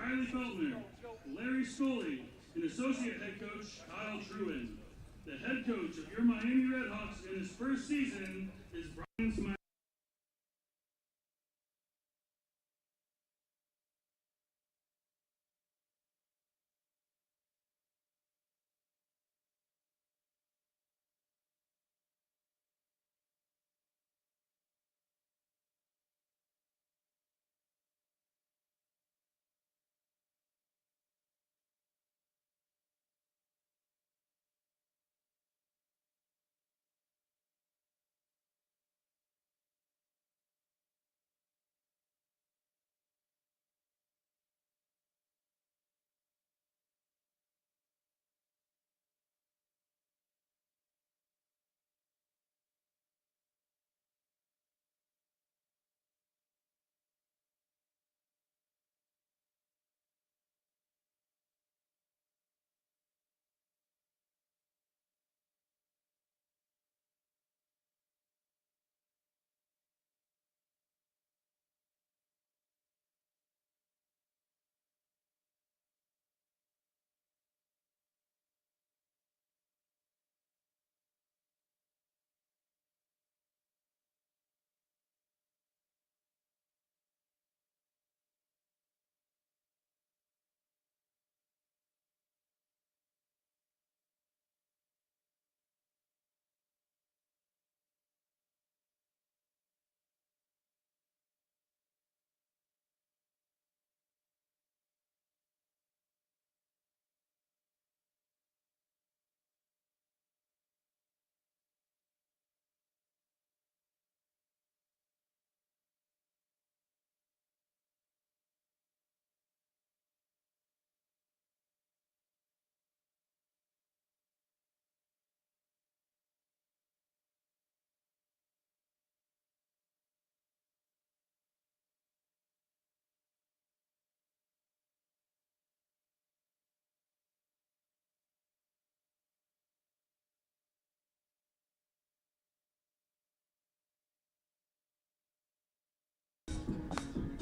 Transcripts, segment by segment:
Riley Feltner, Larry Scully, and associate head coach Kyle Truen. The head coach of your Miami RedHawks in his first season is Brian Smiley.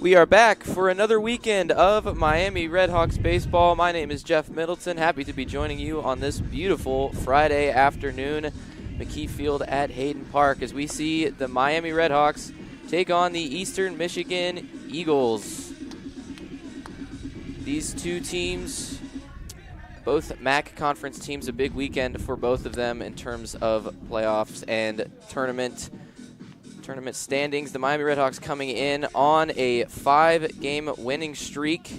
We are back for another weekend of Miami RedHawks Baseball. My name is Jeff Middleton. Happy to be joining you on this beautiful Friday afternoon. McKie Field at Hayden Park as we see the Miami RedHawks take on the Eastern Michigan Eagles. These two teams, both MAC conference teams, a big weekend for both of them in terms of playoffs and tournament standings. The Miami RedHawks coming in on a 5-game winning streak.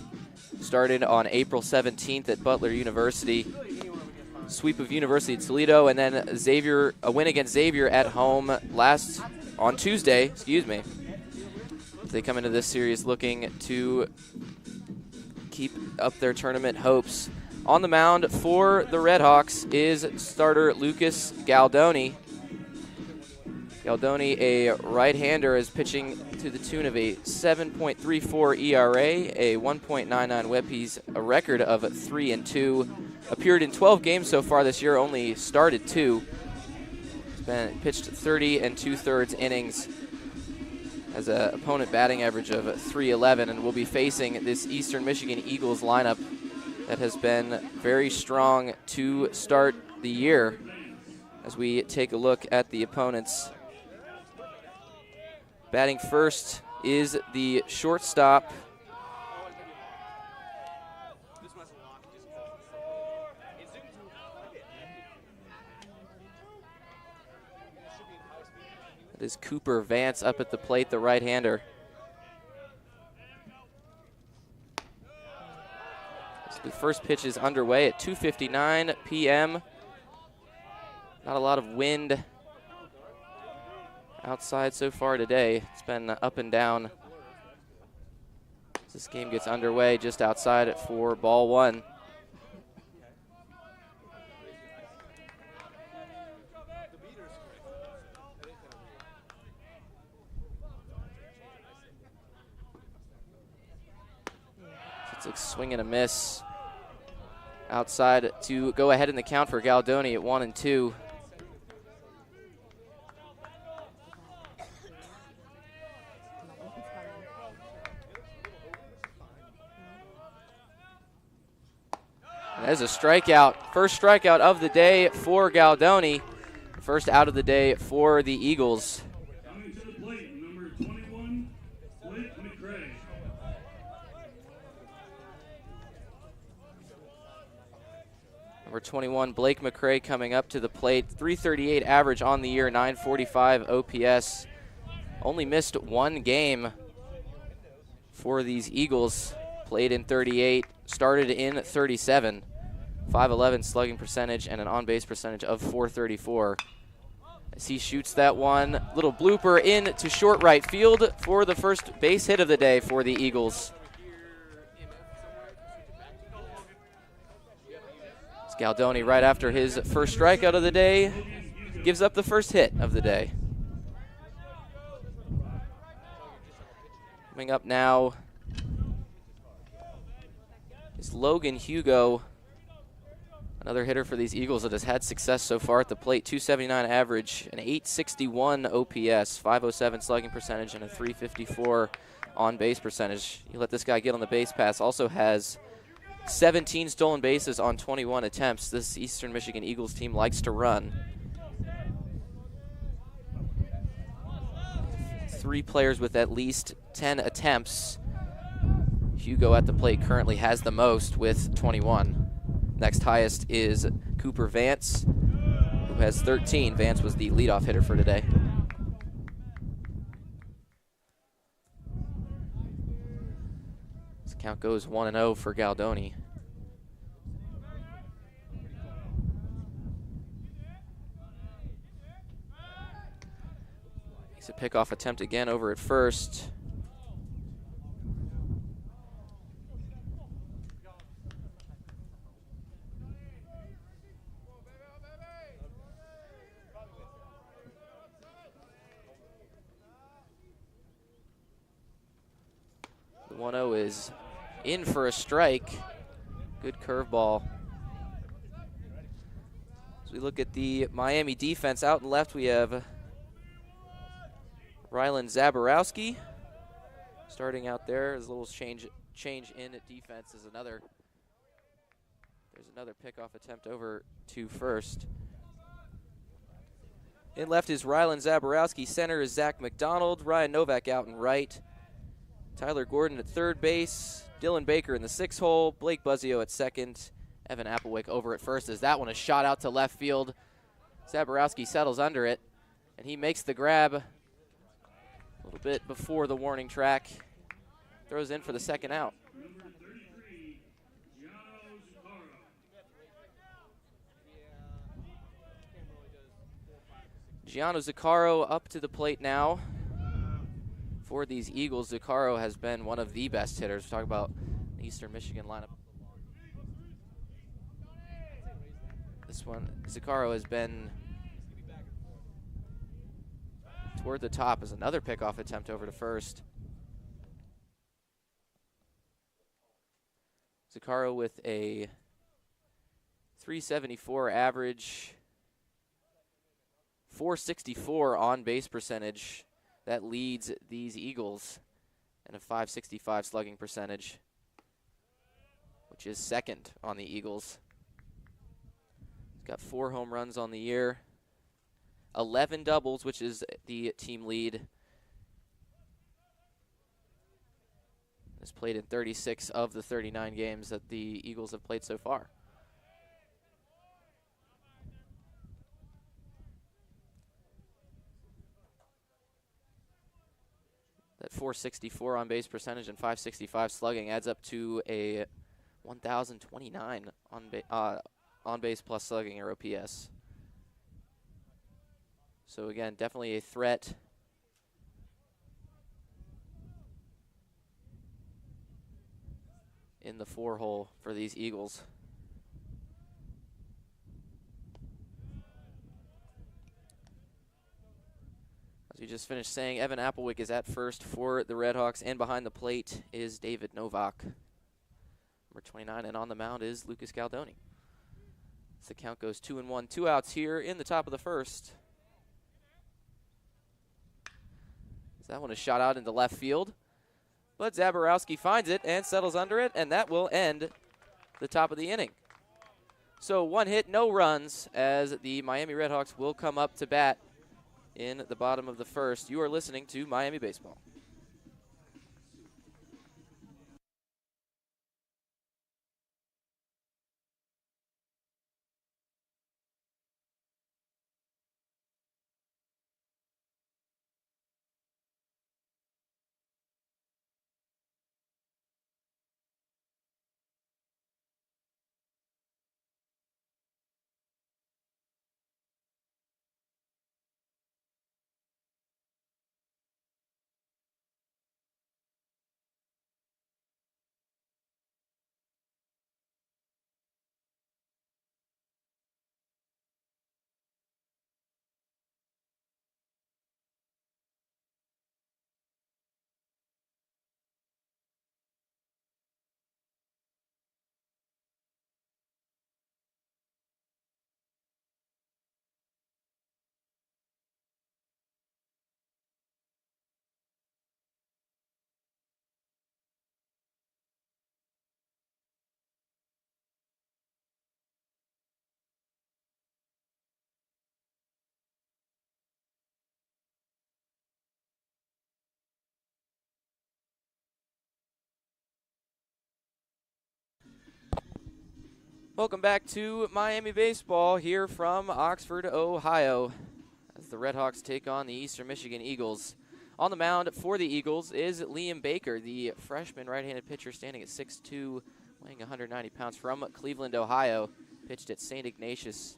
Started on April 17th at Butler University. Sweep of University of Toledo, and then a win against Xavier at home on Tuesday. They come into this series looking to keep up their tournament hopes. On the mound for the RedHawks is starter Lucas Galdoni. Galdoni, a right-hander, is pitching to the tune of a 7.34 ERA, a 1.99 WHIP. He's a record of 3-2. Appeared in 12 games so far this year, only started 2. He's been pitched 30 2/3 innings. Has an opponent batting average of .311, and will be facing this Eastern Michigan Eagles lineup that has been very strong to start the year. As we take a look at the opponents, batting first is the shortstop, that is Cooper Vance up at the plate, the right-hander. So the first pitch is underway at 2:59 p.m. Not a lot of wind outside so far today. It's been up and down as this game gets underway just outside for ball 1. It's a swing and a miss outside to go ahead in the count for Galdoni at 1-2. That is a strikeout. First strikeout of the day for Galdoni. First out of the day for the Eagles. Coming to the plate, number 21, Blake McKie. Number 21, Blake McKie coming up to the plate. 338 average on the year, 945 OPS. Only missed one game for these Eagles. Played in 38, started in 37. 511 slugging percentage and an on-base percentage of 434. As he shoots that one, little blooper in to short right field for the first base hit of the day for the Eagles. Galdoni, right after his first strikeout of the day, gives up the first hit of the day. Coming up now is Logan Hugo, another hitter for these Eagles that has had success so far at the plate. 279 average, an 861 OPS, 507 slugging percentage, and a 354 on-base percentage. You let this guy get on the base pass. Also has 17 stolen bases on 21 attempts. This Eastern Michigan Eagles team likes to run. 3 players with at least 10 attempts. Hugo at the plate currently has the most with 21. Next highest is Cooper Vance, who has 13. Vance was the leadoff hitter for today. This count goes 1-0 for Galdoni. Makes a pickoff attempt again over at first. The 1-0 is in for a strike. Good curveball. As we look at the Miami defense, out and left we have Rylan Zaborowski starting out there. There's a little change in at defense. There's another pickoff attempt over to first. In left is Rylan Zaborowski. Center is Zach McDonald. Ryan Novak out in right. Tyler Gordon at third base. Dylan Baker in the 6 hole. Blake Buzzio at second. Evan Applewick over at first as that one is shot out to left field. Zaborowski settles under it, and he makes the grab a little bit before the warning track. Throws in for the second out. Number 33, Gianno Zuccaro up to the plate now. For these Eagles, Zuccaro has been one of the best hitters. We're talking about the Eastern Michigan lineup. This one, Zuccaro has been toward the top as another pickoff attempt over to first. Zuccaro with a 374 average, 464 on-base percentage. That leads these Eagles, and a 565 slugging percentage, which is second on the Eagles. He's got 4 home runs on the year, 11 doubles, which is the team lead. Has played in 36 of the 39 games that the Eagles have played so far. That 464 on base percentage and 565 slugging adds up to a 1,029 on base plus slugging or OPS. So again, definitely a threat. In the 4 hole for these Eagles. As we just finished saying, Evan Applewick is at first for the RedHawks, and behind the plate is David Novak. Number 29, and on the mound is Lucas Galdoni. So the count goes 2-1, 2 outs here in the top of the first. So that one is shot out into left field, but Zaborowski finds it and settles under it, and that will end the top of the inning. So 1 hit, no runs, as the Miami RedHawks will come up to bat in the bottom of the first. You are listening to Miami Baseball. Welcome back to Miami Baseball here from Oxford, Ohio, as the RedHawks take on the Eastern Michigan Eagles. On the mound for the Eagles is Liam Baker, the freshman right-handed pitcher standing at 6'2", weighing 190 pounds, from Cleveland, Ohio. Pitched at St. Ignatius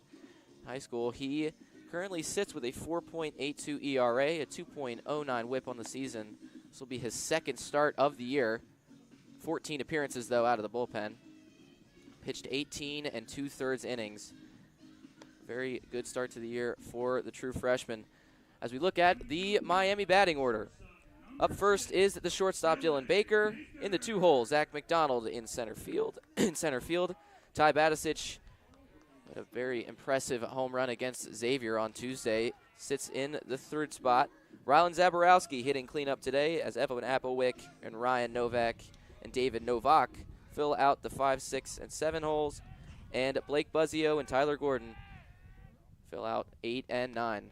High School. He currently sits with a 4.82 ERA, a 2.09 whip on the season. This will be his second start of the year. 14 appearances, though, out of the bullpen. Pitched 18 2/3 innings. Very good start to the year for the true freshman. As we look at the Miami batting order, up first is the shortstop Dylan Baker. In the 2 holes, Zach McDonald in center field. Ty Badicic, a very impressive home run against Xavier on Tuesday, sits in the 3rd spot. Rylan Zaborowski hitting cleanup today, as Evan Applewick and Ryan Novak and David Novak fill out the 5, 6, and 7 holes, and Blake Buzzio and Tyler Gordon fill out 8 and 9.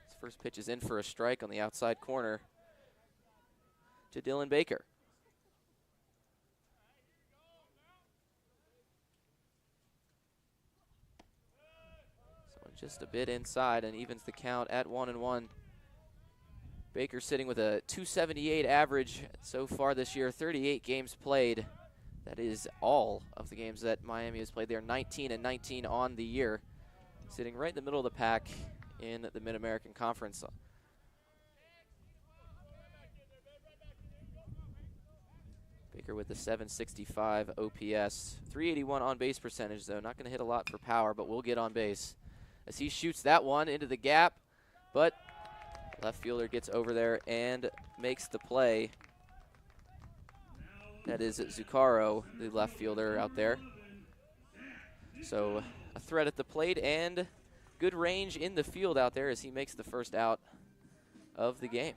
His first pitch is in for a strike on the outside corner to Dylan Baker. So just a bit inside and evens the count at 1-1. Baker sitting with a 278 average so far this year, 38 games played. That is all of the games that Miami has played. They're 19 and 19 on the year, sitting right in the middle of the pack in the Mid-American Conference. Baker with the 765 OPS. 381 on base percentage, though. Not going to hit a lot for power, but will get on base as he shoots that one into the gap, but left fielder gets over there and makes the play. That is Zuccaro, the left fielder out there. So a threat at the plate and good range in the field out there as he makes the first out of the game.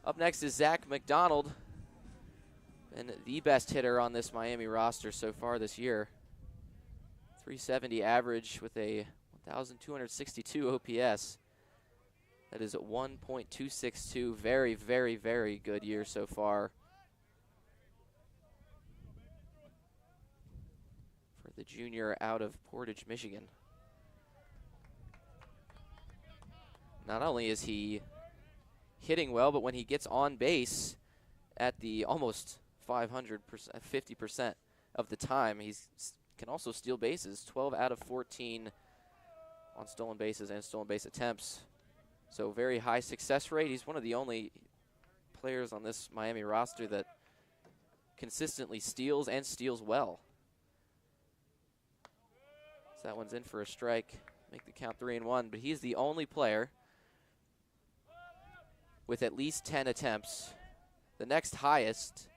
Up next is Zach McDonald, and the best hitter on this Miami roster so far this year. 370 average with a 1,262 OPS. That is at 1.262. Very, very, very good year so far for the junior out of Portage, Michigan. Not only is he hitting well, but when he gets on base at the almost 500%, 50% of the time, he can also steal bases. 12 out of 14 on stolen bases and stolen base attempts. So very high success rate. He's one of the only players on this Miami roster that consistently steals and steals well. So that one's in for a strike. Make the count 3-1. But he's the only player with at least 10 attempts. The next highest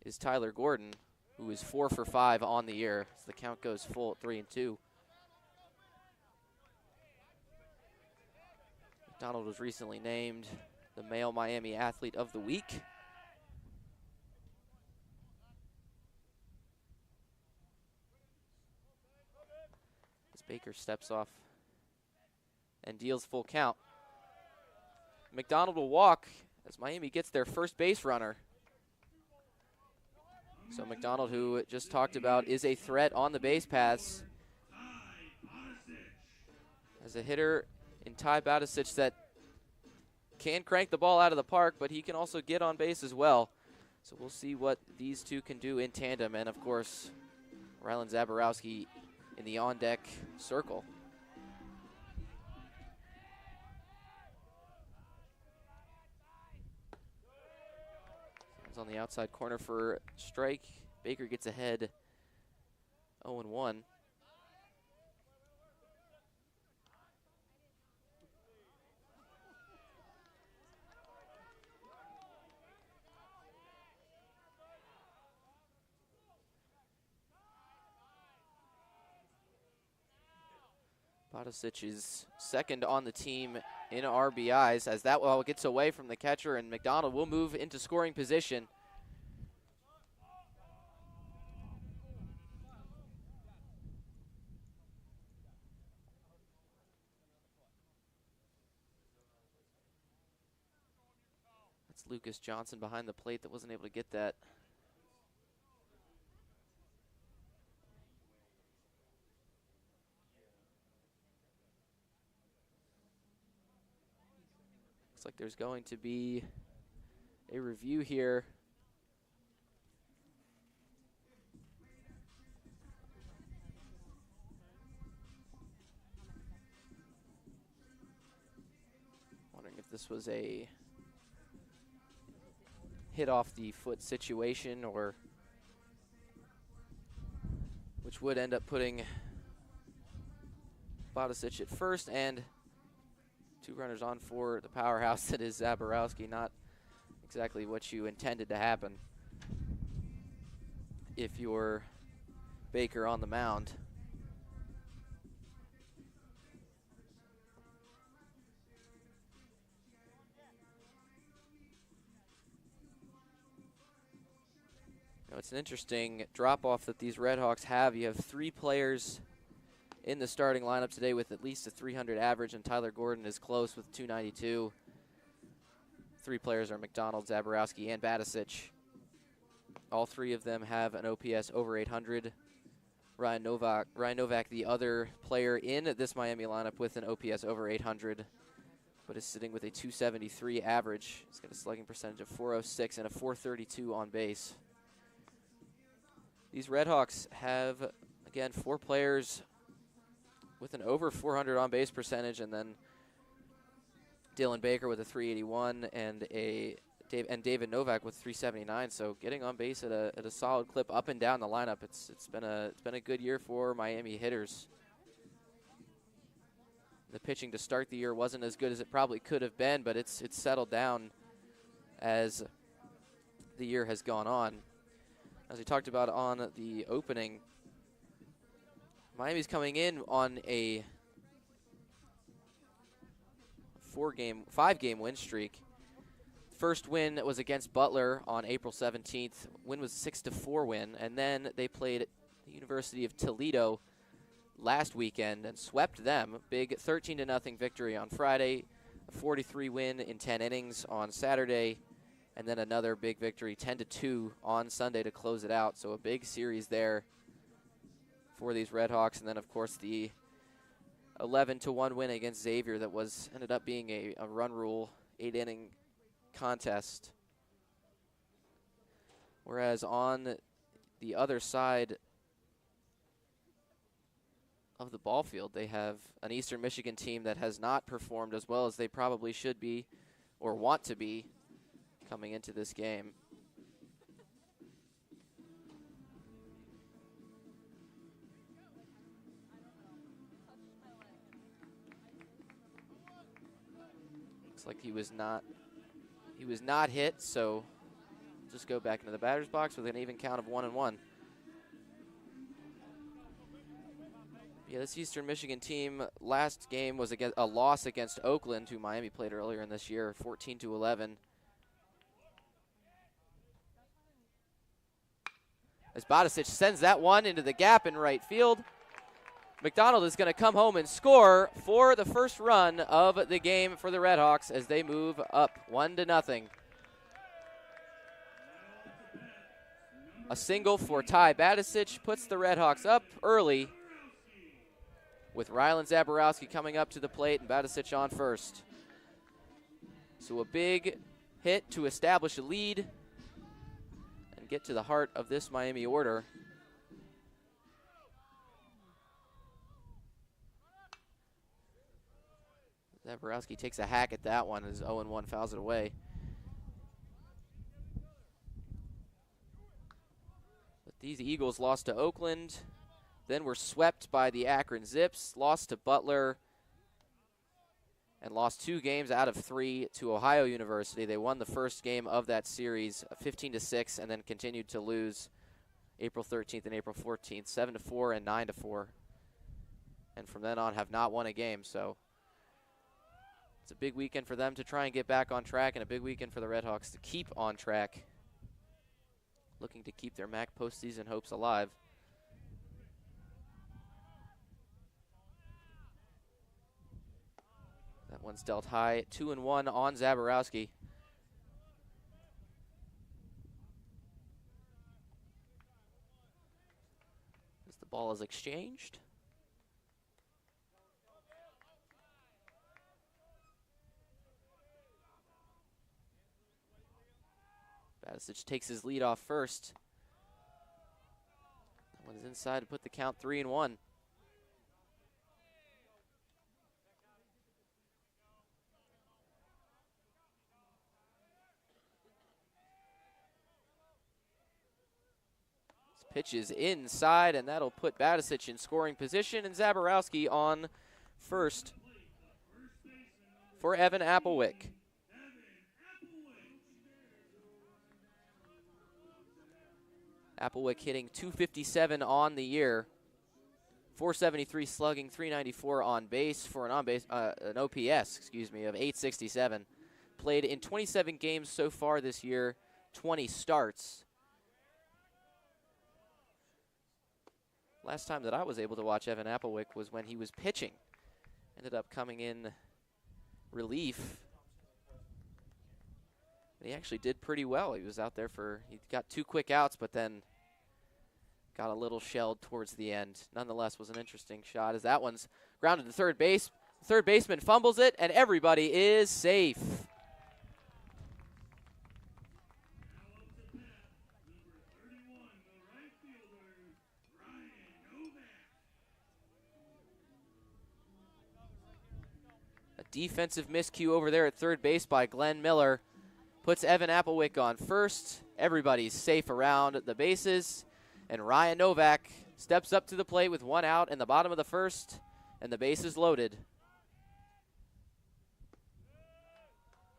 is Tyler Gordon, who is 4 for 5 on the year. So the count goes full at 3-2. McDonald was recently named the Male Miami Athlete of the Week. Baker steps off and deals full count. McDonald will walk as Miami gets their first base runner. So McDonald, who just talked about, is a threat on the base paths. As a hitter in Ty Batisic that can crank the ball out of the park, but he can also get on base as well. So we'll see what these two can do in tandem. And, of course, Rylan Zaborowski in the on-deck circle. It's on the outside corner for strike. Baker gets ahead 0-1. Batisic is second on the team in RBIs as that ball gets away from the catcher, and McDonald will move into scoring position. That's Lucas Johnson behind the plate that wasn't able to get that. Looks like there's going to be a review here. Wondering if this was a hit off the foot situation, or which would end up putting Batisic at first, and 2 runners on for the powerhouse that is Zaborowski. Not exactly what you intended to happen if you're Baker on the mound. Now, it's an interesting drop-off that these RedHawks have. You have 3 players in the starting lineup today with at least a 300 average, and Tyler Gordon is close with 292. 3 players are McDonald, Zaborowski, and Batisic. All 3 of them have an OPS over 800. Ryan Novak, the other player in this Miami lineup with an OPS over 800, but is sitting with a 273 average. He's got a slugging percentage of 406 and a 432 on base. These RedHawks have, again, 4 players with an over 400 on base percentage, and then Dylan Baker with a 381 and David Novak with 379. So getting on base at a solid clip up and down the lineup. It's been a good year for Miami hitters. The pitching to start the year wasn't as good as it probably could have been, but it's settled down as the year has gone on. As we talked about on the opening, Miami's coming in on a 5-game win streak. First win was against Butler on April 17th. Win was a 6-4 win, and then they played the University of Toledo last weekend and swept them. Big 13-0 victory on Friday, a 43 win in 10 innings on Saturday, and then another big victory 10-2 on Sunday to close it out. So a big series there for these RedHawks, and then of course the 11-1 win against Xavier that ended up being a run rule 8-inning contest. Whereas on the other side of the ball field, they have an Eastern Michigan team that has not performed as well as they probably should be or want to be coming into this game. Looks like he was not hit, so just go back into the batter's box with an even count of 1-1. Yeah, this Eastern Michigan team last game was a loss against Oakland, who Miami played earlier in this year, 14-11. As Batisic sends that one into the gap in right field. McDonald is going to come home and score for the first run of the game for the RedHawks as they move up 1-0. A single for Ty Badicic puts the RedHawks up early, with Rylan Zaborowski coming up to the plate and Badicic on first. So a big hit to establish a lead and get to the heart of this Miami order. Zaborowski takes a hack at that one as 0-1 fouls it away. But these Eagles lost to Oakland, then were swept by the Akron Zips, lost to Butler, and lost 2 games out of 3 to Ohio University. They won the first game of that series 15-6 and then continued to lose April 13th and April 14th, 7-4 and 9-4. And from then on have not won a game, so it's a big weekend for them to try and get back on track and a big weekend for the RedHawks to keep on track, looking to keep their MAC postseason hopes alive. That one's dealt high, 2-1 on Zaborowski. As the ball is exchanged. Badicic takes his lead off first. That one is inside to put the count 3-1. This pitch is inside, and that'll put Badicic in scoring position, and Zaborowski on first for Evan Applewick. Applewick hitting .257 on the year, .473 slugging, .394 on base for an OPS, of .867. Played in 27 games so far this year, 20 starts. Last time that I was able to watch Evan Applewick was when he was pitching. Ended up coming in relief. He actually did pretty well. He was out there he got 2 quick outs, but then got a little shelled towards the end. Nonetheless, was an interesting shot as that one's grounded to third base. Third baseman fumbles it, and everybody is safe. A defensive miscue over there at third base by Glenn Miller puts Evan Applewick on first. Everybody's safe around the bases. And Ryan Novak steps up to the plate with 1 out in the bottom of the first, and the base is loaded.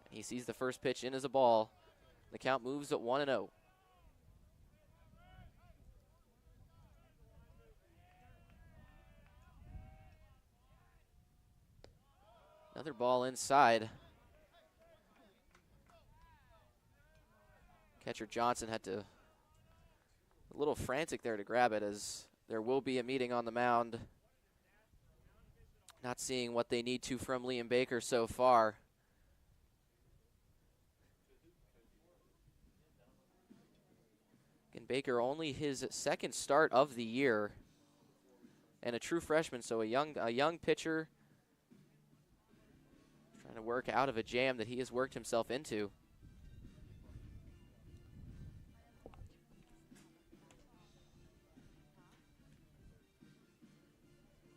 He sees the first pitch in as a ball. The count moves at 1-0. Another ball inside. Catcher Johnson had to a little frantic there to grab it, as there will be a meeting on the mound. Not seeing what they need to from Liam Baker so far. Again, Baker only his second start of the year and a true freshman, so a young pitcher trying to work out of a jam that he has worked himself into.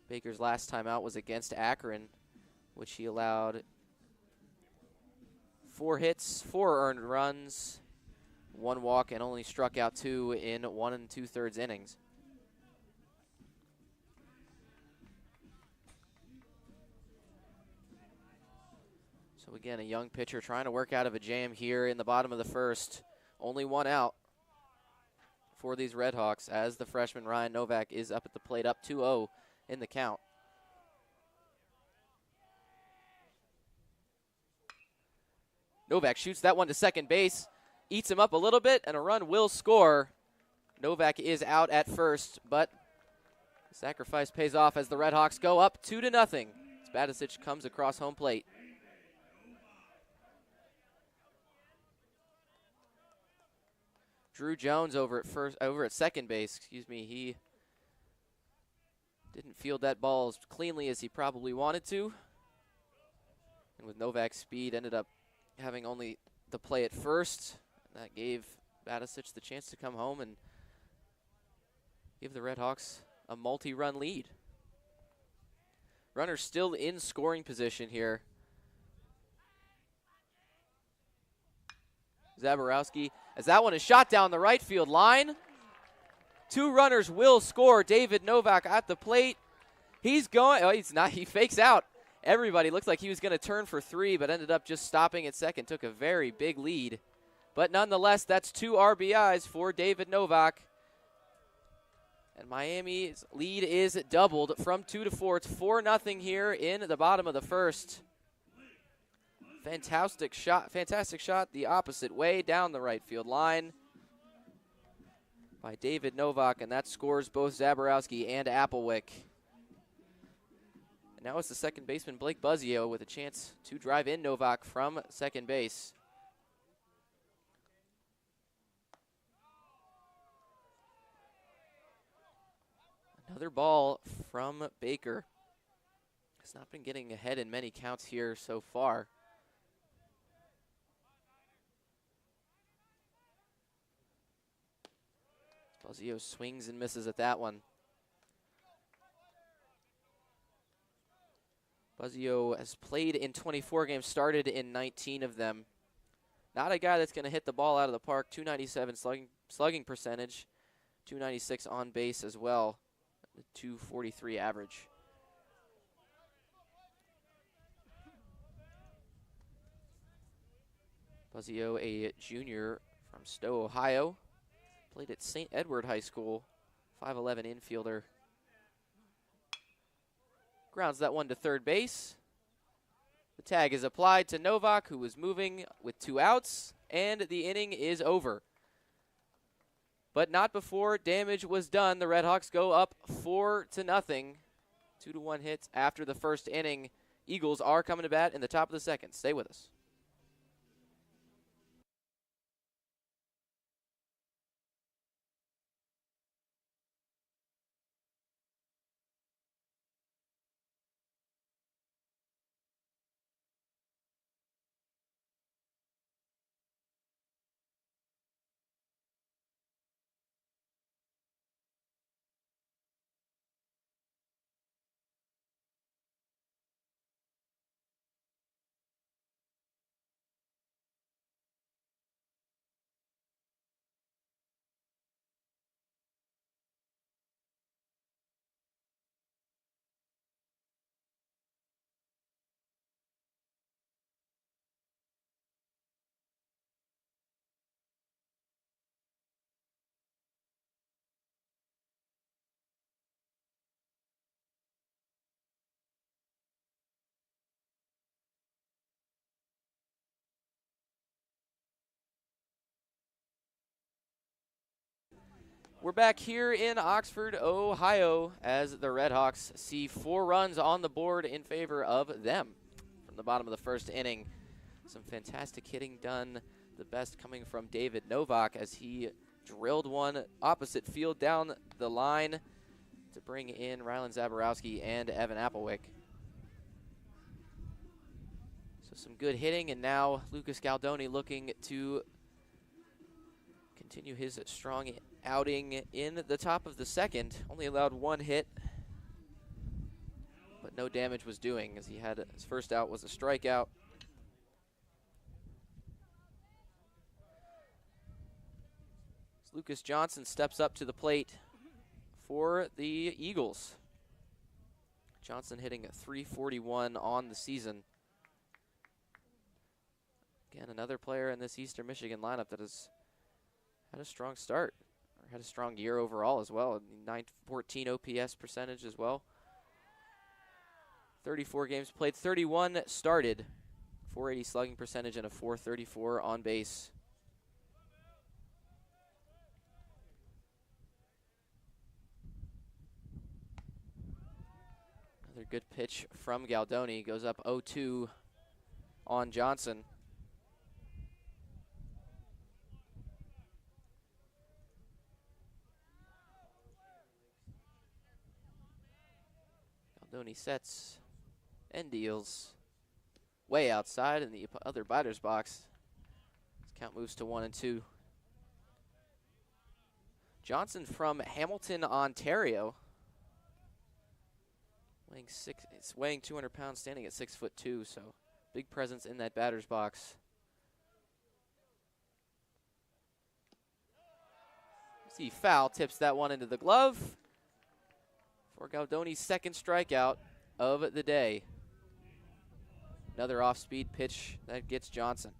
Baker's last time out was against Akron, which he allowed 4 hits, 4 earned runs, 1 walk, and only struck out 2 in 1 2/3 innings. So again, a young pitcher trying to work out of a jam here in the bottom of the first. Only 1 out for these RedHawks as the freshman Ryan Novak is up at the plate, up 2-0 in the count. Novak shoots that one to second base, eats him up a little bit, and a run will score. Novak is out at first, but Sacrifice pays off as the RedHawks go up 2-0. As Badicic comes across home plate. Drew Jones over at second base, he didn't field that ball as cleanly as he probably wanted to. And with Novak's speed, ended up having only the play at first. That gave Badicic the chance to come home and give the RedHawks a multi-run lead. Runners still in scoring position here. Zaborowski, as that one is shot down the right field line. 2 runners will score. David Novak at the plate. He's going, oh, he's not, he fakes out. Everybody looks like he was going to turn for 3, but ended up just stopping at second. Took a very big lead. But nonetheless, that's 2 RBIs for David Novak. And Miami's lead is doubled from 2-4. It's 4-0 here in the bottom of the first. Fantastic shot the opposite way down the right field line by David Novak, and that scores both Zaborowski and Applewick. And now it's the second baseman, Blake Buzzio, with a chance to drive in Novak from second base. Another ball from Baker. Has not been getting ahead in many counts here so far. Buzzio swings and misses at that one. Buzzio has played in 24 games, started in 19 of them. Not a guy that's going to hit the ball out of the park. 297 slugging percentage, 296 on base as well, 243 average. Buzzio, a junior from Stowe, Ohio. Played at St. Edward High School, 5'11" infielder. Grounds that one to third base. The tag is applied to Novak, who was moving with 2 outs, and the inning is over. But not before damage was done. The RedHawks go up 4-0. 2-1 hits after the first inning. Eagles are coming to bat in the top of the second. Stay with us. We're back here in Oxford, Ohio, as the RedHawks see 4 runs on the board in favor of them from the bottom of the first inning. Some fantastic hitting done, the best coming from David Novak as he drilled one opposite field down the line to bring in Rylan Zaborowski and Evan Applewick. So some good hitting, and now Lucas Galdoni looking to continue his strong outing in the top of the second. Only allowed 1 hit, but no damage was doing as he had his first out was a strikeout. As Lucas Johnson steps up to the plate for the Eagles. Johnson hitting a .341 on the season. Again, another player in this Eastern Michigan lineup that has had a strong start, or had a strong year overall as well. 914 OPS percentage as well. 34 games played, 31 started, 480 slugging percentage, and a .434 on base. Another good pitch from Galdoni. Goes up 0-2 on Johnson. Galdoni sets and deals. Way outside in the other batter's box. This count moves to 1-2. Johnson from Hamilton, Ontario. It's weighing 200 pounds, standing at 6'2", so big presence in that batter's box. See, foul tips that one into the glove for Galdoni's second strikeout of the day. Another off-speed pitch that gets Johnson.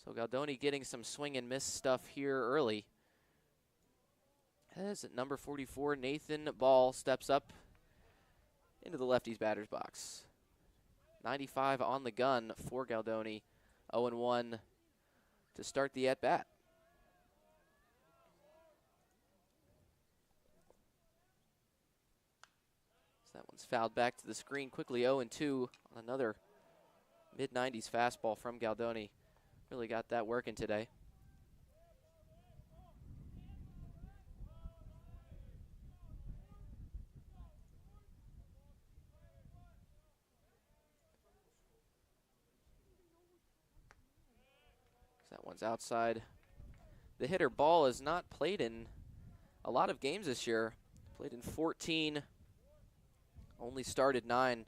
So Galdoni getting some swing and miss stuff here early. As number 44, Nathan Ball, steps up into the lefty's batter's box. 95 on the gun for Galdoni. 0-1 to start the at-bat. So that one's fouled back to the screen quickly. 0-2 on another mid-90s fastball from Galdoni. Really got that working today. So that one's outside. The hitter. Ball has not played in a lot of games this year. Played in 14, only started 9.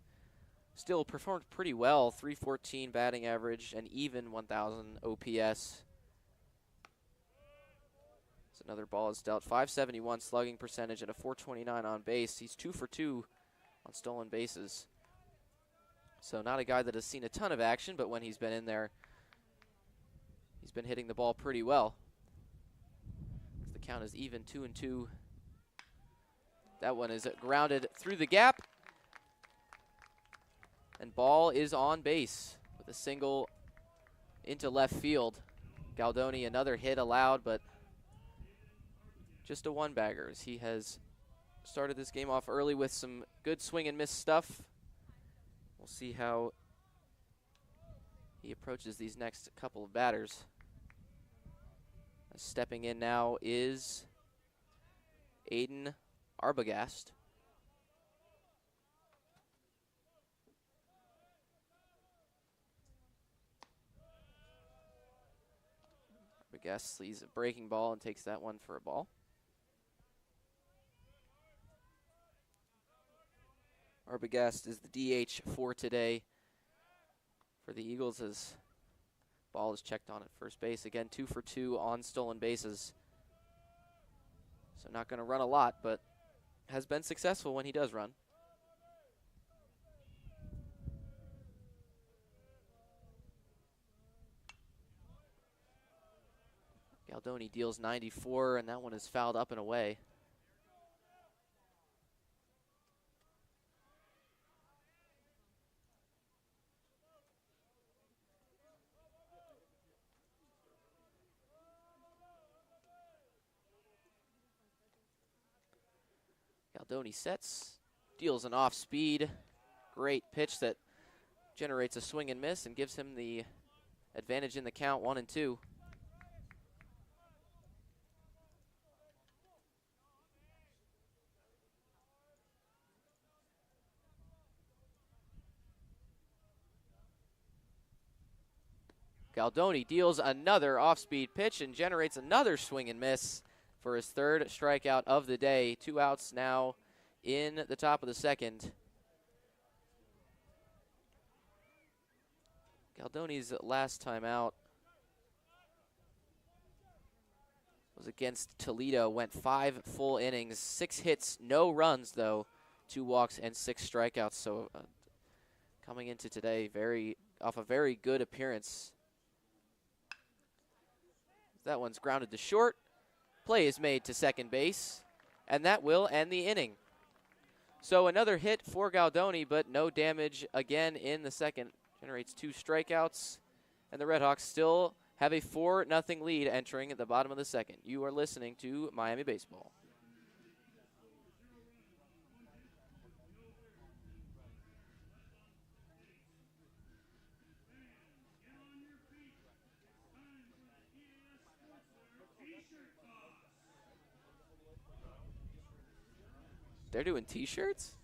Still performed pretty well, 314 batting average and even 1,000 OPS. So another ball is dealt. 571 slugging percentage and a 429 on base. He's 2 for 2 on stolen bases. So not a guy that has seen a ton of action, but when he's been in there, he's been hitting the ball pretty well. The count is even, 2-2. That one is grounded through the gap. And Ball is on base with a single into left field. Galdoni, another hit allowed, but just a one-bagger as he has started this game off early with some good swing and miss stuff. We'll see how he approaches these next couple of batters. Stepping in now is Hayden Arbogast. Arbogast sees a breaking ball and takes that one for a ball. Arbogast is the DH for today for the Eagles as Ball is checked on at first base. Again, 2 for 2 on stolen bases. So not going to run a lot, but has been successful when he does run. Galdoni deals 94, and that one is fouled up and away. Galdoni sets, deals an off-speed, great pitch that generates a swing and miss and gives him the advantage in the count, 1-2. Galdoni deals another off-speed pitch and generates another swing and miss for his third strikeout of the day. 2 outs now in the top of the second. Galdoni's last time out was against Toledo. Went 5 full innings, 6 hits, no runs though, 2 walks and 6 strikeouts. So coming into today, off a very good appearance. That one's grounded to short. Play is made to second base, and that will end the inning. So another hit for Galdoni, but no damage again in the second. Generates 2 strikeouts, and the RedHawks still have a 4-0 lead entering at the bottom of the second. You are listening to Miami Baseball. They're doing T-shirts?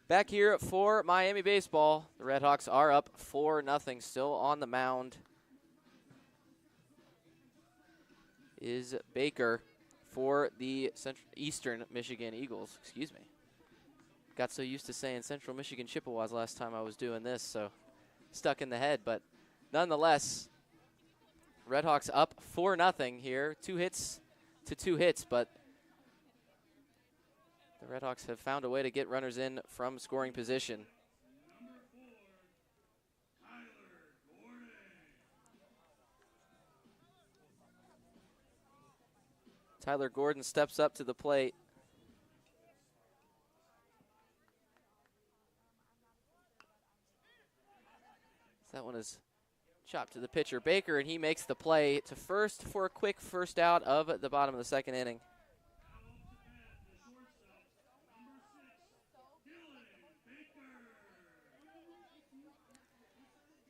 Back here for Miami Baseball, the RedHawks are up 4-0, still on the mound is Baker for the Eastern Michigan Eagles. Excuse me. Got so used to saying Central Michigan Chippewas last time I was doing this, so stuck in the head. But nonetheless, RedHawks up 4-0 here. 2 hits to 2 hits, but the RedHawks have found a way to get runners in from scoring position. Tyler Gordon steps up to the plate. That one is chopped to the pitcher, Baker, and he makes the play to first for a quick first out of the bottom of the second inning.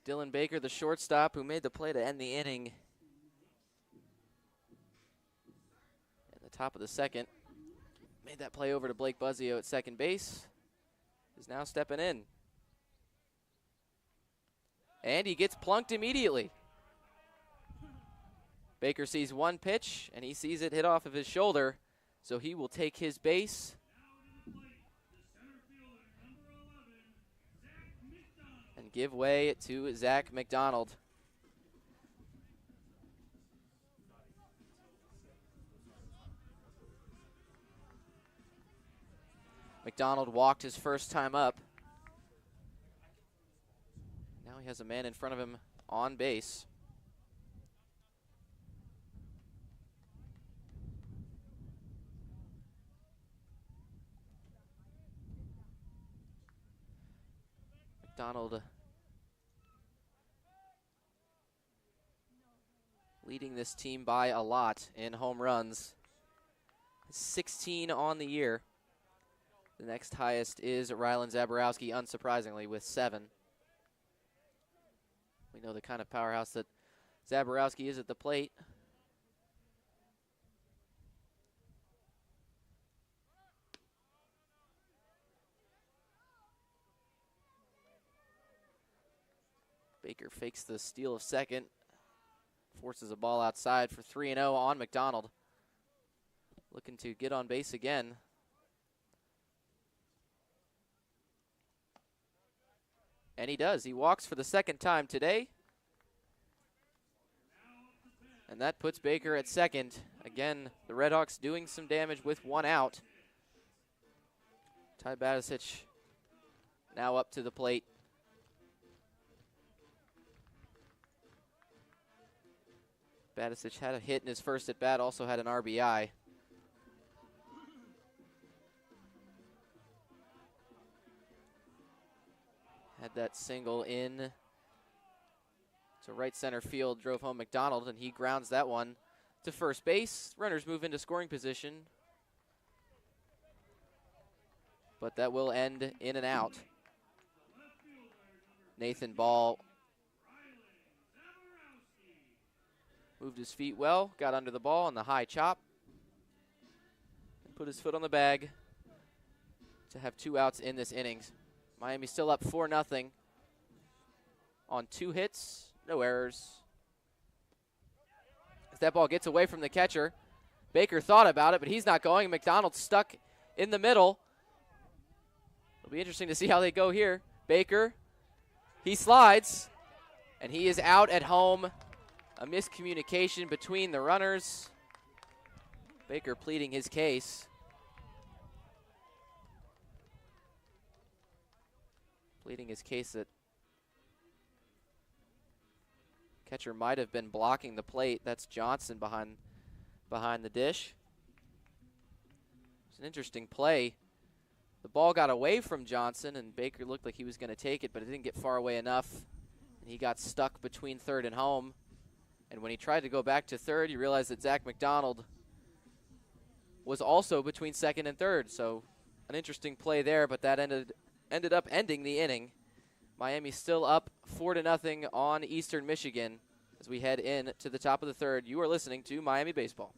Dylan Baker, the shortstop, who made the play to end the inning at the top of the second. Made that play over to Blake Buzzio at second base. Is now stepping in. And he gets plunked immediately. Baker sees one pitch, and he sees it hit off of his shoulder, so he will take his base. And give way to Zach McDonald. McDonald walked his first time up. Now he has a man in front of him on base. McDonald leading this team by a lot in home runs. 16 on the year. The next highest is Rylan Zaborowski, unsurprisingly, with 7. We know the kind of powerhouse that Zaborowski is at the plate. Baker fakes the steal of second. Forces a ball outside for 3-0 on McDonald. Looking to get on base again. And he does. He walks for the second time today. And that puts Baker at second. Again, the RedHawks doing some damage with 1 out. Ty Batisic now up to the plate. Batisic had a hit in his first at bat, also had an RBI. Had that single in to right center field, drove home McDonald, and he grounds that one to first base. Runners move into scoring position, but that will end in and out. Nathan Ball moved his feet well, got under the ball on the high chop, and put his foot on the bag to have 2 outs in this innings. Miami still up 4-0 on 2 hits, no errors. As that ball gets away from the catcher, Baker thought about it, but he's not going. McDonald's stuck in the middle. It'll be interesting to see how they go here. Baker, he slides, and he is out at home. A miscommunication between the runners. Baker pleading his case. Pleading his case that catcher might have been blocking the plate. That's Johnson behind the dish. It's an interesting play. The ball got away from Johnson, and Baker looked like he was going to take it, but it didn't get far away enough. And he got stuck between third and home. And when he tried to go back to third, he realized that Zach McDonald was also between second and third. So an interesting play there, but that ended up ending the inning. Miami still up 4-0 on Eastern Michigan as we head in to the top of the third. You are listening to Miami Baseball.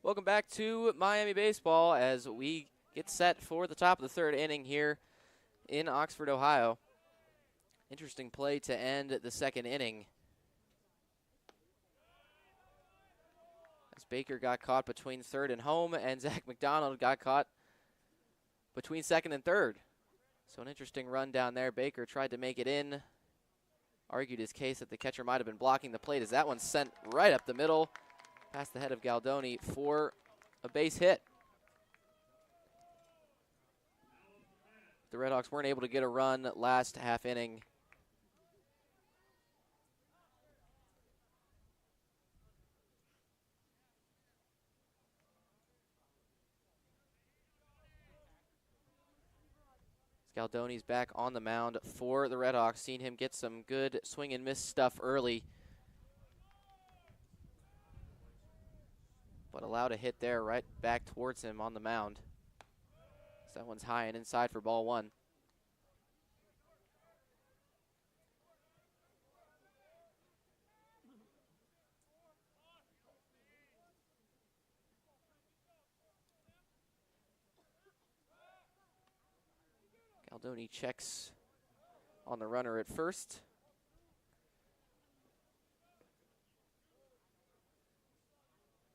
Welcome back to Miami Baseball as we get set for the top of the third inning here in Oxford, Ohio. Interesting play to end the second inning. As Baker got caught between third and home, and Zach McDonald got caught between second and third. So an interesting run down there. Baker tried to make it in, argued his case that the catcher might have been blocking the plate as that one sent right up the middle, past the head of Galdoni for a base hit. The Redhawks weren't able to get a run last half inning. Galdoni's back on the mound for the Redhawks. Seen him get some good swing and miss stuff early, but allowed a hit there right back towards him on the mound. So that one's high and inside for ball one. Galdoni checks on the runner at first.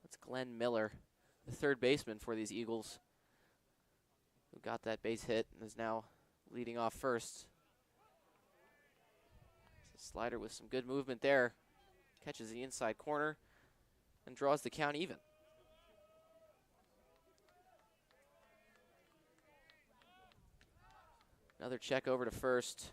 That's Glenn Miller, the third baseman for these Eagles, who got that base hit and is now leading off first. Slider with some good movement there. Catches the inside corner and draws the count even. Another check over to first.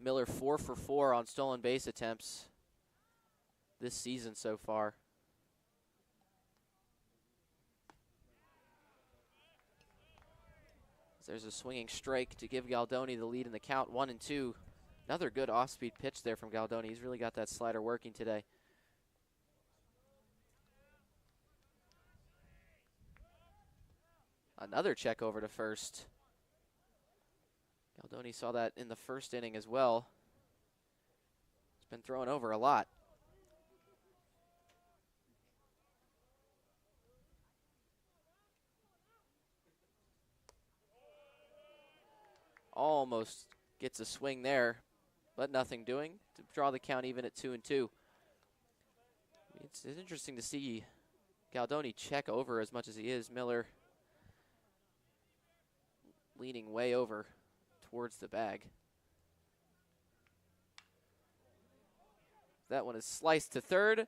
Miller 4 for 4 on stolen base attempts this season so far. There's a swinging strike to give Galdoni the lead in the count, 1-2. Another good off-speed pitch there from Galdoni. He's really got that slider working today. Another check over to first. Galdoni saw that in the first inning as well. It's been thrown over a lot. almost gets a swing there, but nothing doing to draw the count even at 2-2. It's interesting to see Galdoni check over as much as he is. Miller leaning way over towards the bag. That one is sliced to third.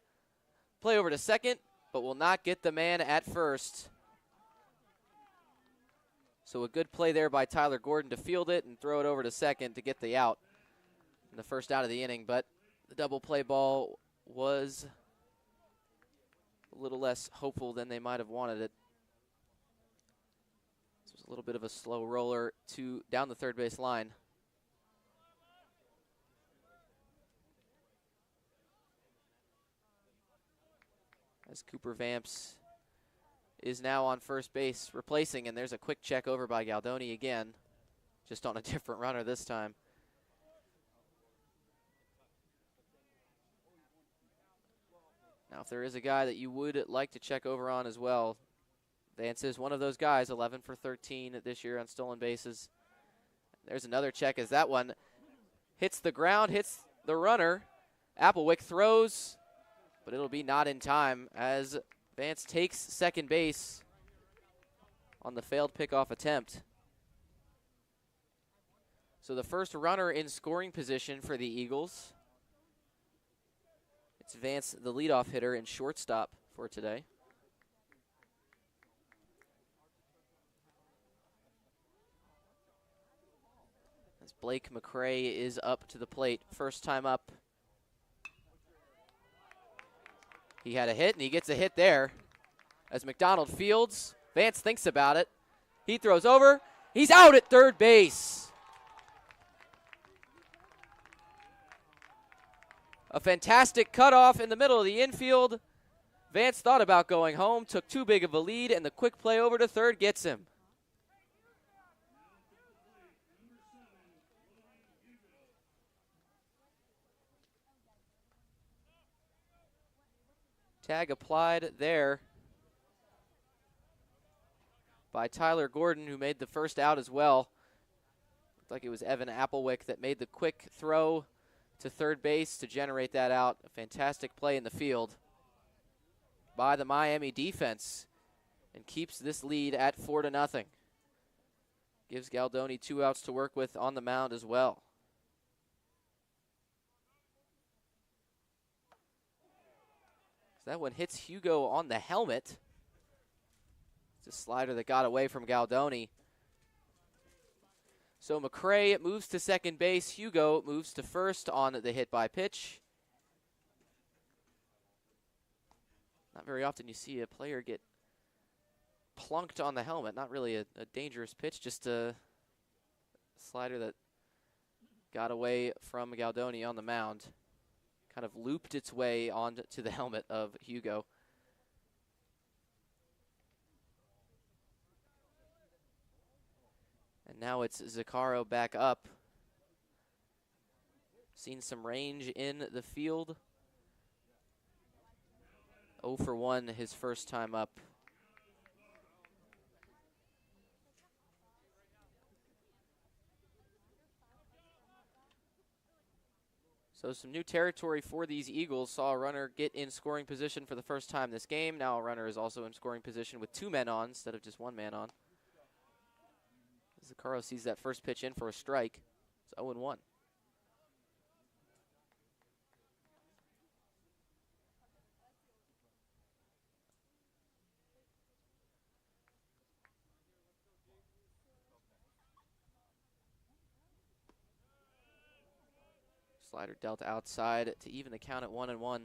Play over to second, but will not get the man at first. So a good play there by Tyler Gordon to field it and throw it over to second to get the out in the first out of the inning. But the double play ball was a little less hopeful than they might have wanted it. This was a little bit of a slow roller down the third base line. As Cooper Vamps is now on first base replacing, and there's a quick check over by Galdoni again, just on a different runner this time. Now, if there is a guy that you would like to check over on as well, Vance is one of those guys, 11 for 13 this year on stolen bases. There's another check as that one hits the ground, hits the runner. Applewick throws, but it'll be not in time as Vance takes second base on the failed pickoff attempt. So the first runner in scoring position for the Eagles. It's Vance, the leadoff hitter and shortstop for today. As Blake McKie is up to the plate, first time up. He had a hit, and he gets a hit there. As McDonald fields, Vance thinks about it. He throws over. He's out at third base. A fantastic cutoff in the middle of the infield. Vance thought about going home, took too big of a lead, and the quick play over to third gets him. Tag applied there by Tyler Gordon, who made the first out as well. Looked like it was Evan Applewick that made the quick throw to third base to generate that out. A fantastic play in the field by the Miami defense and keeps this lead at 4-0. Gives Galdoni 2 outs to work with on the mound as well. That one hits Hugo on the helmet. It's a slider that got away from Galdoni. So McKie moves to second base. Hugo moves to first on the hit by pitch. Not very often you see a player get plunked on the helmet. Not really a dangerous pitch, just a slider that got away from Galdoni on the mound. Kind of looped its way onto the helmet of Hugo. And now it's Zaccaro back up. Seen some range in the field. 0 for 1 his first time up. So some new territory for these Eagles. Saw a runner get in scoring position for the first time this game. Now a runner is also in scoring position with 2 men on instead of just 1 man on. Zaccaro sees that first pitch in for a strike. It's 0-1. Slider dealt outside to even the count at 1-1.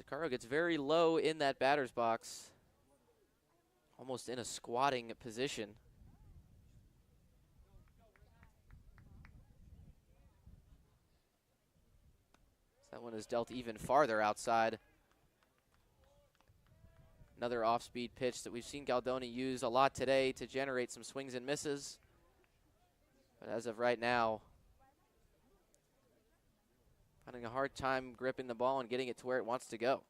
Zaccaro gets very low in that batter's box, almost in a squatting position. That one is dealt even farther outside. Another off-speed pitch that we've seen Galdoni use a lot today to generate some swings and misses. But as of right now, having a hard time gripping the ball and getting it to where it wants to go.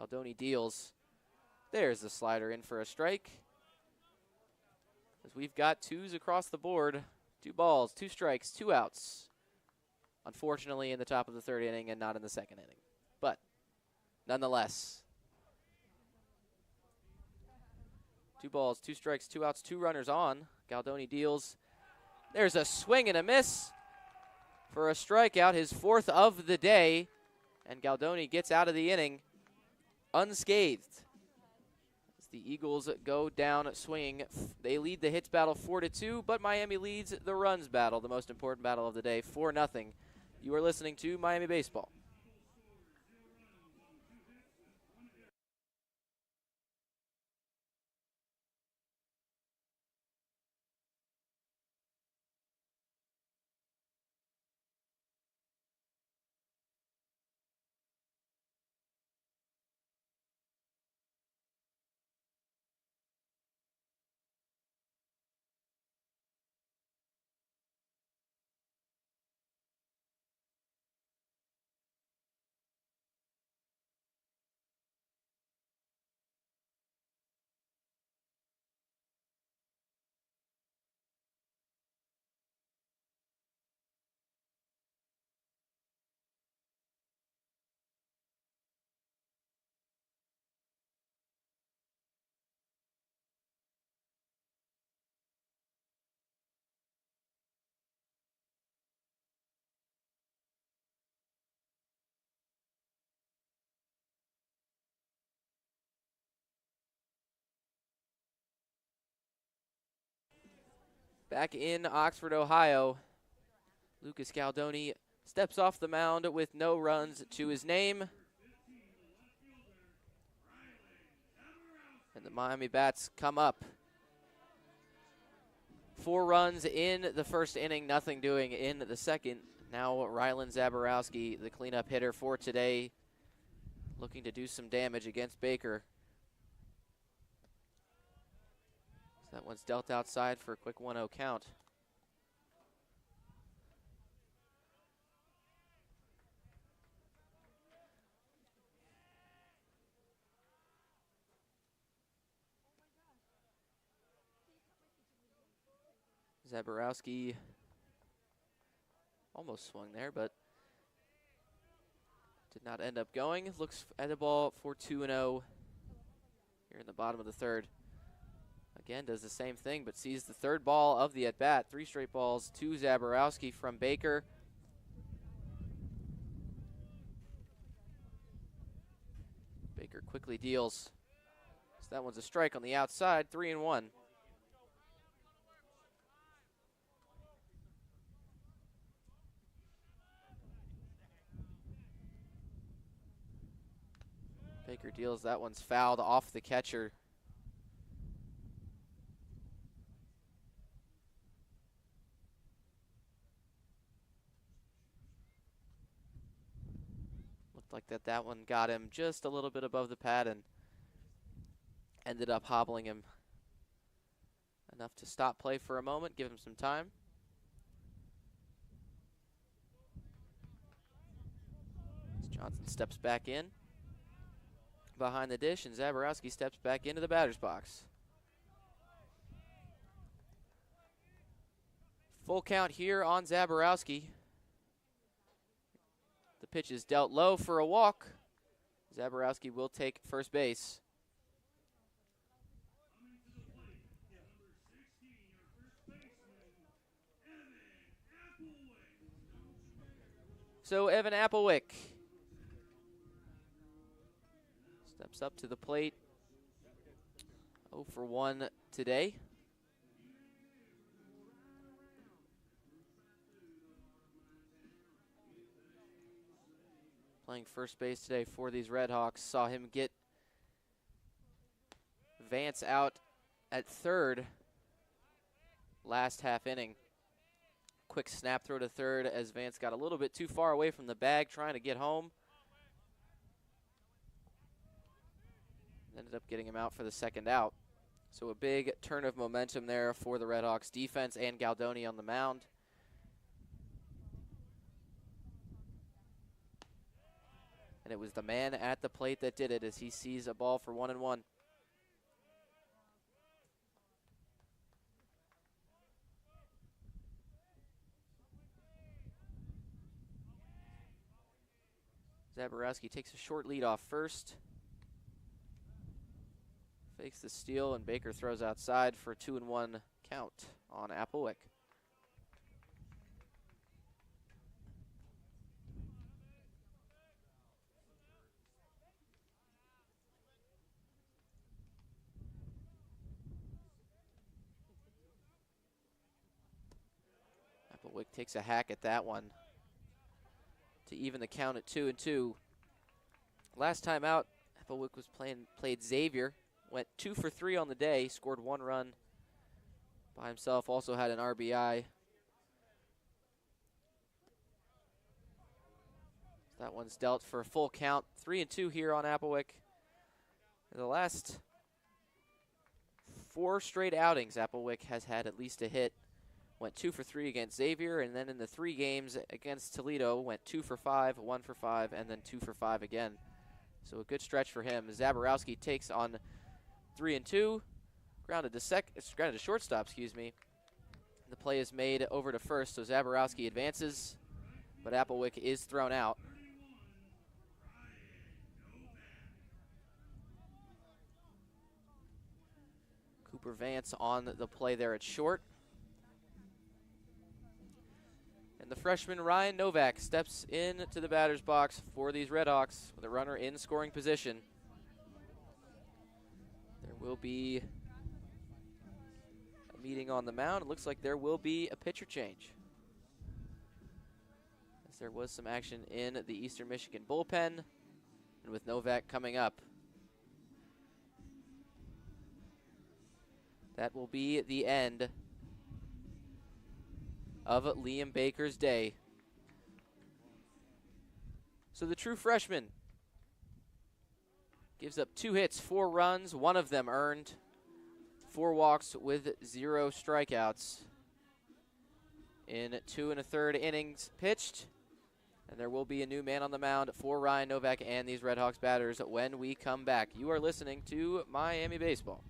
Galdoni deals. There's the slider in for a strike. As we've got twos across the board. 2 balls, 2 strikes, 2 outs. Unfortunately in the top of the 3rd inning and not in the 2nd inning. But nonetheless, 2 balls, 2 strikes, 2 outs, 2 runners on. Galdoni deals. There's a swing and a miss for a strikeout, his 4th of the day. And Galdoni gets out of the inning unscathed. As the Eagles go down swinging, they lead the hits battle 4-2, but Miami leads the runs battle, the most important battle of the day, 4-0. You are listening to Miami Baseball. Back in Oxford, Ohio, Lucas Galdoni steps off the mound with no runs to his name. And the Miami Bats come up. 4 runs in the 1st inning, nothing doing in the 2nd. Now Rylan Zaborowski, the cleanup hitter for today, looking to do some damage against Baker. That one's dealt outside for a quick 1-0 count. Zaborowski almost swung there, but did not end up going. Looks at the ball for 2-0 here in the bottom of the 3rd. Again, does the same thing, but sees the 3rd ball of the at-bat. 3 straight balls to Zaborowski from Baker. Baker quickly deals. So that one's a strike on the outside, 3-1. Baker deals. That one's fouled off the catcher. Like that one got him just a little bit above the pad and ended up hobbling him enough to stop play for a moment, give him some time. As Johnson steps back in behind the dish, and Zaborowski steps back into the batter's box. Full count here on Zaborowski. The pitch is dealt low for a walk. Zaborowski will take first base. So Evan Applewick steps up to the plate. 0 for 1 today. Playing first base today for these RedHawks. Saw him get Vance out at 3rd last half inning. Quick snap throw to 3rd as Vance got a little bit too far away from the bag trying to get home. Ended up getting him out for the 2nd out. So a big turn of momentum there for the RedHawks defense and Galdoni on the mound. And And it was the man at the plate that did it as he sees a ball for 1-1. Zaborowski takes a short lead off first. Fakes the steal, and Baker throws outside for a 2-1 count on Applewick. Applewick takes a hack at that one to even the count at 2-2. Last time out, Applewick was played Xavier. Went 2 for 3 on the day, scored 1 run by himself, also had an RBI. That one's dealt for a full count. 3-2 here on Applewick. In the last 4 straight outings, Applewick has had at least a hit. Went 2 for 3 against Xavier, and then in the 3 games against Toledo, went 2 for 5, 1 for 5, and then 2 for 5 again. So a good stretch for him. Zaborowski takes on 3-2, grounded to shortstop, excuse me. The play is made over to first, so Zaborowski advances, but Applewick is thrown out. Cooper Vance on the play there at short. And the freshman Ryan Novak steps into the batter's box for these RedHawks with a runner in scoring position. There will be a meeting on the mound. It looks like there will be a pitcher change, as there was some action in the Eastern Michigan bullpen, and with Novak coming up, that will be the end of Liam Baker's day. So the true freshman gives up 2 hits, 4 runs, 1 of them earned, 4 walks with 0 strikeouts in 2 1/3 innings pitched. And there will be a new man on the mound for Ryan Novak and these RedHawks batters when we come back. You are listening to Miami Baseball.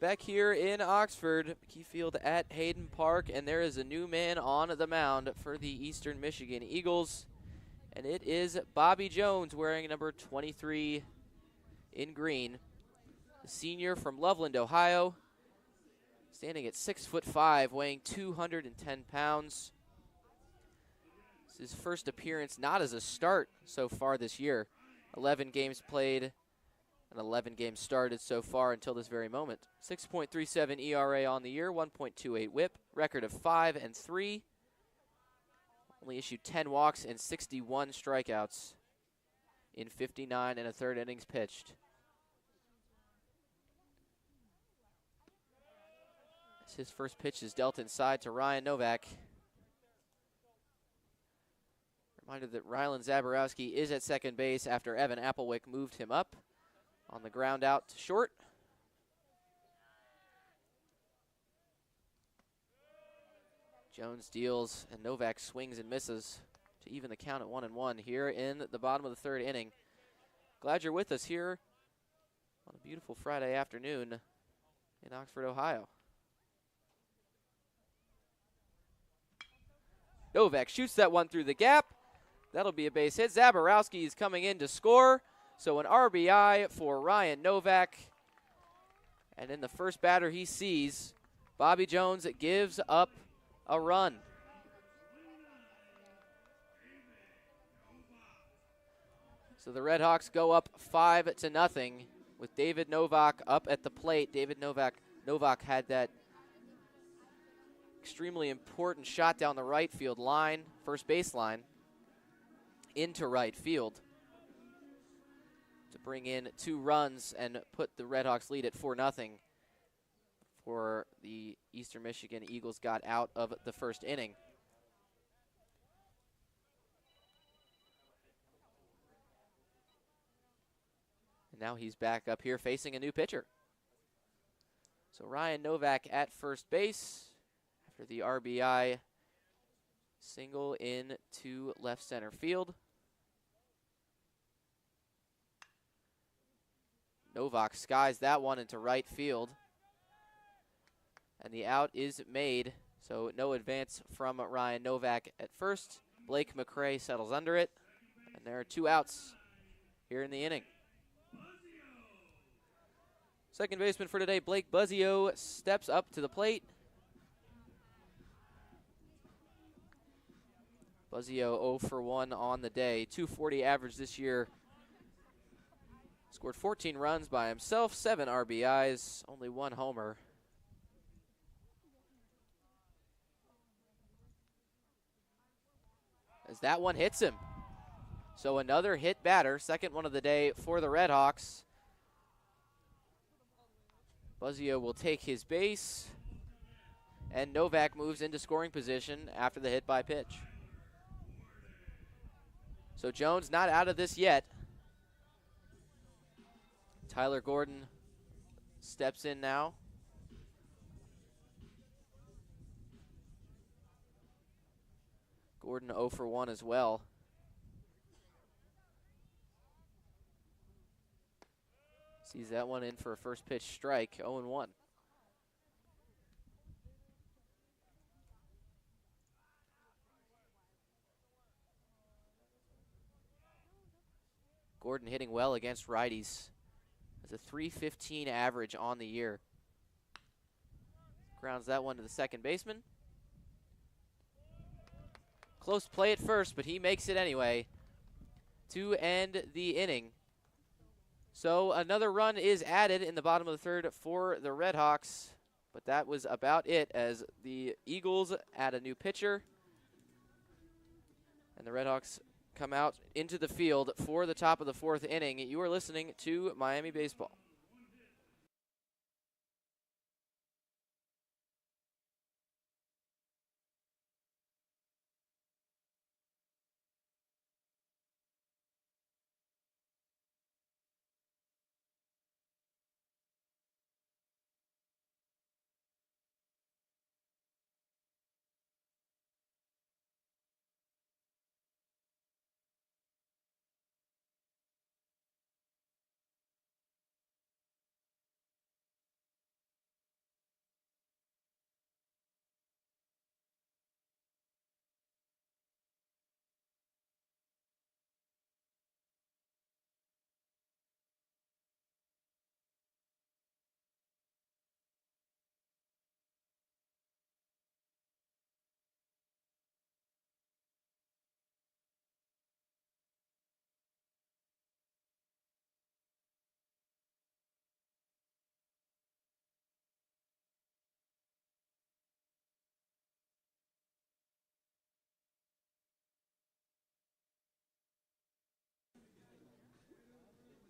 Back here in Oxford, McKie Field at Hayden Park, and there is a new man on the mound for the Eastern Michigan Eagles, and it is Bobby Jones wearing number 23 in green. The senior from Loveland, Ohio, standing at 6'5", weighing 210 pounds. This is his first appearance, not as a start so far this year. 11 games played and 11 games started so far until this very moment. 6.37 ERA on the year, 1.28 whip, record of 5-3. Only issued 10 walks and 61 strikeouts in 59 1/3 innings pitched. As his first pitch is dealt inside to Ryan Novak. Reminder that Rylan Zaborowski is at second base after Evan Applewick moved him up. On the ground out to short. Jones deals, and Novak swings and misses to even the count at 1-1 here in the bottom of the 3rd inning. Glad you're with us here on a beautiful Friday afternoon in Oxford, Ohio. Novak shoots that one through the gap. That'll be a base hit. Zaborowski is coming in to score. So an RBI for Ryan Novak. And in the first batter he sees, Bobby Jones gives up a run. So the RedHawks go up 5-0 with David Novak up at the plate. David Novak had that extremely important shot down the right field line, first base line, into right field to bring in 2 runs and put the RedHawks lead at 4-0 before the Eastern Michigan Eagles got out of the first inning. And now he's back up here facing a new pitcher. So Ryan Novak at first base after the RBI single into left center field. Novak skies that one into right field. And the out is made, so no advance from Ryan Novak at first. Blake McCray settles under it, and there are 2 outs here in the inning. Second baseman for today, Blake Buzzio, steps up to the plate. Buzzio 0 for 1 on the day. .240 average this year. Scored 14 runs by himself, 7 RBIs, only 1 homer. As that one hits him. So another hit batter, second one of the day for the RedHawks. Buzzio will take his base, and Novak moves into scoring position after the hit by pitch. So Jones not out of this yet. Tyler Gordon steps in now. Gordon 0 for 1 as well. Sees that one in for a first pitch strike, 0-1. Gordon hitting well against righties. Has a .315 average on the year. Grounds that one to the second baseman. Close play at first, but he makes it anyway to end the inning. So another run is added in the bottom of the third for the RedHawks, but that was about it as the Eagles add a new pitcher, and the RedHawks come out into the field for the top of the 4th inning. You are listening to Miami Baseball.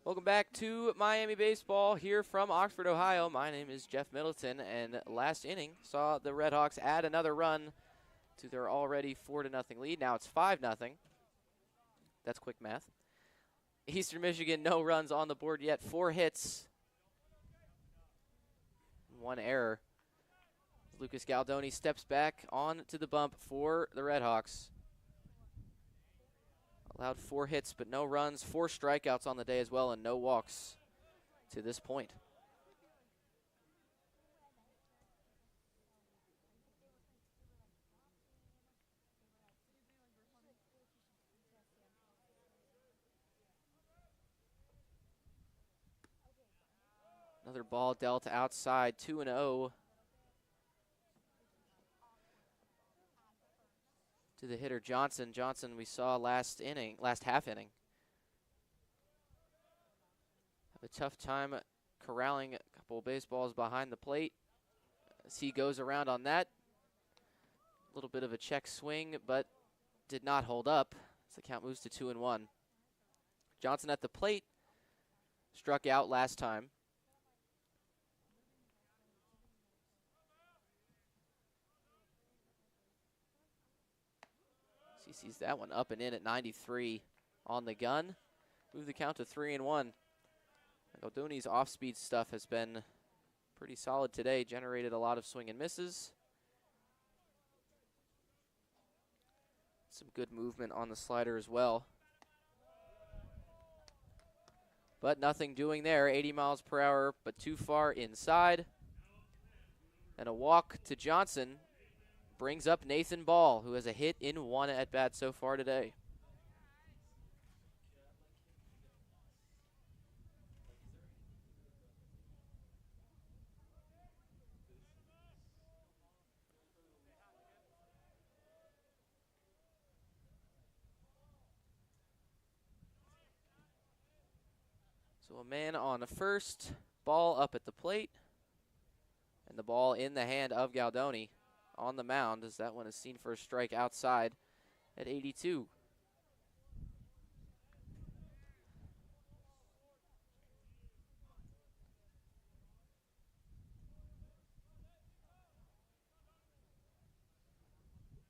Welcome back to Miami Baseball here from Oxford, Ohio. My name is Jeff Middleton, and last inning saw the RedHawks add another run to their already 4-0 lead. Now it's 5-0. That's quick math. Eastern Michigan, no runs on the board yet. 4 hits, 1 error. Lucas Galdoni steps back on to the bump for the RedHawks. Allowed 4 hits, but no runs, 4 strikeouts on the day as well, and no walks to this point. Another ball dealt outside, 2-0 to the hitter Johnson. Johnson we saw last half inning. Have a tough time corralling a couple of baseballs behind the plate as he goes around on that. A little bit of a check swing, but did not hold up as the count moves to 2-1. Johnson at the plate, struck out last time. He sees that one up and in at 93 on the gun. Move the count to 3-1. Galdoni's off-speed stuff has been pretty solid today. Generated a lot of swing and misses. Some good movement on the slider as well. But nothing doing there. 80 miles per hour, but too far inside. And a walk to Johnson brings up Nathan Ball, who has a hit in one at-bat so far today. So a man on first, ball up at the plate, and the ball in the hand of Galdoni on the mound as that one is seen for a strike outside at 82.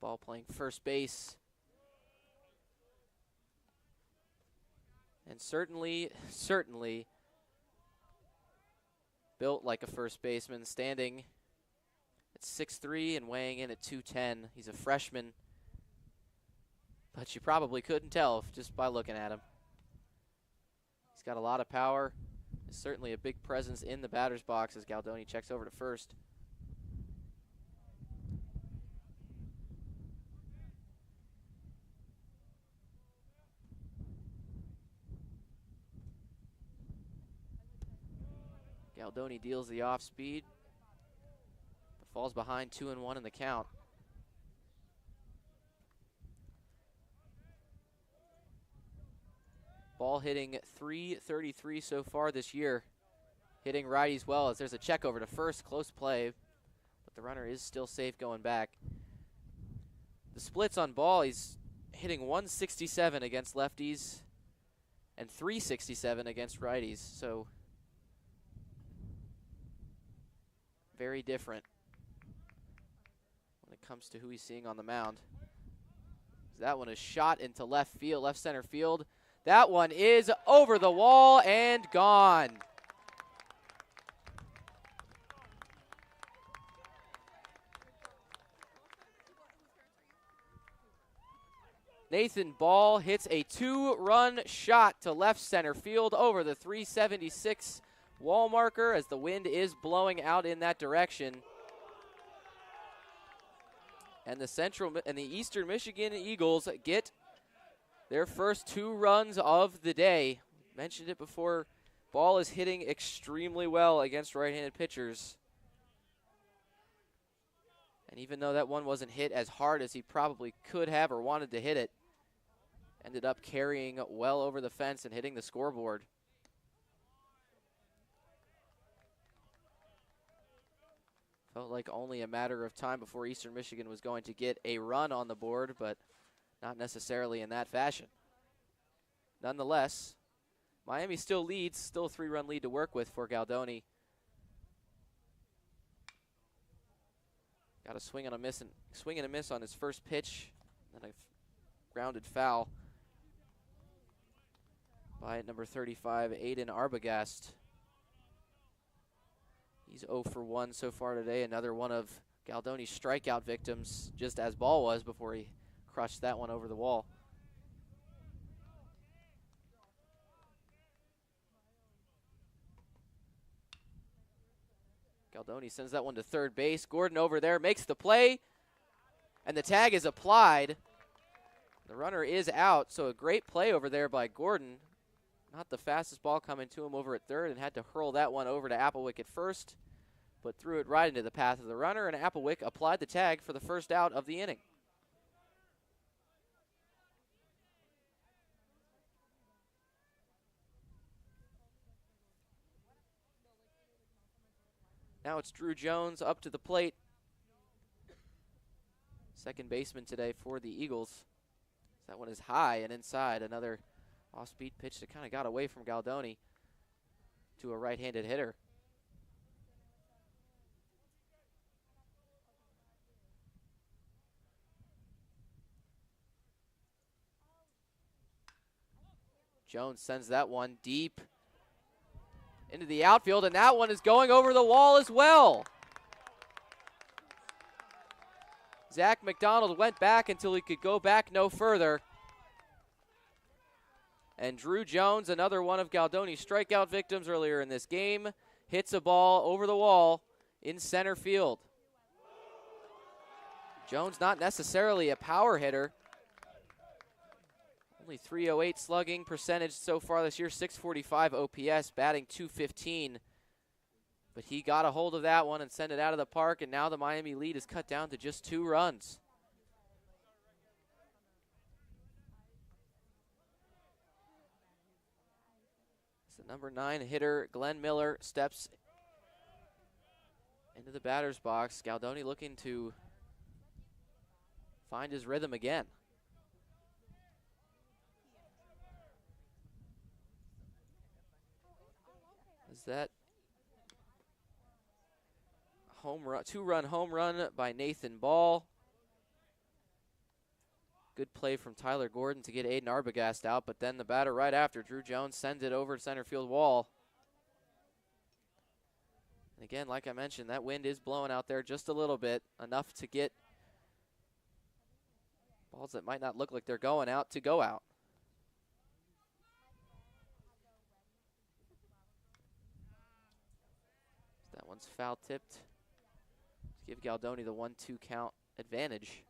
Ball playing first base. And certainly built like a first baseman, standing at 6'3" and weighing in at 210. He's a freshman, but you probably couldn't tell just by looking at him. He's got a lot of power. Is certainly a big presence in the batter's box as Galdoni checks over to first. Galdoni deals the off speed, but falls behind 2-1 in the count. Ball hitting .333 so far this year. Hitting righties well as there's a check over to first, close play, but the runner is still safe going back. The splits on Ball, he's hitting .167 against lefties and .367 against righties, so very different when it comes to who he's seeing on the mound. That one is shot into left field, left center field. That one is over the wall and gone. Nathan Ball hits a 2-run shot to left center field over the 376 wall marker as the wind is blowing out in that direction. And the Eastern Michigan Eagles get their first 2 runs of the day. Mentioned it before, Ball is hitting extremely well against right-handed pitchers. And even though that one wasn't hit as hard as he probably could have or wanted to hit it, ended up carrying well over the fence and hitting the scoreboard. Felt like only a matter of time before Eastern Michigan was going to get a run on the board, but not necessarily in that fashion. Nonetheless, Miami still leads, still a 3-run lead to work with for Galdoni. Got a swing and a miss on his first pitch, and a grounded foul by number 35, Hayden Arbogast. He's 0 for 1 so far today. Another one of Galdoni's strikeout victims, just as Ball was before he crushed that one over the wall. Galdoni sends that one to third base. Gordon over there makes the play, and the tag is applied. The runner is out, so a great play over there by Gordon. not the fastest ball coming to him over at third, and had to hurl that one over to Applewick at first, but threw it right into the path of the runner, and Applewick applied the tag for the first out of the inning. Now it's Drew Jones up to the plate. Second baseman today for the Eagles. That one is high and inside. Another off-speed pitch that kind of got away from Galdoni to a right-handed hitter. Jones sends that one deep into the outfield, and that one is going over the wall as well. Zach McDonald went back until he could go back no further. And Drew Jones, another one of Galdoni's strikeout victims earlier in this game, hits a ball over the wall in center field. Jones not necessarily a power hitter. Only .308 slugging percentage so far this year, .645 OPS, batting .215. But he got a hold of that one and sent it out of the park, and now the Miami lead is cut down to just 2 runs. So number 9 hitter Glenn Miller steps into the batter's box. Galdoni looking to find his rhythm again. Is that home run, 2-run home run by Nathan Ball. Good play from Tyler Gordon to get Aiden Arbogast out, but then the batter right after, Drew Jones, sends it over to center field wall. And again, like I mentioned, that wind is blowing out there just a little bit, enough to get balls that might not look like they're going out to go out. That one's foul tipped to give Galdoni the 1-2 count advantage.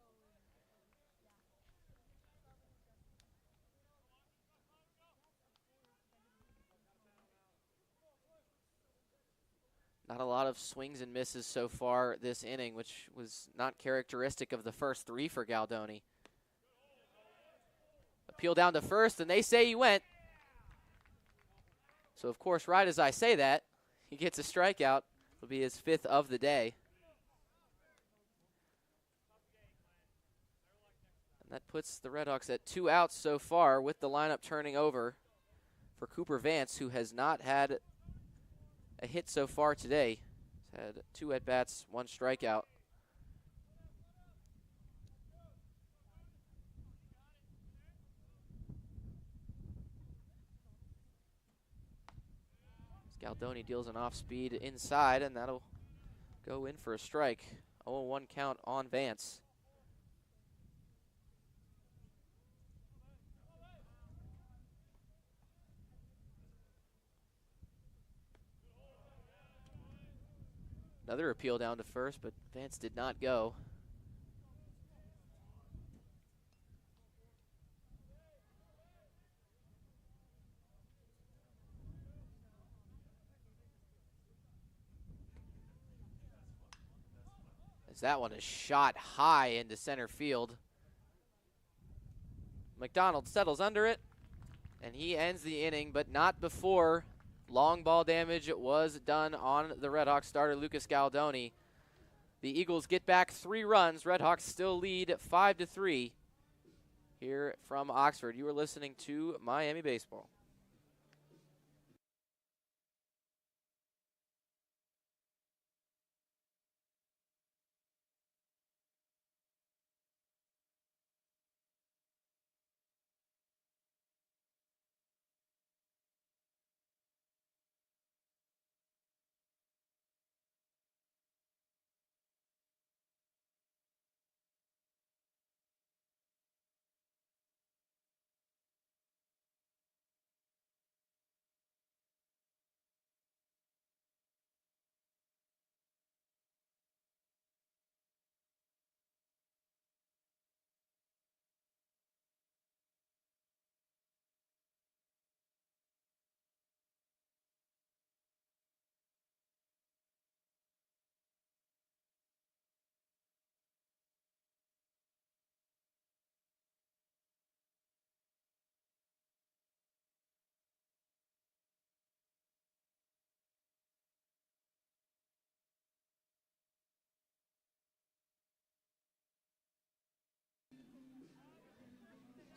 Not a lot of swings and misses so far this inning, which was not characteristic of the first 3 for Galdoni. Appeal down to first, and they say he went. So, of course, right as I say that, he gets a strikeout. It'll be his 5th of the day. And that puts the Redhawks at 2 outs so far, with the lineup turning over for Cooper Vance, who has not had a hit so far today. He's had 2 at-bats, 1 strikeout. Galdoni deals an off-speed inside, and that'll go in for a strike. 0-1 count on Vance. Another appeal down to first, but Vance did not go. As that one is shot high into center field. McDonald settles under it, and he ends the inning, but not before long ball damage was done on the Redhawks starter, Lucas Galdoni. The Eagles get back 3 runs. Redhawks still lead 5-3 here from Oxford. You are listening to Miami Baseball.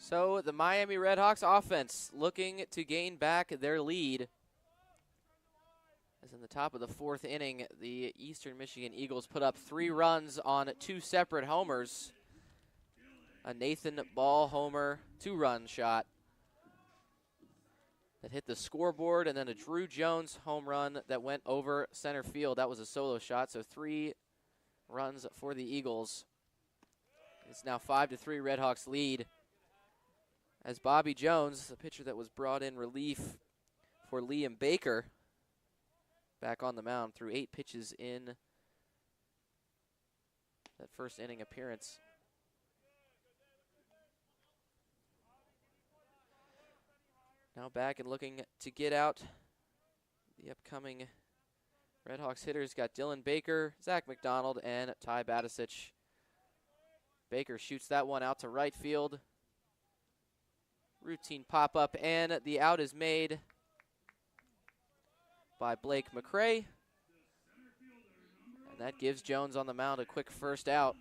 So the Miami RedHawks offense looking to gain back their lead. As in the top of the 4th inning, the Eastern Michigan Eagles put up 3 runs on 2 separate homers. A Nathan Ball homer, 2-run shot that hit the scoreboard, and then a Drew Jones home run that went over center field. That was a solo shot, so 3 runs for the Eagles. It's now 5-3 RedHawks lead. As Bobby Jones, the pitcher that was brought in relief for Liam Baker, back on the mound, threw 8 pitches in that first inning appearance. Now back and looking to get out the upcoming RedHawks hitters. Got Dylan Baker, Zach McDonald, and Ty Batisic. Baker shoots that one out to right field. Routine pop-up, and the out is made by Blake McKie. And that gives Jones on the mound a quick first out.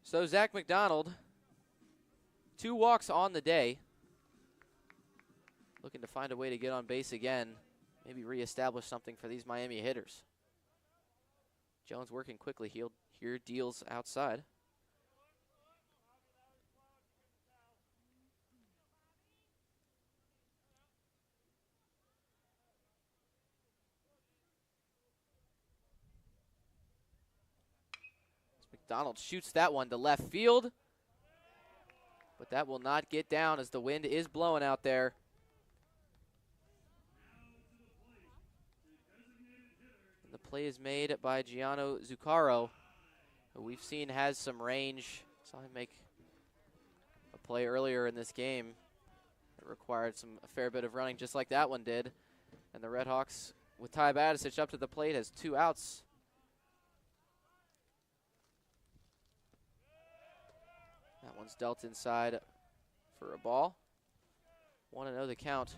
So Zach McDonald, 2 walks on the day. Looking to find a way to get on base again. Maybe reestablish something for these Miami hitters. Jones working quickly here, deals outside. McDonald shoots that one to left field, but that will not get down as the wind is blowing out there. And the play is made by Gianno Zuccaro, who we've seen has some range. Saw him make a play earlier in this game that required a fair bit of running, just like that one did. And the RedHawks, with Ty Batisic up to the plate, has 2 outs. That one's dealt inside for a ball. 1-0 the count.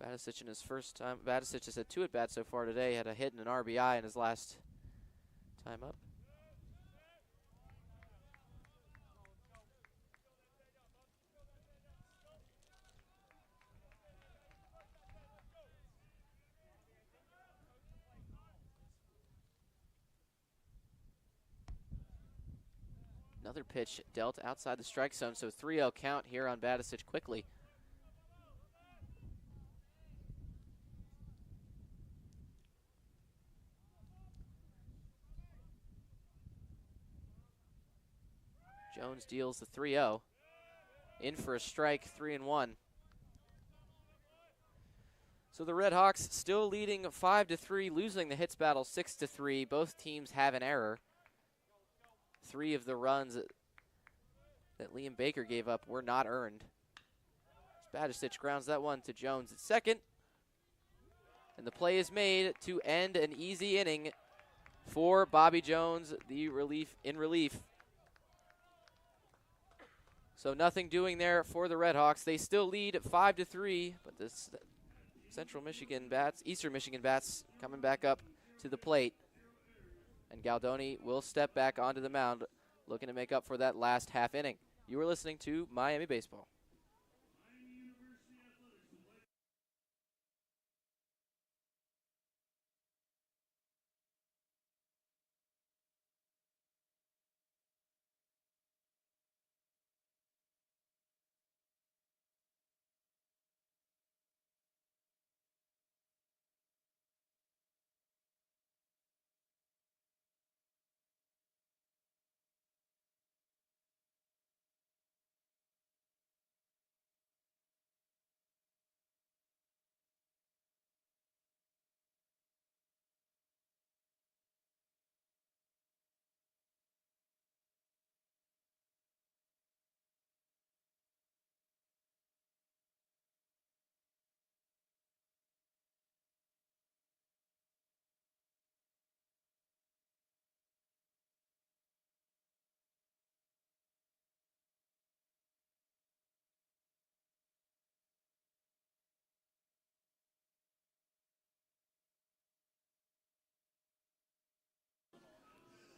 Batisic in his first time. Batisic has had 2 at-bats so far today. Had a hit and an RBI in his last time up. Another pitch dealt outside the strike zone, so 3-0 count here on Batisic quickly. Jones deals the 3-0. In for a strike, 3-1. So the RedHawks still leading 5-3, losing the hits battle 6-3. Both teams have an error. 3 of the runs that Liam Baker gave up were not earned. Batisic grounds that one to Jones at second. And the play is made to end an easy inning for Bobby Jones, the in relief. So nothing doing there for the RedHawks. They still lead 5-3, but this Eastern Michigan bats coming back up to the plate. And Galdoni will step back onto the mound, looking to make up for that last half inning. You are listening to Miami Baseball.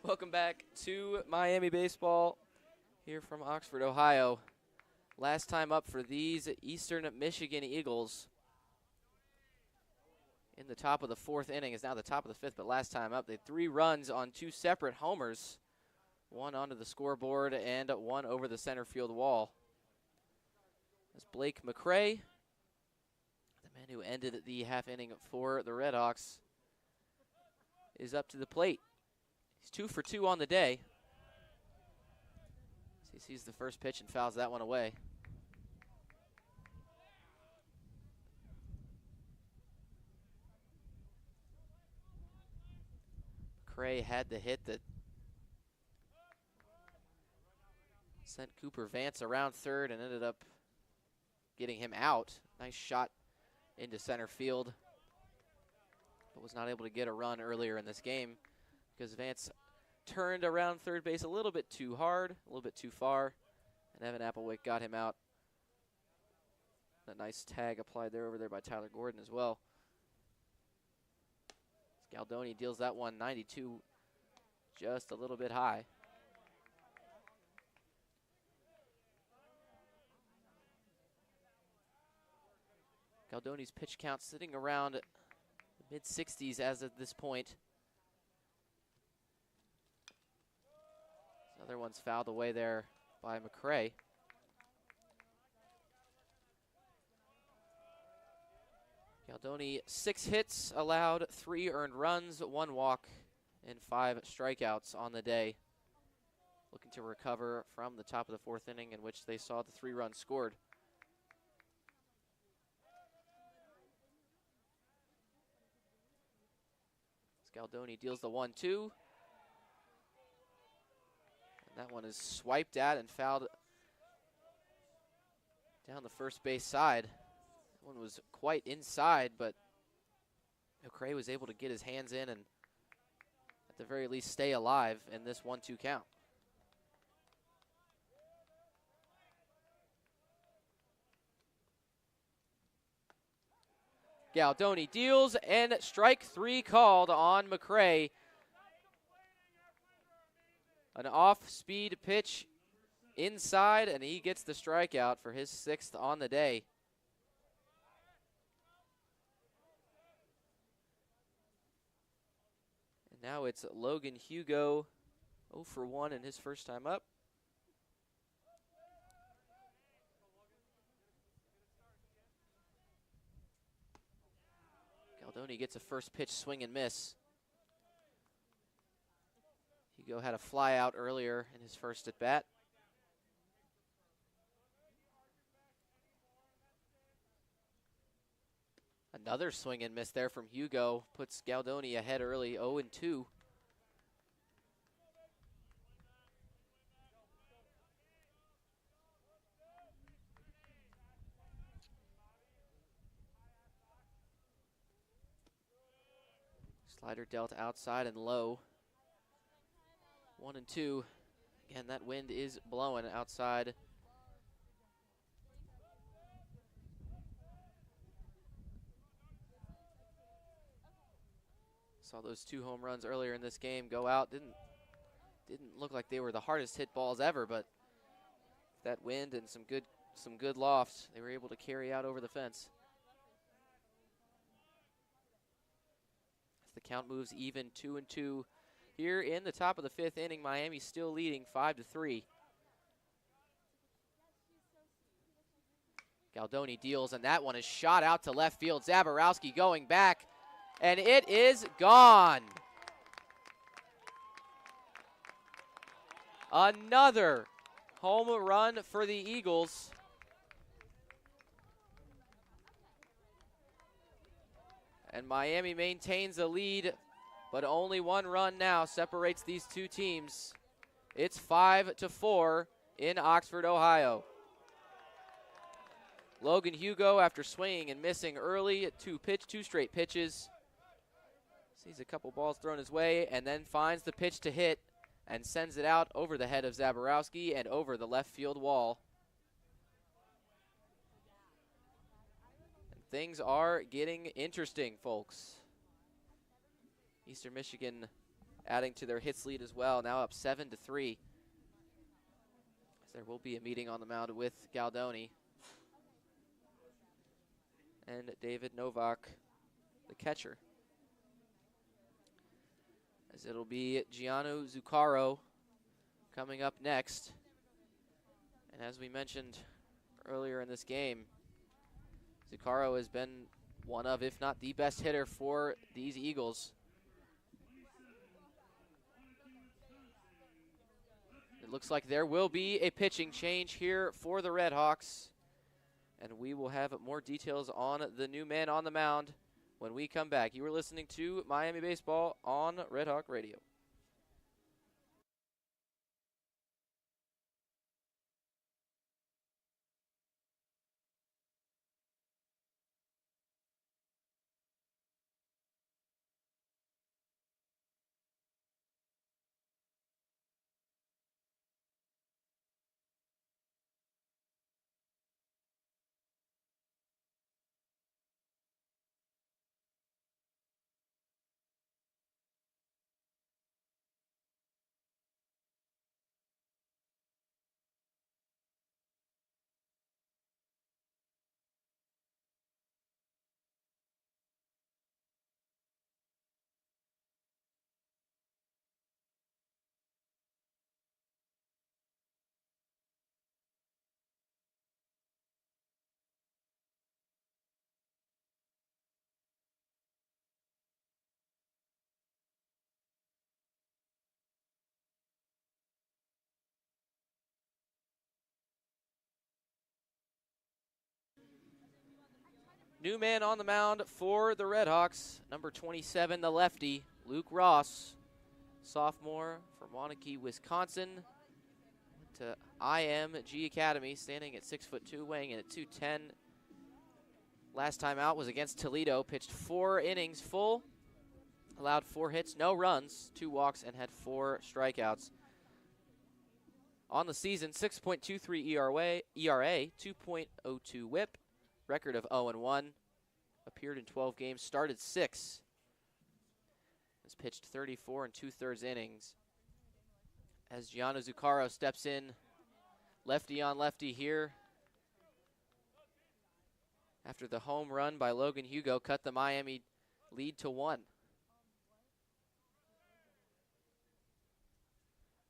Welcome back to Miami Baseball here from Oxford, Ohio. Last time up for these Eastern Michigan Eagles in the top of the 4th inning is now the top of the 5th, but last time up they had 3 runs on 2 separate homers, one onto the scoreboard and one over the center field wall. As Blake McKie, the man who ended the half inning for the RedHawks, is up to the plate. He's 2 for 2 on the day. He sees the first pitch and fouls that one away. McKie had the hit that sent Cooper Vance around third and ended up getting him out. Nice shot into center field, but was not able to get a run earlier in this game because Vance turned around third base a little bit too hard, a little bit too far, and Evan Applewick got him out. A nice tag applied there over there by Tyler Gordon as well. Scaldoni deals that one 92, just a little bit high. Scaldoni's pitch count sitting around the mid-60s as of this point. Another one's fouled away there by McKie. Scaldoni, 6 hits allowed, 3 earned runs, 1 walk, and 5 strikeouts on the day. Looking to recover from the top of the 4th inning in which they saw the 3 runs scored. Scaldoni deals the 1-2. And that one is swiped at and fouled down the first base side. That one was quite inside, but McKie was able to get his hands in and at the very least stay alive in this 1-2 count. Scaldoni deals, and strike 3 called on McKie. An off-speed pitch inside, and he gets the strikeout for his 6th on the day. And now it's Logan Hugo, 0 for 1 in his first time up. Scaldoni gets a first pitch swing and miss. Hugo had a fly out earlier in his first at bat. Another swing and miss there from Hugo puts Scaldoni ahead early, 0-2. Slider dealt outside and low. 1-2. Again, that wind is blowing outside. Saw those 2 home runs earlier in this game go out. Didn't look like they were the hardest hit balls ever, but that wind and some good lofts, they were able to carry out over the fence. The count moves even, 2-2 here in the top of the 5th inning. Miami still leading 5-3. Scaldoni deals, and that one is shot out to left field. Zaborowski going back, and it is gone. Another home run for the Eagles. And Miami maintains the lead, but only 1 run now separates these 2 teams. It's 5-4 in Oxford, Ohio. Logan Hugo, after swinging and missing early at 2 straight pitches, sees a couple balls thrown his way and then finds the pitch to hit and sends it out over the head of Zaborowski and over the left field wall. Things are getting interesting, folks. Eastern Michigan adding to their hits lead as well, now up 7-3. There will be a meeting on the mound with Galdoni and David Novak, the catcher. As it'll be Gianno Zuccaro coming up next. And as we mentioned earlier in this game, Zuccaro has been one of, if not the best hitter for these Eagles. It looks like there will be a pitching change here for the RedHawks. And we will have more details on the new man on the mound when we come back. You are listening to Miami Baseball on Red Hawk Radio. New man on the mound for the RedHawks, number 27, the lefty, Luke Ross, sophomore from Wanakee, Wisconsin, to IMG Academy, standing at 6'2", weighing in at 210. Last time out was against Toledo, pitched 4 innings full, allowed 4 hits, no runs, 2 walks, and had 4 strikeouts. On the season, 6.23 ERA, 2.02 whip, record of 0-1, appeared in 12 games, started 6. Has pitched 34 2/3 innings. As Gianno Zuccaro steps in, lefty on lefty here. After the home run by Logan Hugo cut the Miami lead to 1.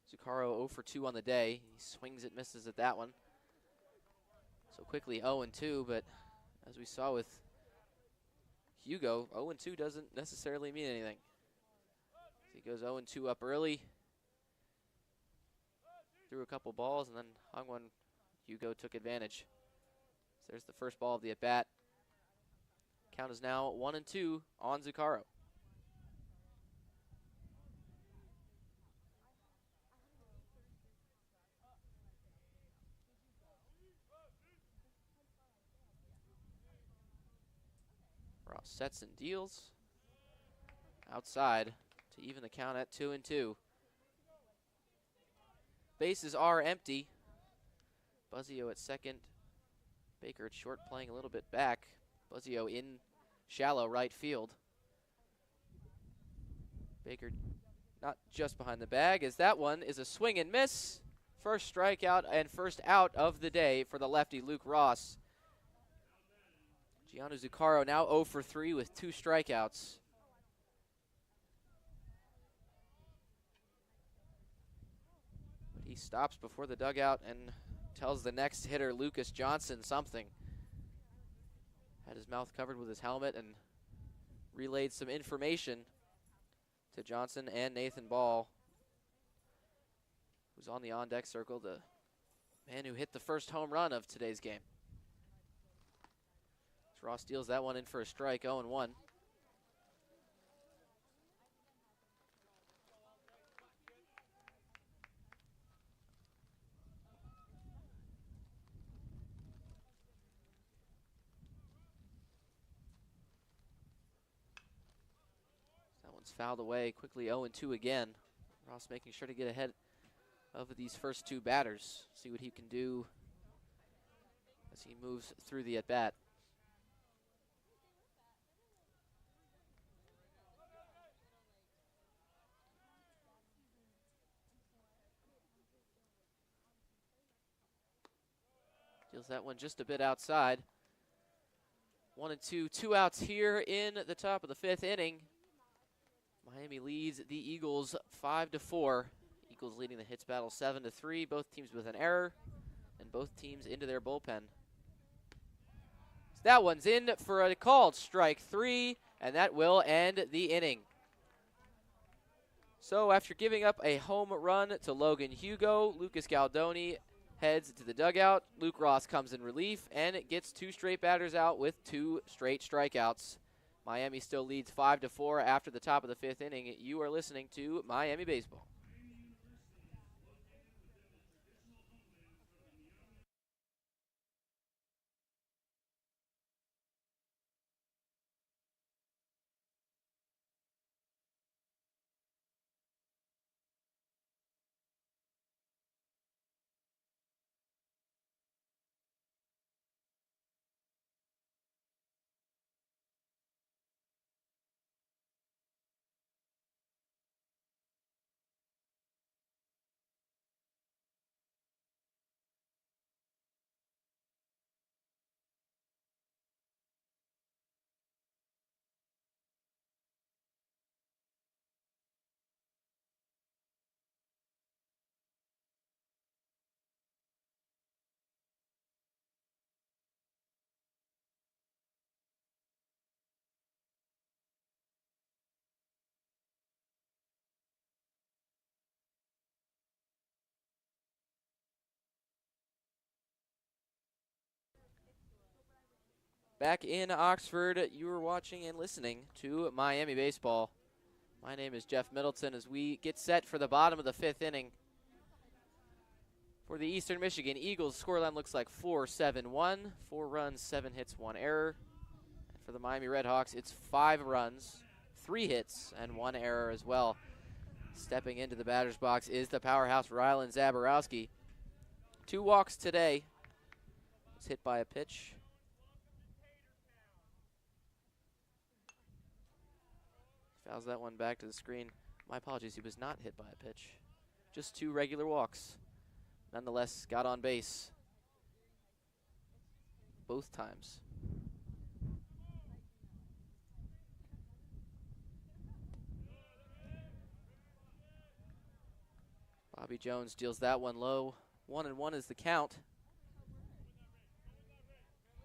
Zuccaro 0 for 2 on the day. He swings it, misses at that one. So quickly 0-2, but as we saw with Hugo, 0-2 doesn't necessarily mean anything. He goes 0-2 up early, threw a couple balls, and then hung one. Hugo took advantage. So there's the first ball of the at-bat. Count is now 1-2 on Zuccaro. Ross sets and deals outside to even the count at 2-2. Bases are empty. Buzzio at second. Baker at short, playing a little bit back. Buzzio in shallow right field. Baker not just behind the bag, as that one is a swing and miss. First strikeout and first out of the day for the lefty Luke Ross. Gianno Zuccaro now 0 for 3 with 2 strikeouts. But he stops before the dugout and tells the next hitter, Lucas Johnson, something. Had his mouth covered with his helmet and relayed some information to Johnson and Nathan Ball, who's on the on-deck circle, the man who hit the first home run of today's game. Ross deals that one in for a strike, 0-1. That one's fouled away, quickly 0-2 again. Ross making sure to get ahead of these first 2 batters, see what he can do as he moves through the at-bat. Fouls that one just a bit outside. 1-2, 2 outs here in the top of the 5th inning. Miami leads the Eagles 5-4. Eagles leading the hits battle 7-3. Both teams with an error, and both teams into their bullpen. So that one's in for a called strike 3, and that will end the inning. So after giving up a home run to Logan Hugo, Lucas Galdoni heads to the dugout. Luke Ross comes in relief, and it gets 2 straight batters out with 2 straight strikeouts. Miami still leads 5-4 after the top of the 5th inning. You are listening to Miami Baseball. Back in Oxford, you are watching and listening to Miami Baseball. My name is Jeff Middleton as we get set for the bottom of the 5th inning. For the Eastern Michigan Eagles, scoreline looks like 4-7-1. 4 runs, 7 hits, 1 error. And for the Miami RedHawks, it's 5 runs, 3 hits, and 1 error as well. Stepping into the batter's box is the powerhouse Rylan Zaborowski. 2 walks today. Was hit by a pitch. Fouls that one back to the screen. My apologies, he was not hit by a pitch. Just 2 regular walks. Nonetheless, got on base both times. Bobby Jones deals that one low. 1-1 is the count.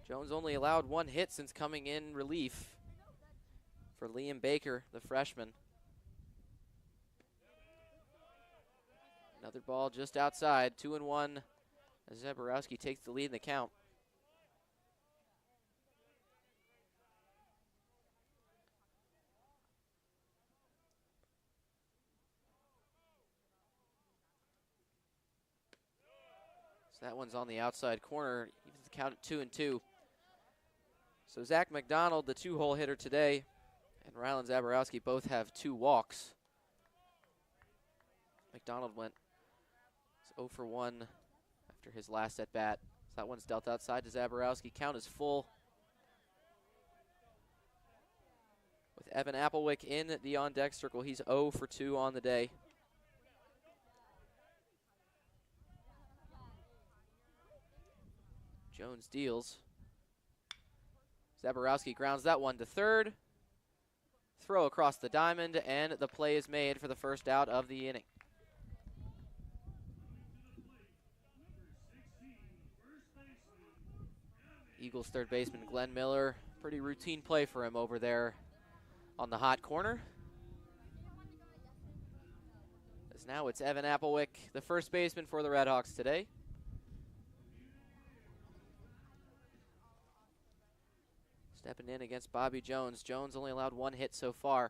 Jones only allowed 1 hit since coming in relief for Liam Baker, the freshman. Another ball just outside, 2-1 as Zaborowski takes the lead in the count. So that one's on the outside corner, even the count at 2-2. So Zach McDonald, the 2-hole hitter today, and Rylan Zaborowski both have 2 walks. McDonald went 0 for 1 after his last at bat. So that one's dealt outside to Zaborowski. Count is full. With Evan Applewick in the on-deck circle, he's 0 for 2 on the day. Jones deals. Zaborowski grounds that one to third. Throw across the diamond, and the play is made for the first out of the inning. Eagles third baseman Glenn Miller, pretty routine play for him over there on the hot corner. As now it's Evan Applewick, the first baseman for the RedHawks today. Stepping in against Bobby Jones. Jones only allowed 1 hit so far.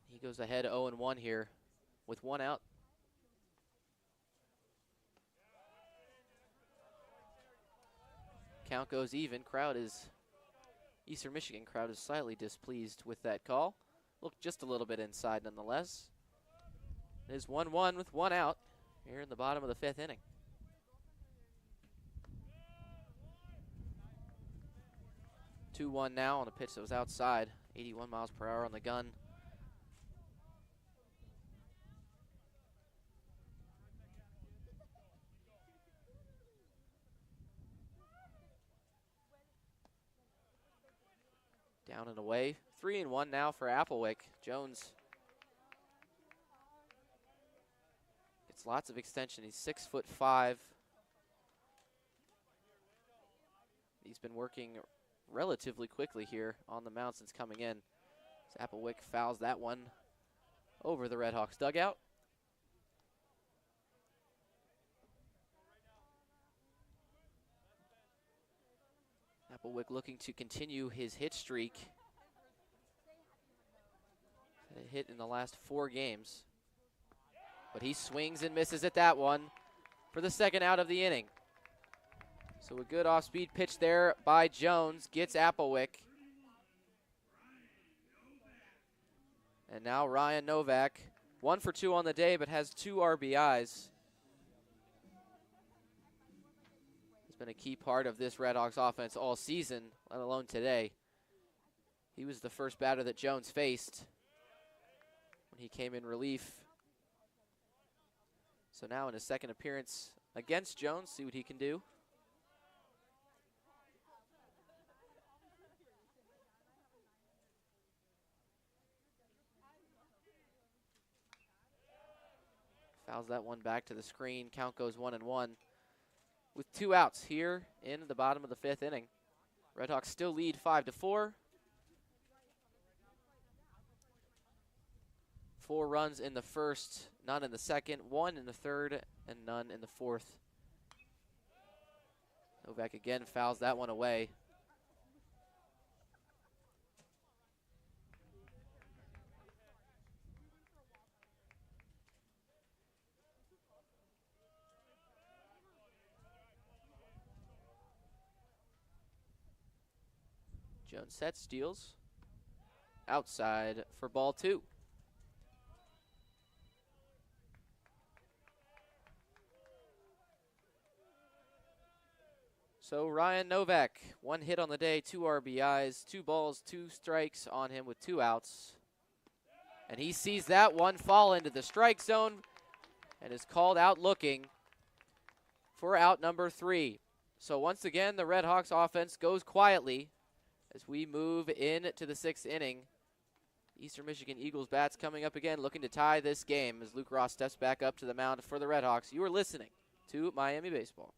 He goes ahead 0-1 here with 1 out. Count goes even. Eastern Michigan crowd is slightly displeased with that call. Looked just a little bit inside nonetheless. It is 1-1 with 1 out here in the bottom of the 5th inning. Two-1 now on a pitch that was outside. 81 miles per hour on the gun. Down and away. 3-1 now for Applewick. Jones gets lots of extension. He's 6'5". He's been working relatively quickly here on the mound since coming in. As Applewick fouls that one over the RedHawks dugout. Applewick looking to continue his hit streak. Had a hit in the last 4 games. But he swings and misses at that one for the second out of the inning. So a good off-speed pitch there by Jones gets Applewick. And now Ryan Novak, 1 for 2 on the day, but has 2 RBIs. He's been a key part of this RedHawks offense all season, let alone today. He was the first batter that Jones faced when he came in relief. So now in his second appearance against Jones, see what he can do. Fouls that one back to the screen. Count goes 1-1 with 2 outs here in the bottom of the 5th inning. RedHawks still lead 5-4. 4 runs in the first, none in the second, 1 in the third, and none in the fourth. Novak again fouls that one away. Jones sets, steals. Outside for ball 2. So Ryan Novak, 1 hit on the day, 2 RBIs, 2 balls, 2 strikes on him with 2 outs. And he sees that one fall into the strike zone and is called out looking for out number 3. So once again, the RedHawks offense goes quietly as we move into the 6th inning. Eastern Michigan Eagles bats coming up again, looking to tie this game as Luke Ross steps back up to the mound for the RedHawks. You are listening to Miami Baseball.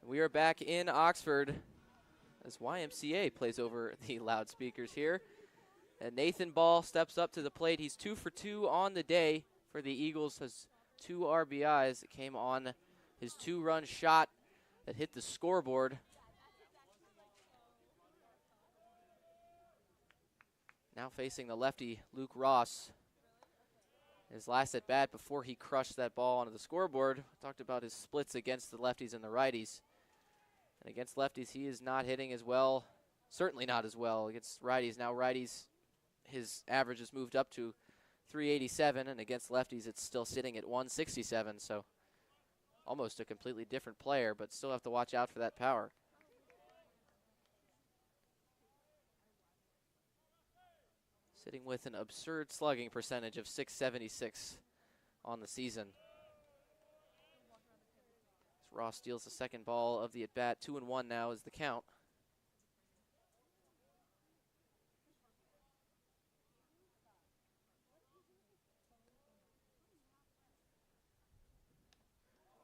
We are back in Oxford as YMCA plays over the loudspeakers here. And Nathan Ball steps up to the plate. He's 2 for 2 on the day for the Eagles. Has 2 RBIs that came on his 2-run shot that hit the scoreboard. Now facing the lefty, Luke Ross. His last at bat before he crushed that ball onto the scoreboard. Talked about his splits against the lefties and the righties. And against lefties, he is not hitting as well. Certainly not as well against righties. Now righties, his average has moved up to 387, and against lefties, it's still sitting at 167. So almost a completely different player, but still have to watch out for that power. Sitting with an absurd slugging percentage of .676 on the season. As Ross steals the second ball of the at-bat. 2-1 now is the count.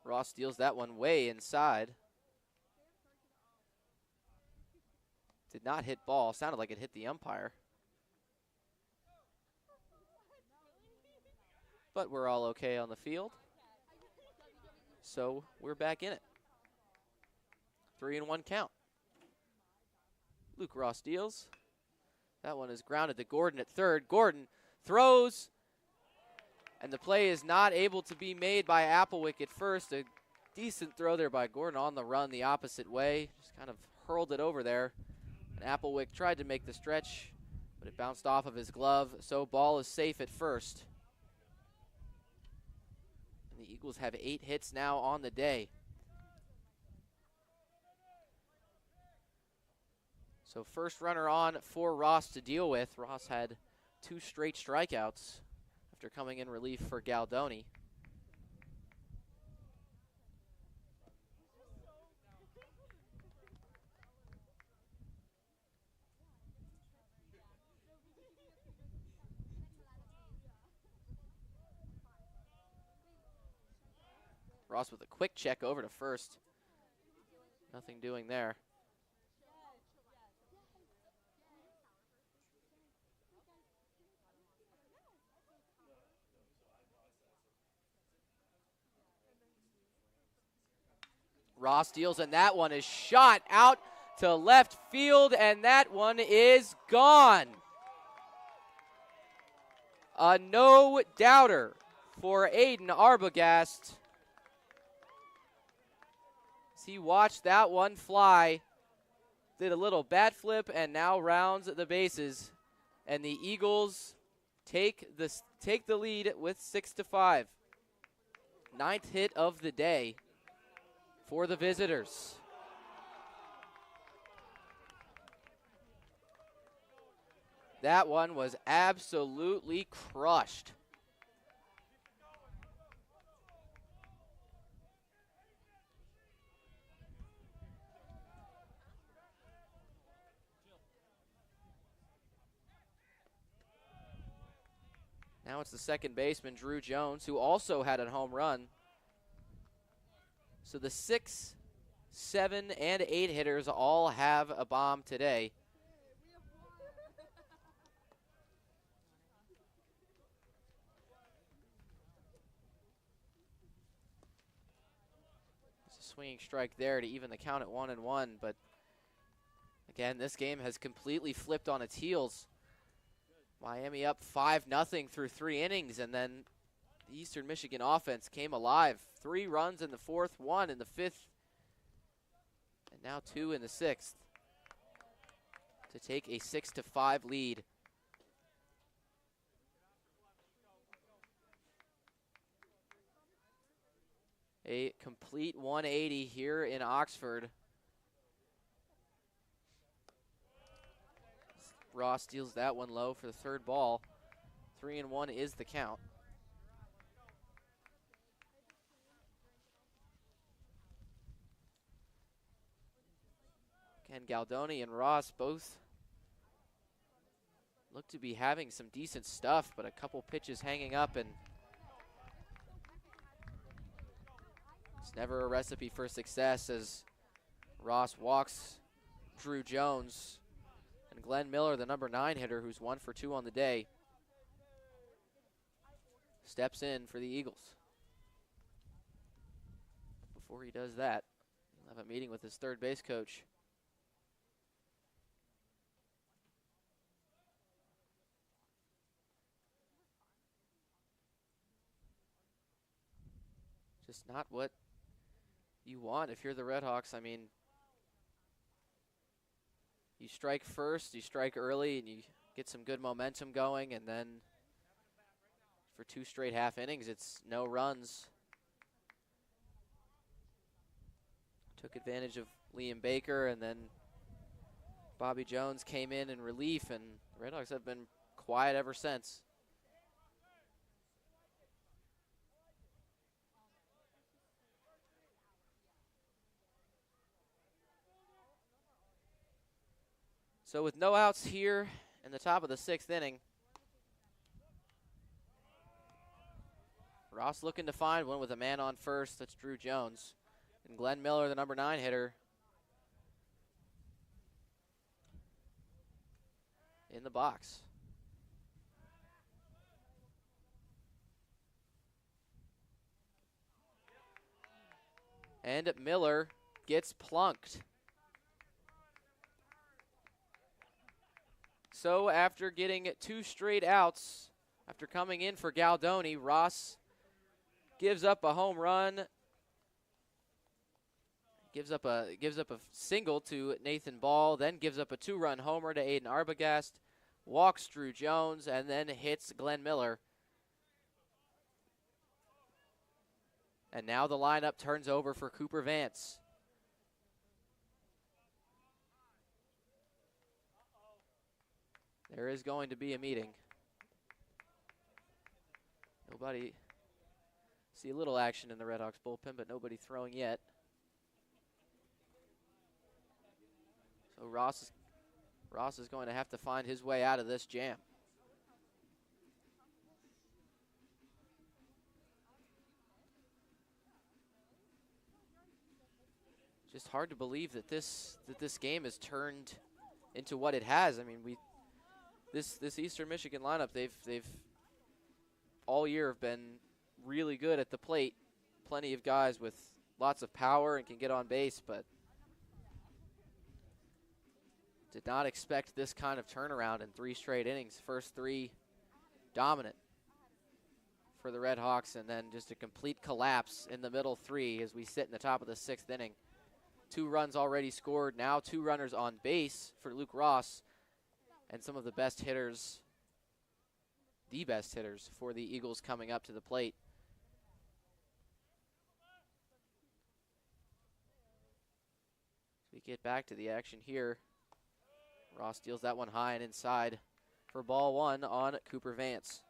Ross steals that one way inside. Did not hit ball. Sounded like it hit the umpire. But we're all okay on the field. So we're back in it. 3-1 count. Luke Ross deals. That one is grounded to Gordon at third. Gordon throws. And the play is not able to be made by Applewick at first. A decent throw there by Gordon on the run the opposite way. Just kind of hurled it over there. And Applewick tried to make the stretch, but it bounced off of his glove. So ball is safe at first. And the Eagles have 8 hits now on the day. So first runner on for Ross to deal with. Ross had 2 straight strikeouts after coming in relief for Galdoni. Ross with a quick check over to first. Nothing doing there. Ross deals, and that one is shot out to left field, and that one is gone. A no-doubter for Hayden Arbogast. He watched that one fly, did a little bat flip, and now rounds the bases. And the Eagles take the lead with 6-5. 9th hit of the day for the visitors. That one was absolutely crushed. Now it's the second baseman, Drew Jones, who also had a home run. So the 6, 7, and 8 hitters all have a bomb today. It's a swinging strike there to even the count at 1-1, but again, this game has completely flipped on its heels. Miami up 5-0 through 3 innings, and then the Eastern Michigan offense came alive. 3 runs in the 4th, 1 in the 5th, and now 2 in the 6th to take a 6-5 lead. A complete 180 here in Oxford. Ross deals that one low for the 3rd ball. 3-1 is the count. Ken Galdoni and Ross both look to be having some decent stuff, but a couple pitches hanging up, and it's never a recipe for success as Ross walks Drew Jones. And Glenn Miller, the number 9 hitter, who's 1 for 2 on the day, steps in for the Eagles. Before he does that, he'll have a meeting with his third base coach. Just not what you want if you're the RedHawks. I mean, you strike first, you strike early, and you get some good momentum going, and then for 2 straight half innings, it's no runs. took advantage of Liam Baker, and then Bobby Jones came in relief, and the RedHawks have been quiet ever since. So with no outs here in the top of the 6th inning, Ross looking to find one with a man on first. That's Drew Jones. And Glenn Miller, the number 9 hitter, in the box. And Miller gets plunked. So after getting 2 straight outs, after coming in for Galdoni, Ross gives up a home run, gives up a single to Nathan Ball, then gives up a 2-run homer to Aiden Arbogast, walks Drew Jones, and then hits Glenn Miller. And now the lineup turns over for Cooper Vance. There is going to be a meeting. Nobody, see a little action in the RedHawks bullpen, but nobody throwing yet. So Ross is going to have to find his way out of this jam. Just hard to believe that this game has turned into what it has. I mean, this Eastern Michigan lineup, they've all year have been really good at the plate. Plenty of guys with lots of power and can get on base, but did not expect this kind of turnaround in 3 straight innings. First 3 dominant for the RedHawks, and then just a complete collapse in the middle 3 as we sit in the top of the 6th inning. 2 runs already scored, now 2 runners on base for Luke Ross, and some of the best hitters, the best hitters for the Eagles coming up to the plate. We get back to the action here. Ross deals that one high and inside for ball 1 on Cooper Vance.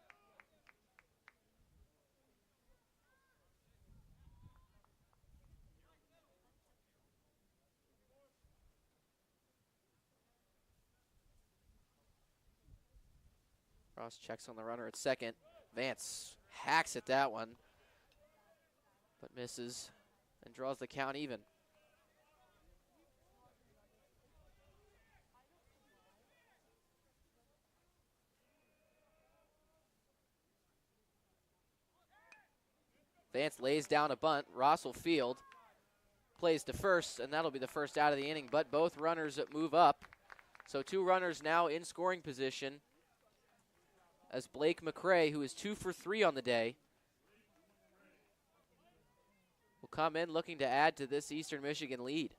Ross checks on the runner at second. Vance hacks at that one, but misses and draws the count even. Vance lays down a bunt. Ross will field, plays to first, and that'll be the first out of the inning, but both runners move up. So 2 runners now in scoring position, as Blake McCray, who is 2 for 3 on the day, will come in looking to add to this Eastern Michigan lead.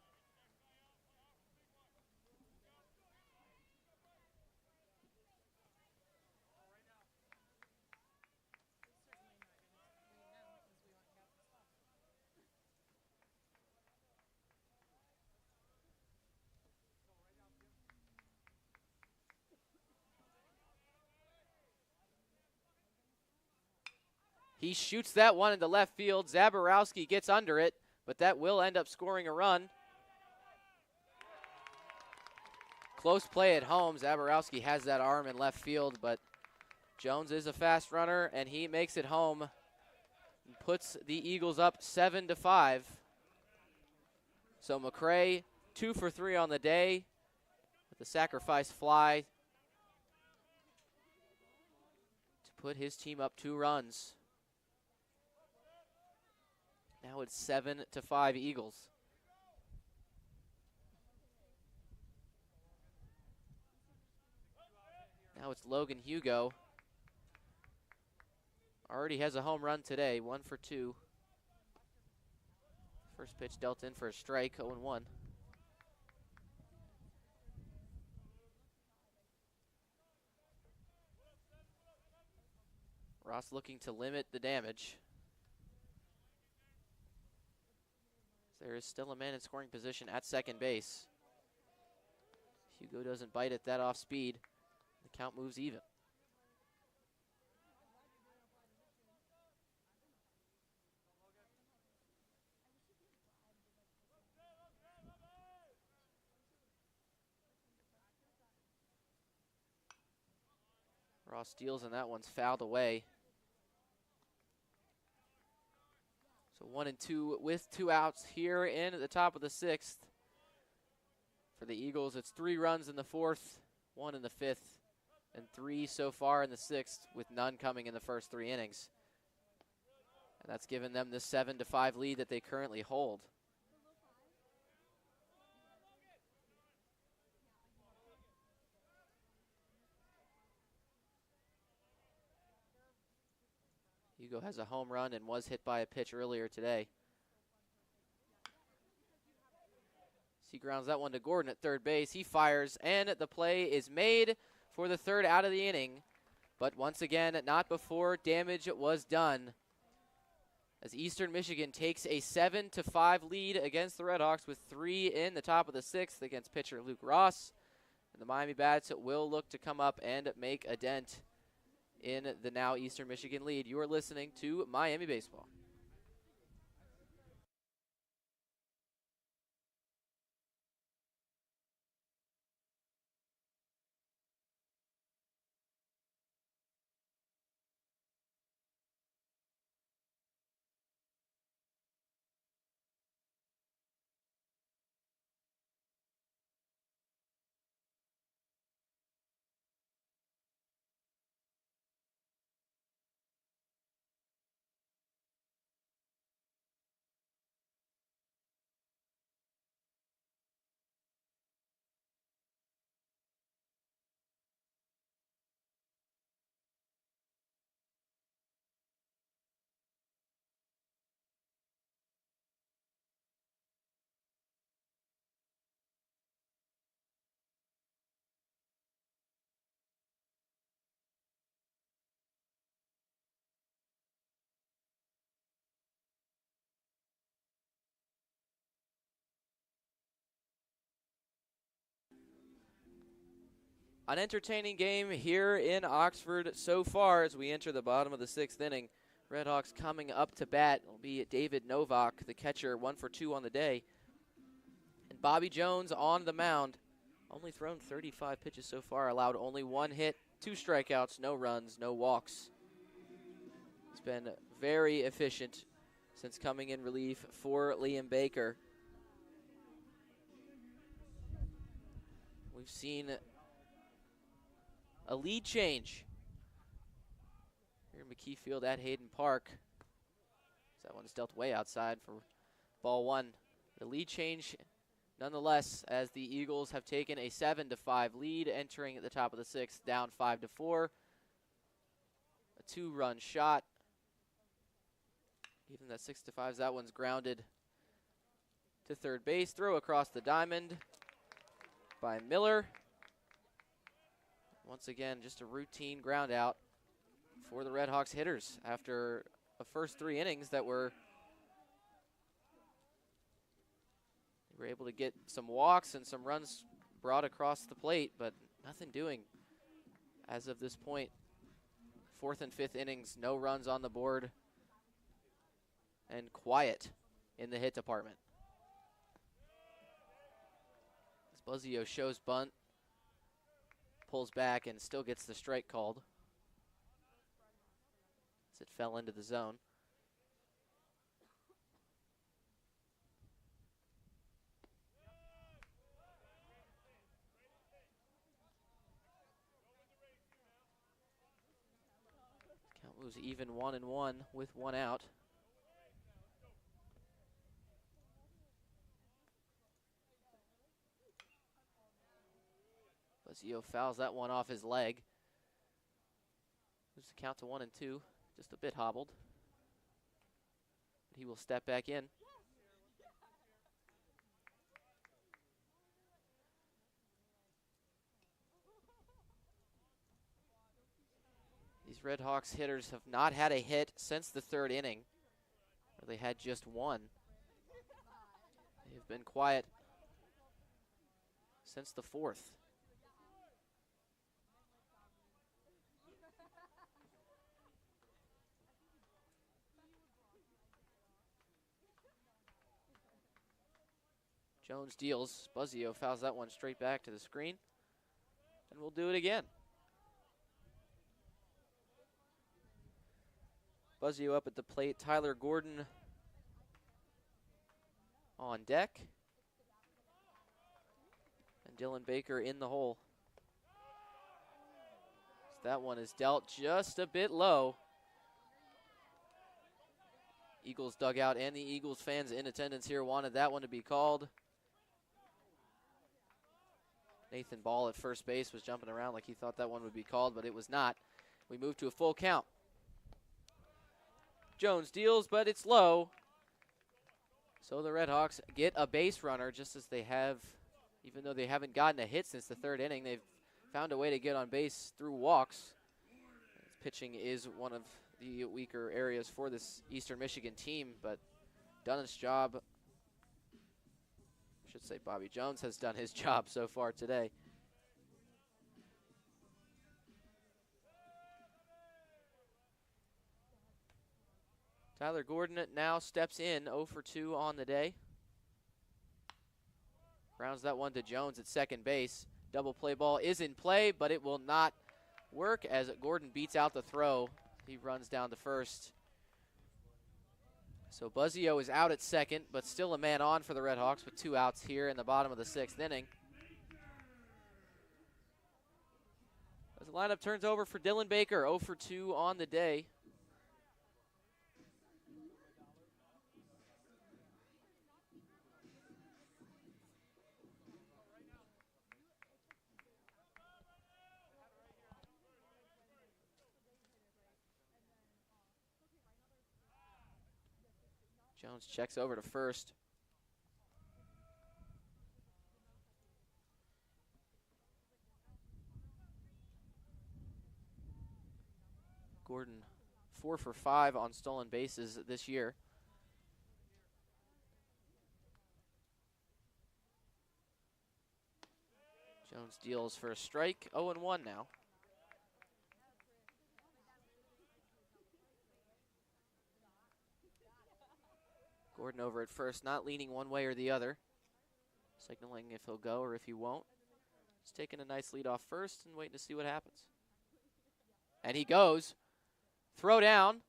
He shoots that one into left field. Zaborowski gets under it, but that will end up scoring a run. Close play at home. Zaborowski has that arm in left field, but Jones is a fast runner, and he makes it home and puts the Eagles up 7-5. So McCray, 2 for 3 on the day with the sacrifice fly to put his team up 2 runs. Now it's 7-5 Eagles. Now it's Logan Hugo. Already has a home run today, 1 for 2. First pitch dealt in for a strike, 0-1. Ross looking to limit the damage. there is still a man in scoring position at second base. Hugo doesn't bite at that off speed. The count moves even. Ross steals, and that one's fouled away. So 1-2 with 2 outs here in at the top of the 6th. For the Eagles, it's 3 runs in the 4th, 1 in the 5th, and 3 so far in the 6th, with none coming in the first 3 innings. And that's given them the 7-5 lead that they currently hold. Hugo has a home run and was hit by a pitch earlier today. He grounds that one to Gordon at third base. He fires, and the play is made for the 3rd out of the inning. But once again, not before damage was done, as Eastern Michigan takes a 7-5 lead against the RedHawks with 3 in the top of the 6th against pitcher Luke Ross. And the Miami Bats will look to come up and make a dent in the now Eastern Michigan lead. You are listening to Miami Baseball. An entertaining game here in Oxford so far as we enter the bottom of the 6th inning. RedHawks coming up to bat. It'll be David Novak, the catcher, 1 for 2 on the day. And Bobby Jones on the mound. Only thrown 35 pitches so far, allowed only 1 hit, 2 strikeouts, no runs, no walks. He's been very efficient since coming in relief for Liam Baker. We've seen a lead change here in McKie Field at Hayden Park. That one's dealt way outside for ball 1. The lead change nonetheless, as the Eagles have taken a 7-5 lead, entering at the top of the 6th, down 5-4. A 2-run shot. Even that 6-5, as that one's grounded to third base. Throw across the diamond by Miller. Once again, just a routine ground out for the RedHawks hitters after the first 3 innings that were able to get some walks and some runs brought across the plate, but nothing doing as of this point. 4th and 5th innings, no runs on the board, and quiet in the hit department. As Buzzio shows bunt, pulls back and still gets the strike called as it fell into the zone. Count moves even 1-1 with 1 out. Buzzio fouls that one off his leg. Moves the count to 1-2. Just a bit hobbled. But he will step back in. These RedHawks hitters have not had a hit since the 3rd inning, where they had just 1. They've been quiet since the 4th. Jones deals. Buzzio fouls that one straight back to the screen. And we'll do it again. Buzzio up at the plate. Tyler Gordon on deck. And Dylan Baker in the hole. So that one is dealt just a bit low. Eagles dugout and the Eagles fans in attendance here wanted that one to be called. Nathan Ball at first base was jumping around like he thought that one would be called, but it was not. We move to a full count. Jones deals, but it's low. So the RedHawks get a base runner just as they have, even though they haven't gotten a hit since the 3rd inning. They've found a way to get on base through walks. Pitching is one of the weaker areas for this Eastern Michigan team, but done its job. I should say Bobby Jones has done his job so far today. Tyler Gordon now steps in 0 for 2 on the day. Grounds that one to Jones at second base. Double play ball is in play, but it will not work as Gordon beats out the throw. He runs down to first. So Buzzio is out at second, but still a man on for the RedHawks with 2 outs here in the bottom of the 6th inning. As the lineup turns over for Dylan Baker, 0 for 2 on the day. Jones checks over to first. Gordon 4 for 5 on stolen bases this year. Jones deals for a strike, 0-1 now. Gordon over at first, not leaning one way or the other. Signaling if he'll go or if he won't. He's taking a nice lead off first and waiting to see what happens. And he goes. Throw down.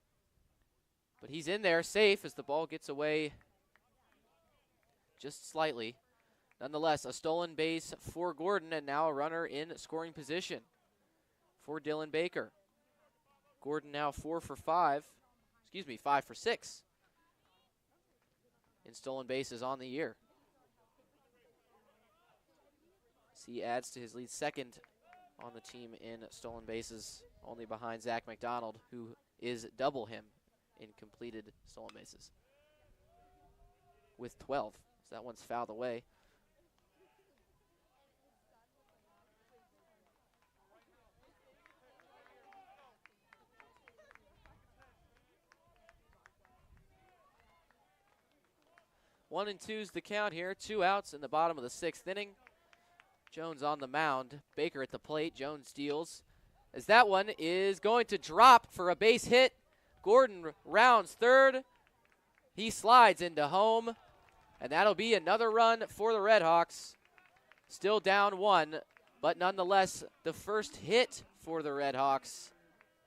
But he's in there safe as the ball gets away just slightly. Nonetheless, a stolen base for Gordon and now a runner in scoring position for Dylan Baker. Gordon now 5 for 6. In stolen bases on the year. He adds to his lead, second on the team in stolen bases, only behind Zach McDonald, who is double him in completed stolen bases with 12. So that one's fouled away. One and two's the count here. 2 outs in the bottom of the 6th inning. Jones on the mound. Baker at the plate. Jones deals. As that one is going to drop for a base hit. Gordon rounds third. He slides into home. And that'll be another run for the RedHawks. Still down 1, but nonetheless the first hit for the RedHawks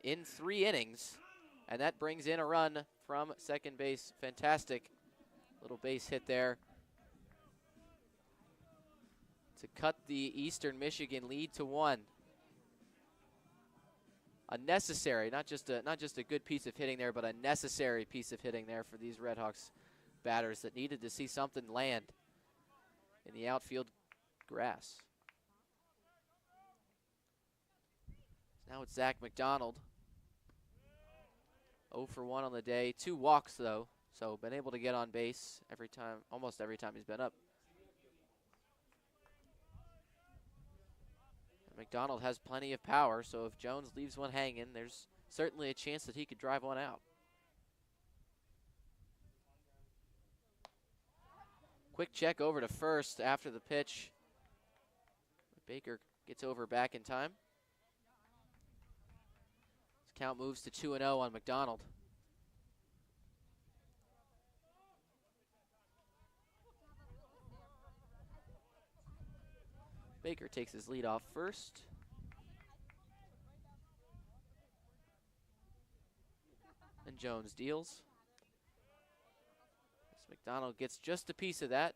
in 3 innings. And that brings in a run from second base. Fantastic little base hit there to cut the Eastern Michigan lead to 1. A necessary, not just a good piece of hitting there, but a necessary piece of hitting there for these RedHawks batters that needed to see something land in the outfield grass. Now it's Zach McDonald. 0 for 1 on the day. 2 walks though. So been able to get on base every time, almost every time he's been up. And McDonald has plenty of power, so if Jones leaves one hanging, there's certainly a chance that he could drive one out. quick check over to first after the pitch. Baker gets over back in time. His count moves to 2-0 on McDonald. Baker takes his lead off first. And Jones deals. As McDonald gets just a piece of that.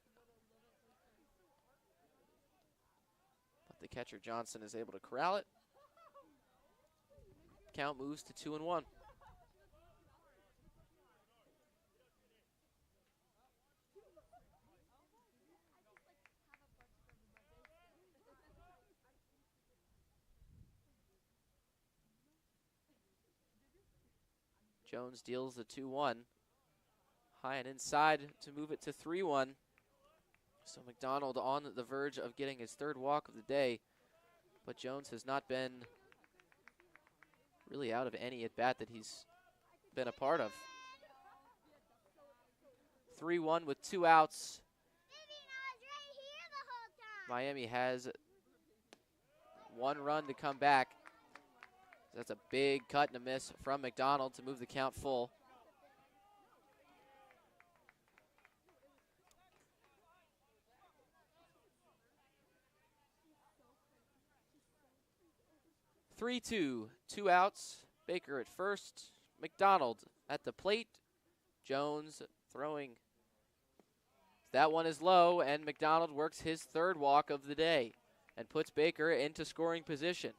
But the catcher Johnson is able to corral it. Count moves to 2-1. Jones deals the 2-1. High and inside to move it to 3-1. So McDonald on the verge of getting his third walk of the day. But Jones has not been really out of any at-bat that he's been a part of. 3-1 with 2 outs. Miami has 1 run to come back. That's a big cut and a miss from McDonald to move the count full. (3-2), 2 outs. Baker at first. McDonald at the plate. Jones throwing. That one is low, and McDonald works his third walk of the day and puts Baker into scoring position,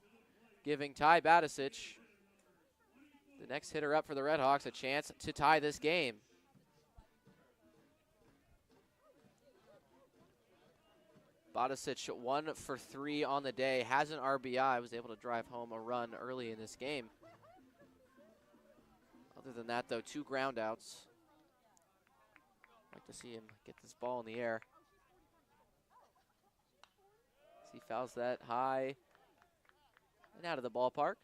giving Ty Batisic, the next hitter up for the RedHawks, a chance to tie this game. Batisic 1 for 3 on the day, has an RBI, was able to drive home a run early in this game. Other than that, though, 2 ground outs. Like to see him get this ball in the air. As he fouls that high and out of the ballpark.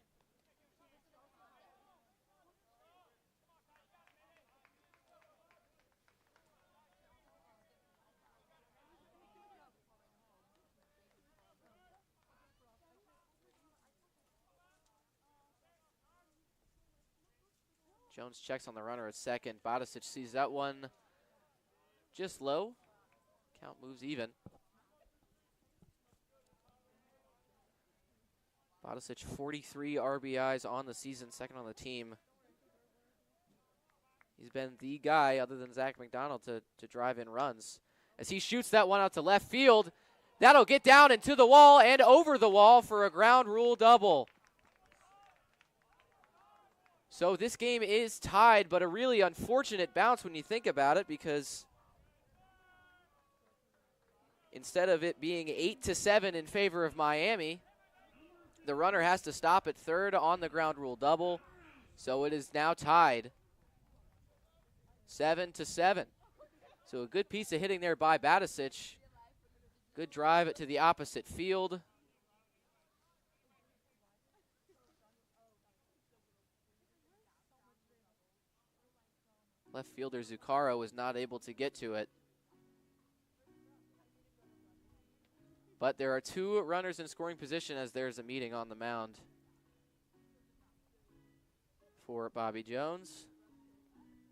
Jones checks on the runner at second. Batisic sees that one just low. Count moves even. Batisic 43 RBIs on the season, second on the team. He's been the guy, other than Zach McDonald, to drive in runs. As he shoots that one out to left field, that'll get down into the wall and over the wall for a ground rule double. So this game is tied, but a really unfortunate bounce when you think about it, because instead of it being 8-7 in favor of Miami, the runner has to stop at third on the ground rule double. So it is now tied 7-7. So a good piece of hitting there by Batisic. Good drive to the opposite field. Left fielder Zuccaro was not able to get to it. But there are 2 runners in scoring position as there's a meeting on the mound for Bobby Jones,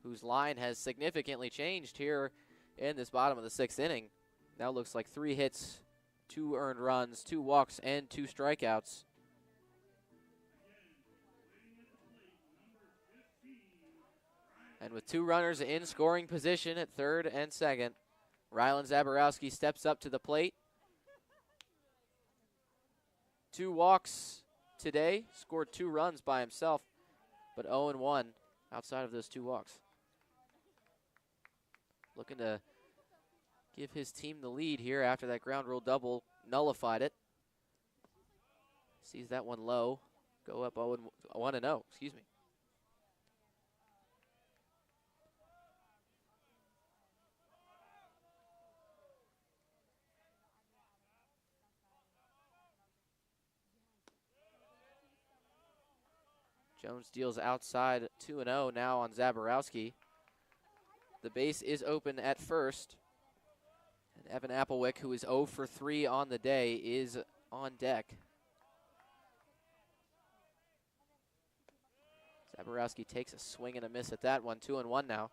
whose line has significantly changed here in this bottom of the 6th inning. Now looks like 3 hits, 2 earned runs, 2 walks, and 2 strikeouts. And with 2 runners in scoring position at third and second, Rylan Zaborowski steps up to the plate. 2 walks today, scored 2 runs by himself, but 0-1 outside of those 2 walks. Looking to give his team the lead here after that ground rule double nullified it. Sees that one low, go up 1-0, excuse me. Jones deals outside 2-0 now on Zaborowski. The base is open at first. Evan Applewick, who is 0 for 3 on the day, is on deck. Zaborowski takes a swing and a miss at that one. 2-1 now.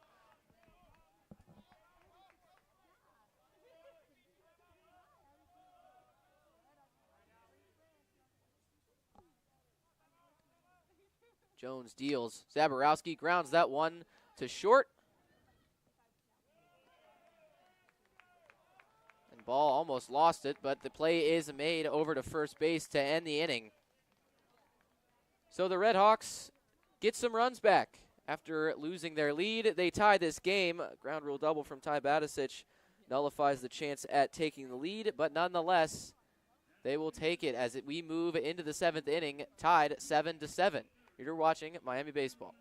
Jones deals. Zaborowski grounds that one to short. And Ball almost lost it, but the play is made over to first base to end the inning. So the RedHawks get some runs back. After losing their lead, they tie this game. Ground rule double from Ty Batisic nullifies the chance at taking the lead, but nonetheless, they will take it as we move into the 7th inning, tied 7-7. You're watching Miami Baseball.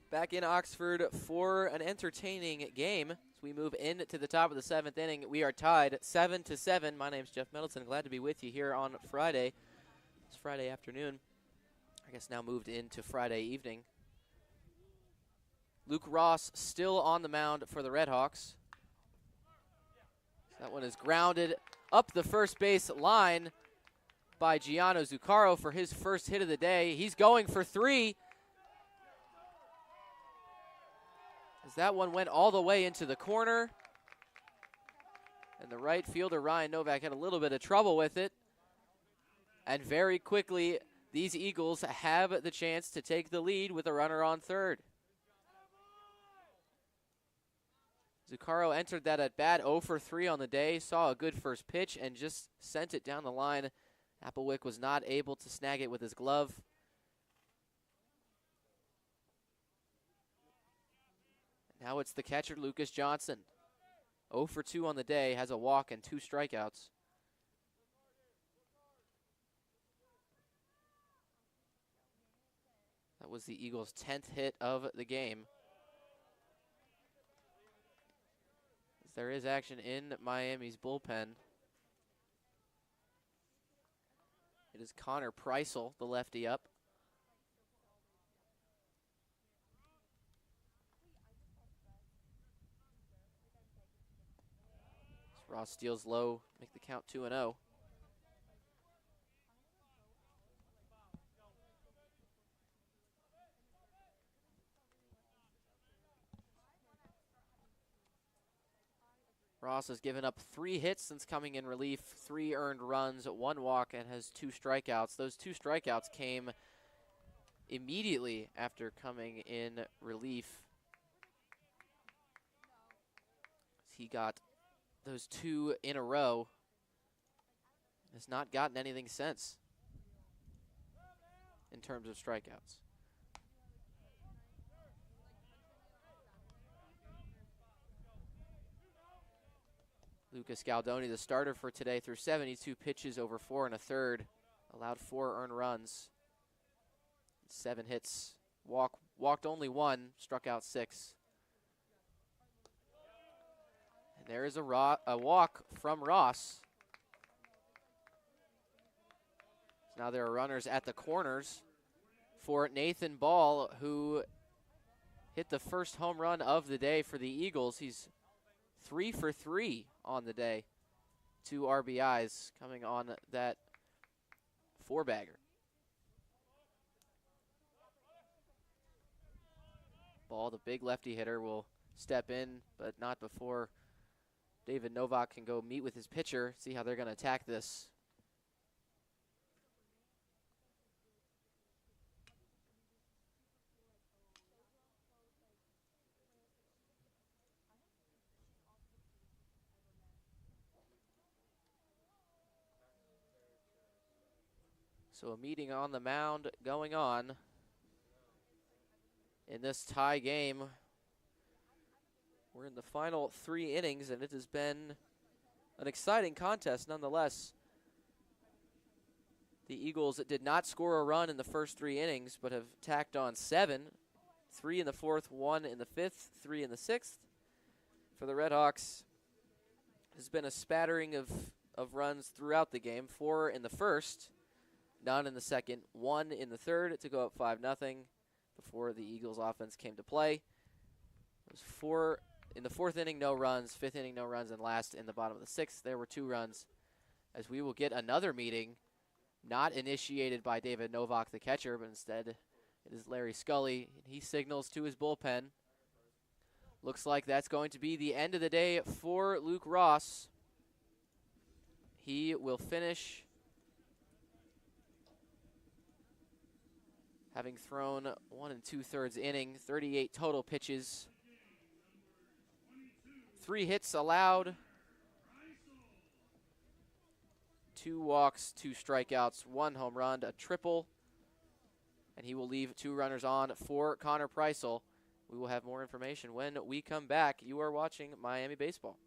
Back in Oxford for an entertaining game. As we move into the top of the 7th inning, we are tied 7-7. My name's Jeff Middleton. Glad to be with you here on Friday. It's Friday afternoon. I guess now moved into Friday evening. Luke Ross still on the mound for the RedHawks. That one is grounded up the first base line by Gianno Zuccaro for his first hit of the day. He's going for 3. As that one went all the way into the corner. And the right fielder, Ryan Novak, had a little bit of trouble with it. And very quickly, these Eagles have the chance to take the lead with a runner on third. Zuccaro entered that at bat 0 for 3 on the day, saw a good first pitch, and just sent it down the line. Applewick was not able to snag it with his glove. Now it's the catcher, Lucas Johnson. 0 for 2 on the day, has a walk and 2 strikeouts. That was the Eagles' 10th hit of the game. As there is action in Miami's bullpen. It is Connor Preisel, the lefty, up. Ross steals low, make the count 2-0. Ross has given up 3 hits since coming in relief, 3 earned runs, 1 walk, and has 2 strikeouts. Those 2 strikeouts came immediately after coming in relief. He got those 2 in a row. Has not gotten anything since in terms of strikeouts. Lucas Galdoni, the starter for today, threw 72 pitches over 4 1/3, allowed 4 earned runs, 7 hits, walked only 1, struck out 6. And there is a walk from Ross. So now there are runners at the corners for Nathan Ball, who hit the first home run of the day for the Eagles. He's 3 for 3 on the day. 2 RBIs coming on that 4-bagger. ball. The big lefty hitter will step in, but not before David Novak can go meet with his pitcher, see how they're going to attack this. So a meeting on the mound going on in this tie game. We're in the final 3 innings, and it has been an exciting contest nonetheless. The Eagles did not score a run in the first 3 innings, but have tacked on 7. 3 in the 4th, 1 in the 5th, 3 in the 6th. For the RedHawks, there's been a spattering of runs throughout the game. 4 in the first, none in the second, 1 in the third to go up 5-0 before the Eagles offense came to play. It was 4 in the 4th inning, no runs, 5th inning, no runs, and last in the bottom of the 6th, there were 2 runs. As we will get another meeting, not initiated by David Novak, the catcher, but instead it is Larry Scully. He signals to his bullpen. Looks like that's going to be the end of the day for Luke Ross. He will finish having thrown 1 2/3 inning, 38 total pitches, 3 hits allowed, 2 walks, 2 strikeouts, 1 home run, a triple, and he will leave 2 runners on for Connor Preisel. We will have more information when we come back. You are watching Miami Baseball.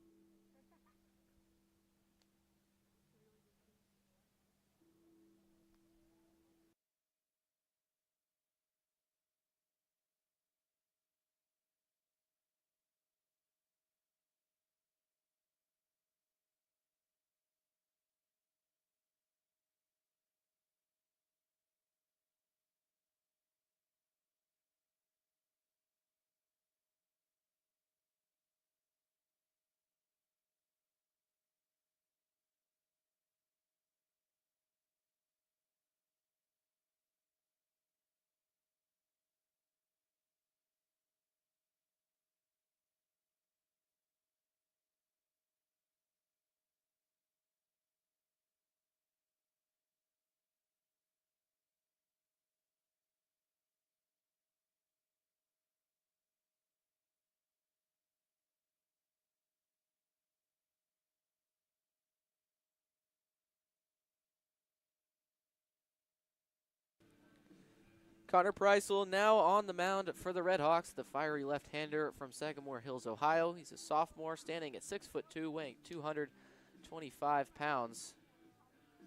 Connor Preisel now on the mound for the RedHawks, the fiery left-hander from Sagamore Hills, Ohio. He's a sophomore, standing at 6'2", weighing 225 pounds.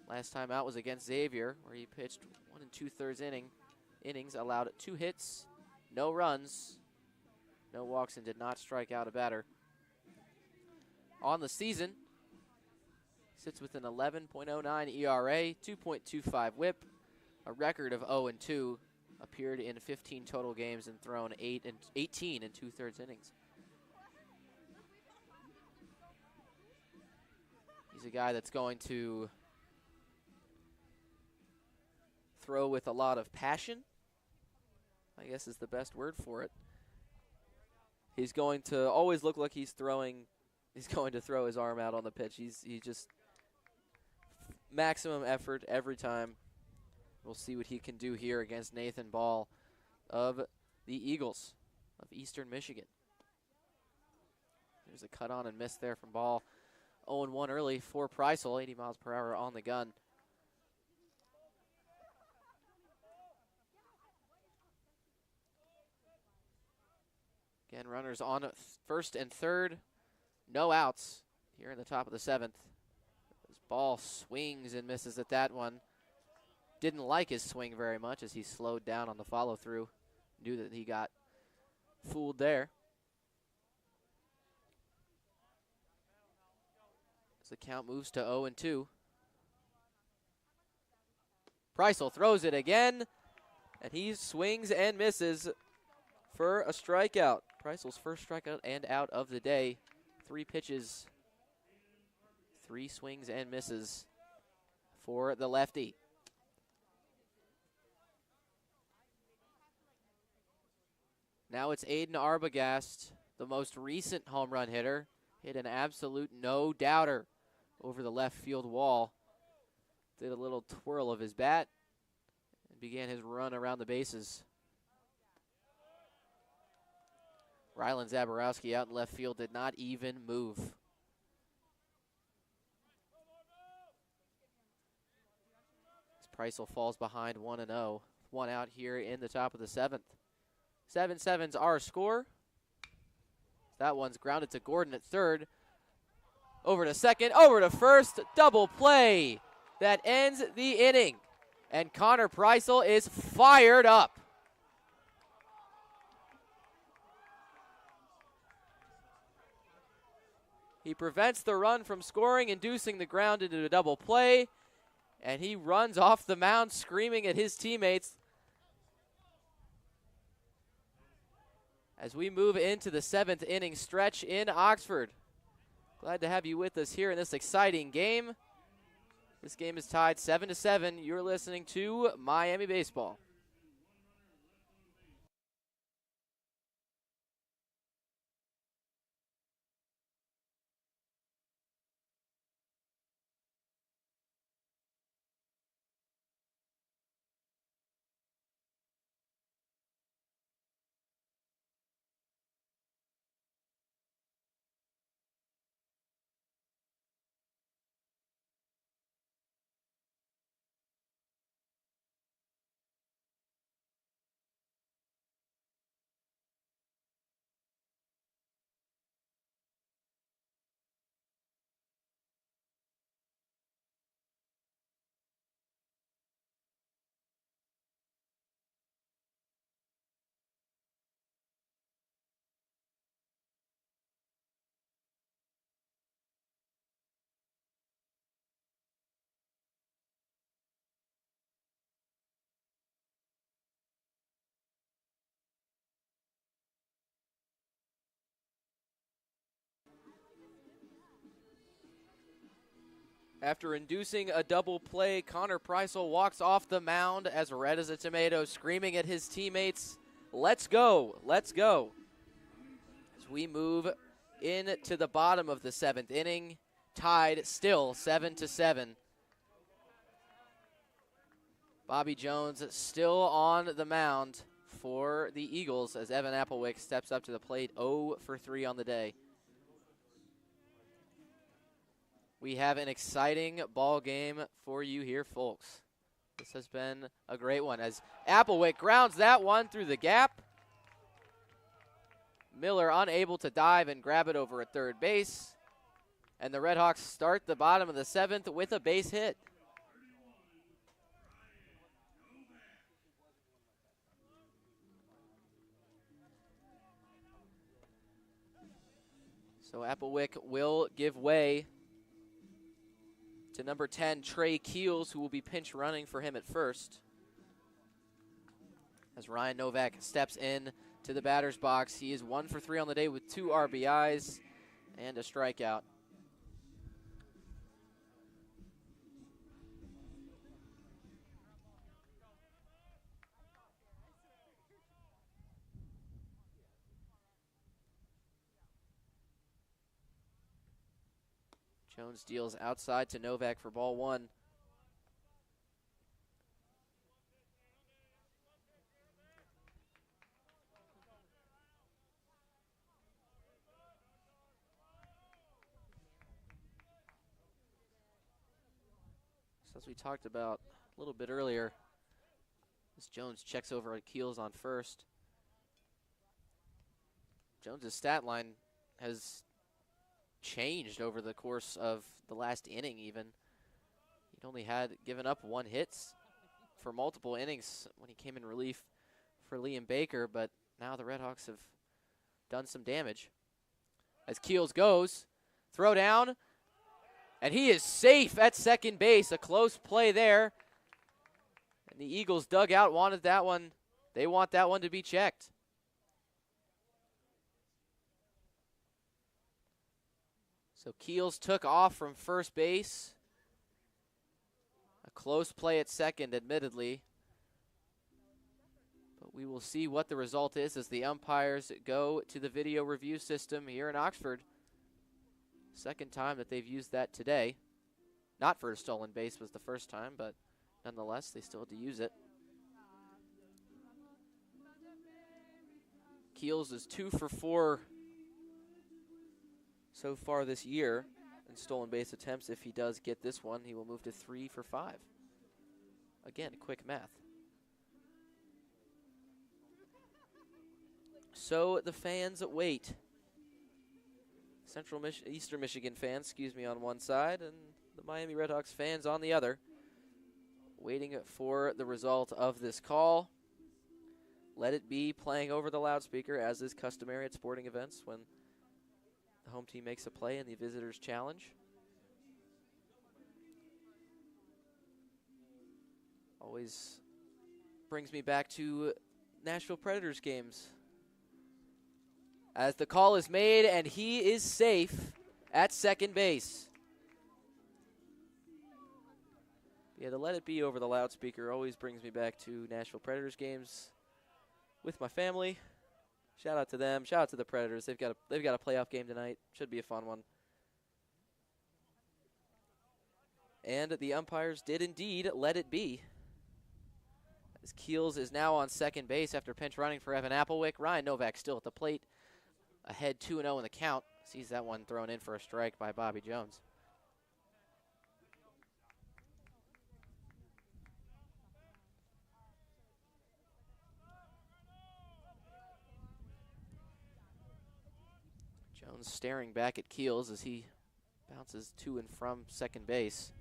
Last time out was against Xavier, where he pitched 1 2/3 innings, allowed 2 hits, no runs, no walks, and did not strike out a batter. On the season, sits with an 11.09 ERA, 2.25 WHIP, a record of 0-2. Appeared in 15 total games and thrown 18 2/3 innings. He's a guy that's going to throw with a lot of passion, I guess is the best word for it. He's going to always look like he's going to throw his arm out on the pitch. He just maximum effort every time. We'll see what he can do here against Nathan Ball of the Eagles of Eastern Michigan. There's a cut on and miss there from Ball. 0-1 early for Preisel, 80 miles per hour on the gun. Again, runners on first and third. No outs here in the top of the 7th. This Ball swings and misses at that one. Didn't like his swing very much as he slowed down on the follow-through. Knew that he got fooled there. As the count moves to 0-2. Preisel throws it again, and he swings and misses for a strikeout. Preisel's first strikeout and out of the day. 3 pitches, 3 swings and misses for the lefty. Now it's Hayden Arbogast, the most recent home run hitter. Hit an absolute no-doubter over the left field wall. Did a little twirl of his bat and began his run around the bases. Rylan Zaborowski out in left field did not even move. As Preissel falls behind 1-0. One out here in the top of the 7th. 7-7's our score. That one's grounded to Gordon at third. Over to second, over to first. Double play that ends the inning. And Connor Preissel is fired up. He prevents the run from scoring, inducing the ground into a double play. And he runs off the mound screaming at his teammates. As we move into the 7th inning stretch in Oxford. Glad to have you with us here in this exciting game. This game is tied 7-7. You're listening to Miami Baseball. After inducing a double play, Connor Preissel walks off the mound as red as a tomato, screaming at his teammates, "Let's go, let's go." As we move into the bottom of the 7th inning, tied still 7-7. Bobby Jones still on the mound for the Eagles as Evan Applewick steps up to the plate, 0 for 3 on the day. We have an exciting ball game for you here, folks. This has been a great one as Applewick grounds that one through the gap. Miller unable to dive and grab it over at third base. And the RedHawks start the bottom of the 7th with a base hit. So Applewick will give way to number 10, Trey Keels, who will be pinch running for him at first. As Ryan Novak steps in to the batter's box, he is 1 for 3 on the day with 2 RBIs and a strikeout. Jones deals outside to Novak for ball 1. So as we talked about a little bit earlier, as Jones checks over at Keels on first. Jones's stat line has changed over the course of the last inning even. He'd only had given up 1 hit for multiple innings when he came in relief for Liam Baker, but now the RedHawks have done some damage. As Keels goes, throw down, and he is safe at second base. A close play there. And the Eagles dugout wanted that one. They want that one to be checked. So Keels took off from first base. A close play at second, admittedly. But we will see what the result is as the umpires go to the video review system here in Oxford. Second time that they've used that today. Not for a stolen base was the first time, but nonetheless, they still had to use it. Keels is 2 for 4 so far this year in stolen base attempts. If he does get this one, he will move to 3 for 5. Again, quick math. So the fans wait. Eastern Michigan fans, on one side, and the Miami RedHawks fans on the other, waiting for the result of this call. Let It Be playing over the loudspeaker, as is customary at sporting events when the home team makes a play in the visitors' challenge. Always brings me back to Nashville Predators games. As the call is made, and he is safe at second base. Yeah, the Let It Be over the loudspeaker always brings me back to Nashville Predators games with my family. Shout out to them. Shout out to the Predators. They've got a playoff game tonight. Should be a fun one. And the umpires did indeed let it be. As Keels is now on second base after pinch running for Evan Applewick. Ryan Novak still at the plate. Ahead 2-0 in the count. Sees that one thrown in for a strike by Bobby Jones. Jones staring back at Keels as he bounces to and from second base.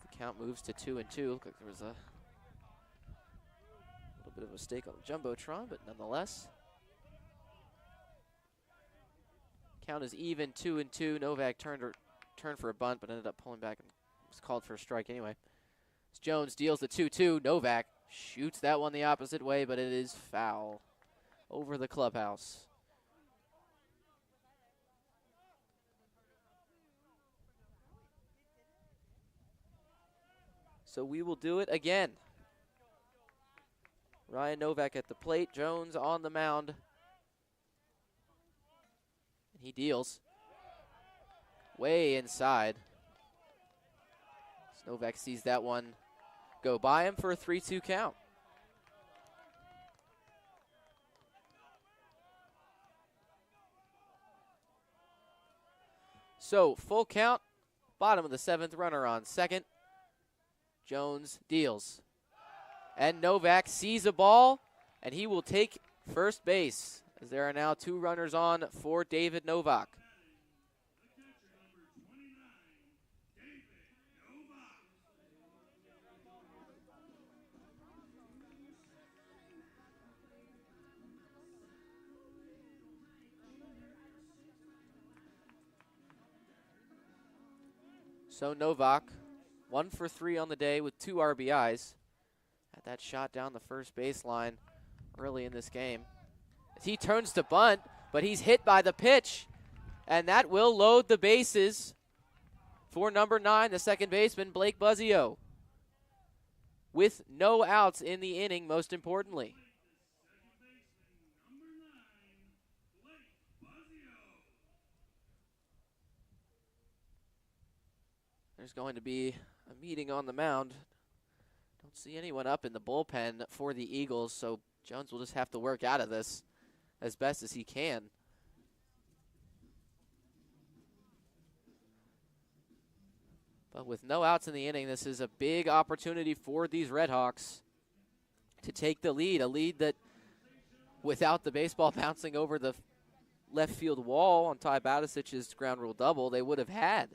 The count moves to 2-2. Looked like there was a little bit of a mistake on the Jumbotron, but nonetheless. Count is even, 2-2. Novak turned for a bunt, but ended up pulling back and was called for a strike anyway. As Jones deals the 2-2. Novak shoots that one the opposite way, but it is foul over the clubhouse. So we will do it again. Ryan Novak at the plate, Jones on the mound. And he deals way inside. So Novak sees that one go by him for a 3-2 count. So full count, bottom of the seventh, runner on second. Jones deals. And Novak sees a ball, and he will take first base, as there are now 2 runners on for David Novak. So Novak, 1 for 3 on the day with 2 RBIs. Had that shot down the first baseline early in this game. As he turns to bunt, but he's hit by the pitch. And that will load the bases for number 9, the second baseman, Blake Buzzio. With no outs in the inning, most importantly. There's going to be a meeting on the mound. Don't see anyone up in the bullpen for the Eagles, so Jones will just have to work out of this as best as he can. But with no outs in the inning, this is a big opportunity for these RedHawks to take the lead, a lead that without the baseball bouncing over the left field wall on Ty Badisic's ground rule double, they would have had.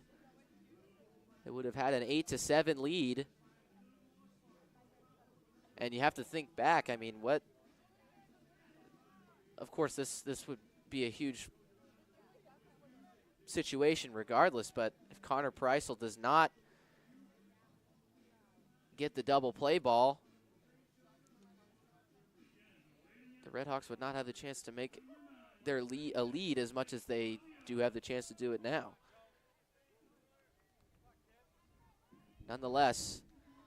They would have had an 8-7 lead. And you have to think back, I mean, what, of course, this would be a huge situation regardless, but if Connor Preisel does not get the double play ball, the RedHawks would not have the chance to make their lead a lead as much as they do have the chance to do it now. nonetheless,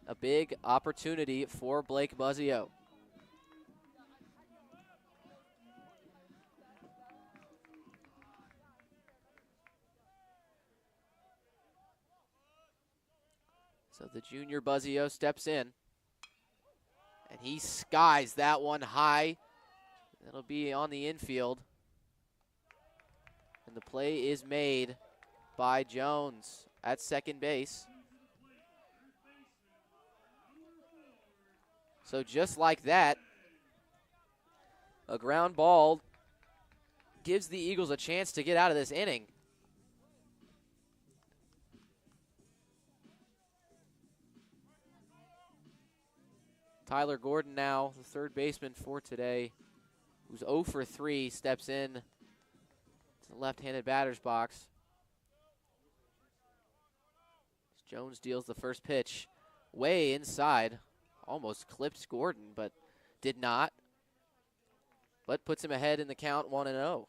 a big opportunity for Blake Buzzio. So the junior Buzzio steps in, and he skies that one high. That'll be on the infield. And the play is made by Jones at second base. So just like that, a ground ball gives the Eagles a chance to get out of this inning. Tyler Gordon now, the third baseman for today, who's 0 for 3, steps in to the left-handed batter's box. Jones deals the first pitch way inside. Almost clipped Gordon, but did not. But puts him ahead in the count 1-0.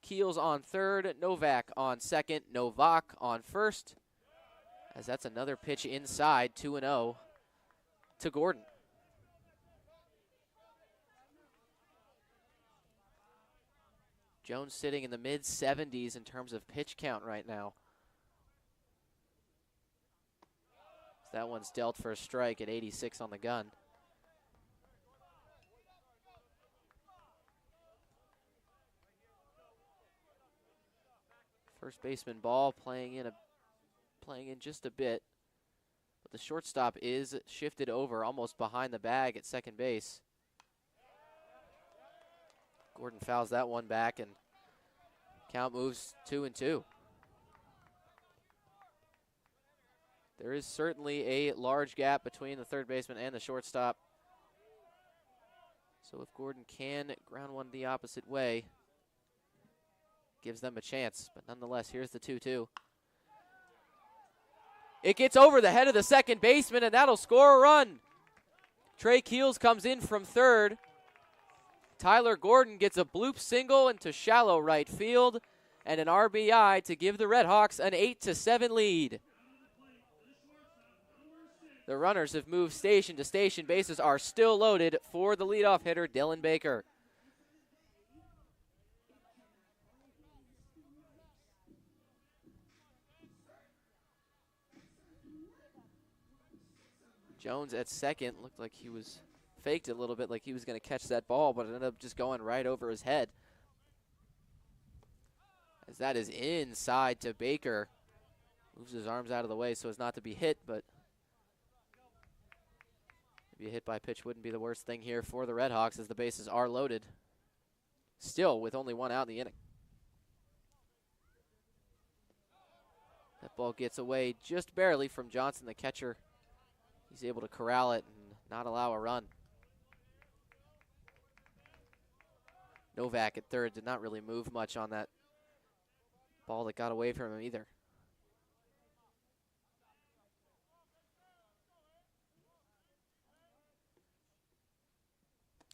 Keels on third, Novak on second, Novak on first. As that's another pitch inside, 2-0 to Gordon. Jones sitting in the mid-70s in terms of pitch count right now. That one's dealt for a strike at 86 on the gun. First baseman Ball playing in just a bit. But the shortstop is shifted over almost behind the bag at second base. Gordon fouls that one back, and count moves 2-2. There is certainly a large gap between the third baseman and the shortstop. So if Gordon can ground one the opposite way, gives them a chance. But nonetheless, here's the 2-2. It gets over the head of the second baseman, and that'll score a run. Trey Keels comes in from third. Tyler Gordon gets a bloop single into shallow right field and an RBI to give the RedHawks an 8-7 lead. The runners have moved station to station. Bases are still loaded for the leadoff hitter, Dylan Baker. Jones at second looked like he was faked a little bit, like he was going to catch that ball, but it ended up just going right over his head. As that is inside to Baker. Moves his arms out of the way so as not to be hit, but maybe a hit by pitch wouldn't be the worst thing here for the RedHawks as the bases are loaded. Still with only one out in the inning. That ball gets away just barely from Johnson, the catcher. He's able to corral it and not allow a run. Novak at third did not really move much on that ball that got away from him either.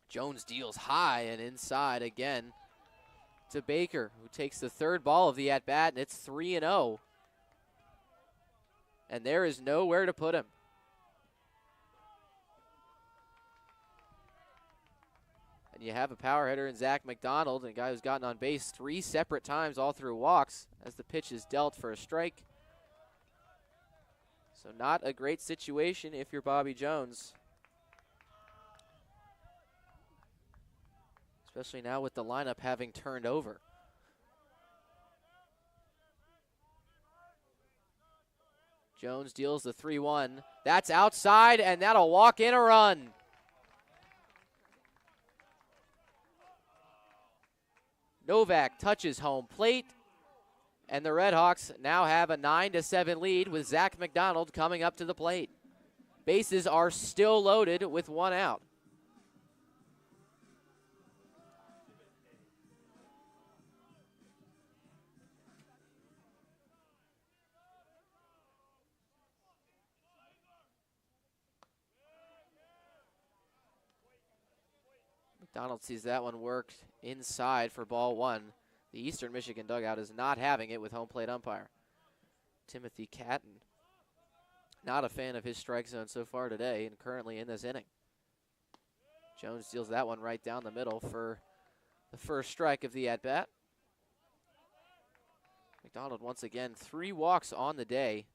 Jones deals high and inside again to Baker, who takes the third ball of the at-bat, and it's 3-0. And there is nowhere to put him. And you have a power hitter in Zach McDonald, a guy who's gotten on base 3 separate times all through walks as the pitch is dealt for a strike. So not a great situation if you're Bobby Jones. Especially now with the lineup having turned over. Jones deals the 3-1. That's outside, and that'll walk in a run. Novak touches home plate, and the RedHawks now have a 9-7 lead with Zach McDonald coming up to the plate. Bases are still loaded with one out. McDonald sees that one worked inside for ball one. The Eastern Michigan dugout is not having it with home plate umpire Timothy Catton. Not a fan of his strike zone so far today and currently in this inning. Jones deals that one right down the middle for the first strike of the at-bat. McDonald once again 3 walks on the day.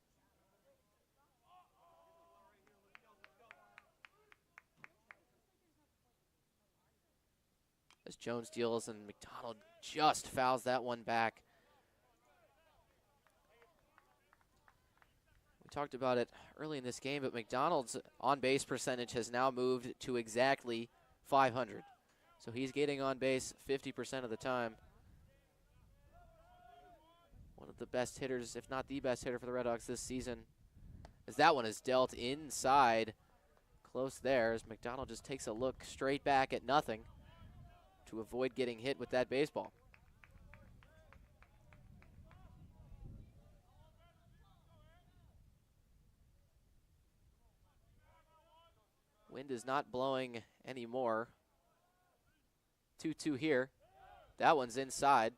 As Jones deals and McDonald just fouls that one back. We talked about it early in this game, but McDonald's on-base percentage has now moved to exactly 500. So he's getting on base 50% of the time. One of the best hitters, if not the best hitter for the Redhawks this season. As that one is dealt inside, close there, as McDonald just takes a look straight back at nothing to avoid getting hit with that baseball. Wind is not blowing anymore. 2-2 here. That one's inside.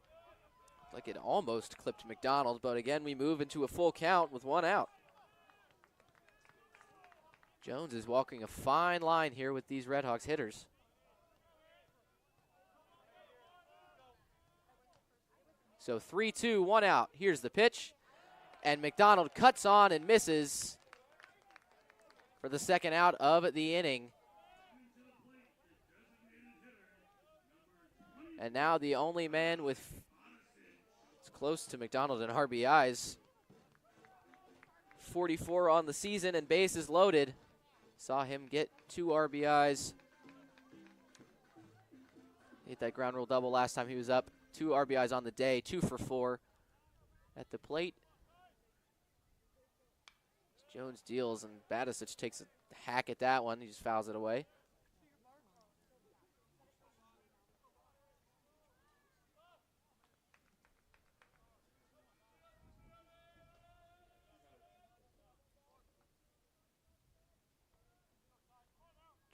Like it almost clipped McDonald, but again, we move into a full count with 1 out. Jones is walking a fine line here with these Redhawks hitters. So 3-2, 1 out. Here's the pitch. And McDonald cuts on and misses for the second out of the inning. And now the only man with close to McDonald in RBIs. 44 on the season and bases loaded. Saw him get 2 RBIs. Hit that ground rule double last time he was up. 2 RBIs on the day, 2 for 4 at the plate. Jones deals and Badicic takes a hack at that one. He just fouls it away.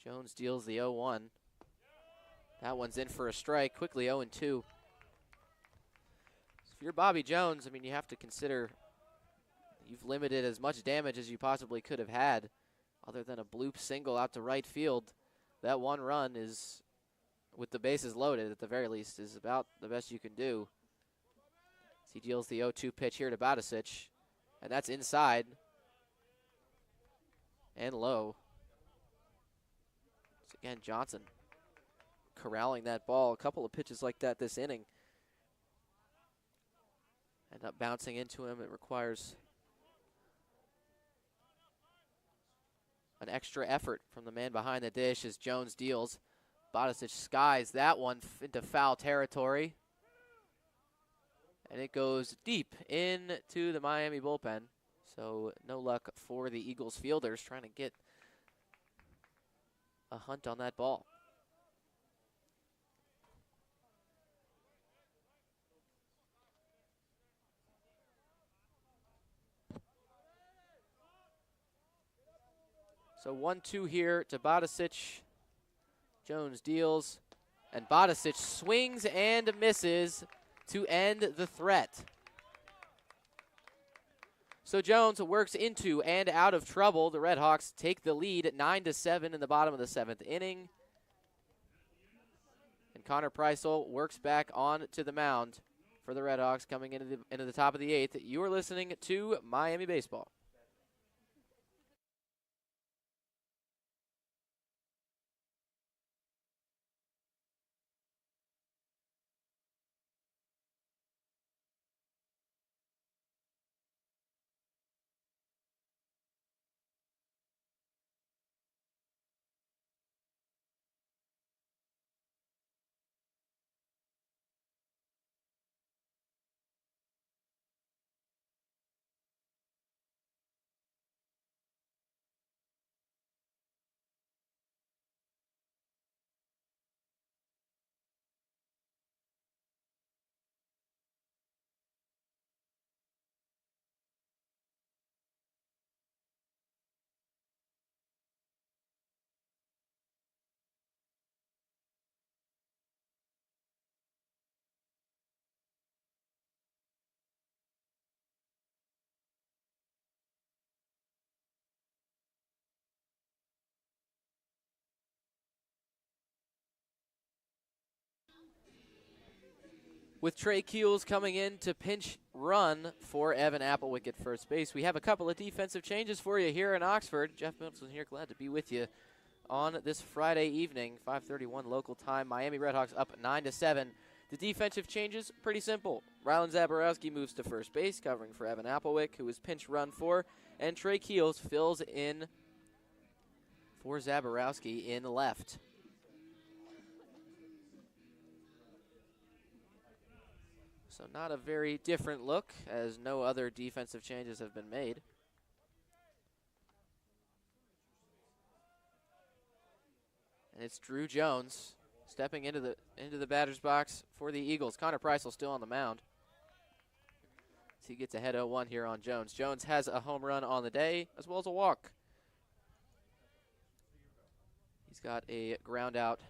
Jones deals the 0-1. That one's in for a strike. Quickly 0-2. If you're Bobby Jones, I mean, you have to consider you've limited as much damage as you possibly could have had, other than a bloop single out to right field. That 1 run is, with the bases loaded at the very least, is about the best you can do. He deals the 0-2 pitch here to Badicic, and that's inside and low. So again, Johnson corralling that ball. A couple of pitches like that this inning. End up bouncing into him. It requires an extra effort from the man behind the dish as Jones deals. Badicic skies that one into foul territory. And it goes deep into the Miami bullpen. So no luck for the Eagles fielders trying to get a hunt on that ball. So 1-2 here to Badicic. Jones deals, and Badicic swings and misses to end the threat. So Jones works into and out of trouble. The Redhawks take the lead at 9-7 in the bottom of the 7th inning. And Connor Preisel works back on to the mound for the Redhawks coming into the top of the 8th. You are listening to Miami Baseball. with Trey Keels coming in to pinch run for Evan Applewick at first base. We have a couple of defensive changes for you here in Oxford. Jeff Middleton here, glad to be with you on this Friday evening, 5:31 local time. Miami RedHawks up 9-7. The defensive changes, pretty simple. Rylan Zaborowski moves to first base, covering for Evan Applewick, who is pinch run for, and Trey Keels fills in for Zaborowski in left. So not a very different look, as no other defensive changes have been made. And it's Drew Jones stepping into the batter's box for the Eagles. Connor Preisel still on the mound. So he gets ahead 0-1 here on Jones. Jones has a home run on the day, as well as a walk. He's got a ground out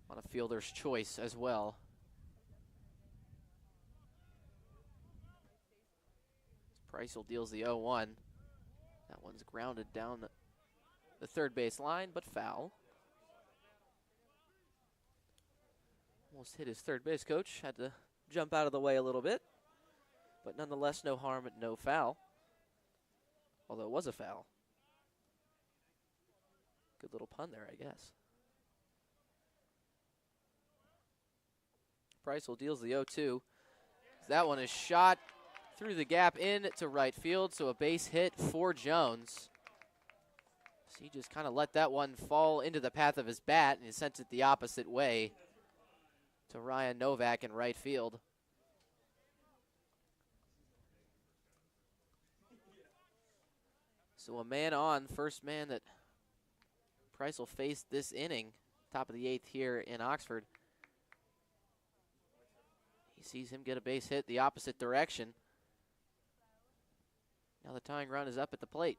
on a fielder's choice as well. Preisel deals the 0-1. That one's grounded down the third base line, but foul. Almost hit his third base coach. Had to jump out of the way a little bit. But nonetheless, no harm, no foul. Although it was a foul. Good little pun there, I guess. Preisel deals the 0-2. That one is shot through the gap in to right field, so a base hit for Jones. So he just kind of let that one fall into the path of his bat, and he sent it the opposite way to Ryan Novak in right field. So a man on, first man that Preisel faced this inning, top of the 8th here in Oxford. He sees him get a base hit the opposite direction. Now the tying run is up at the plate.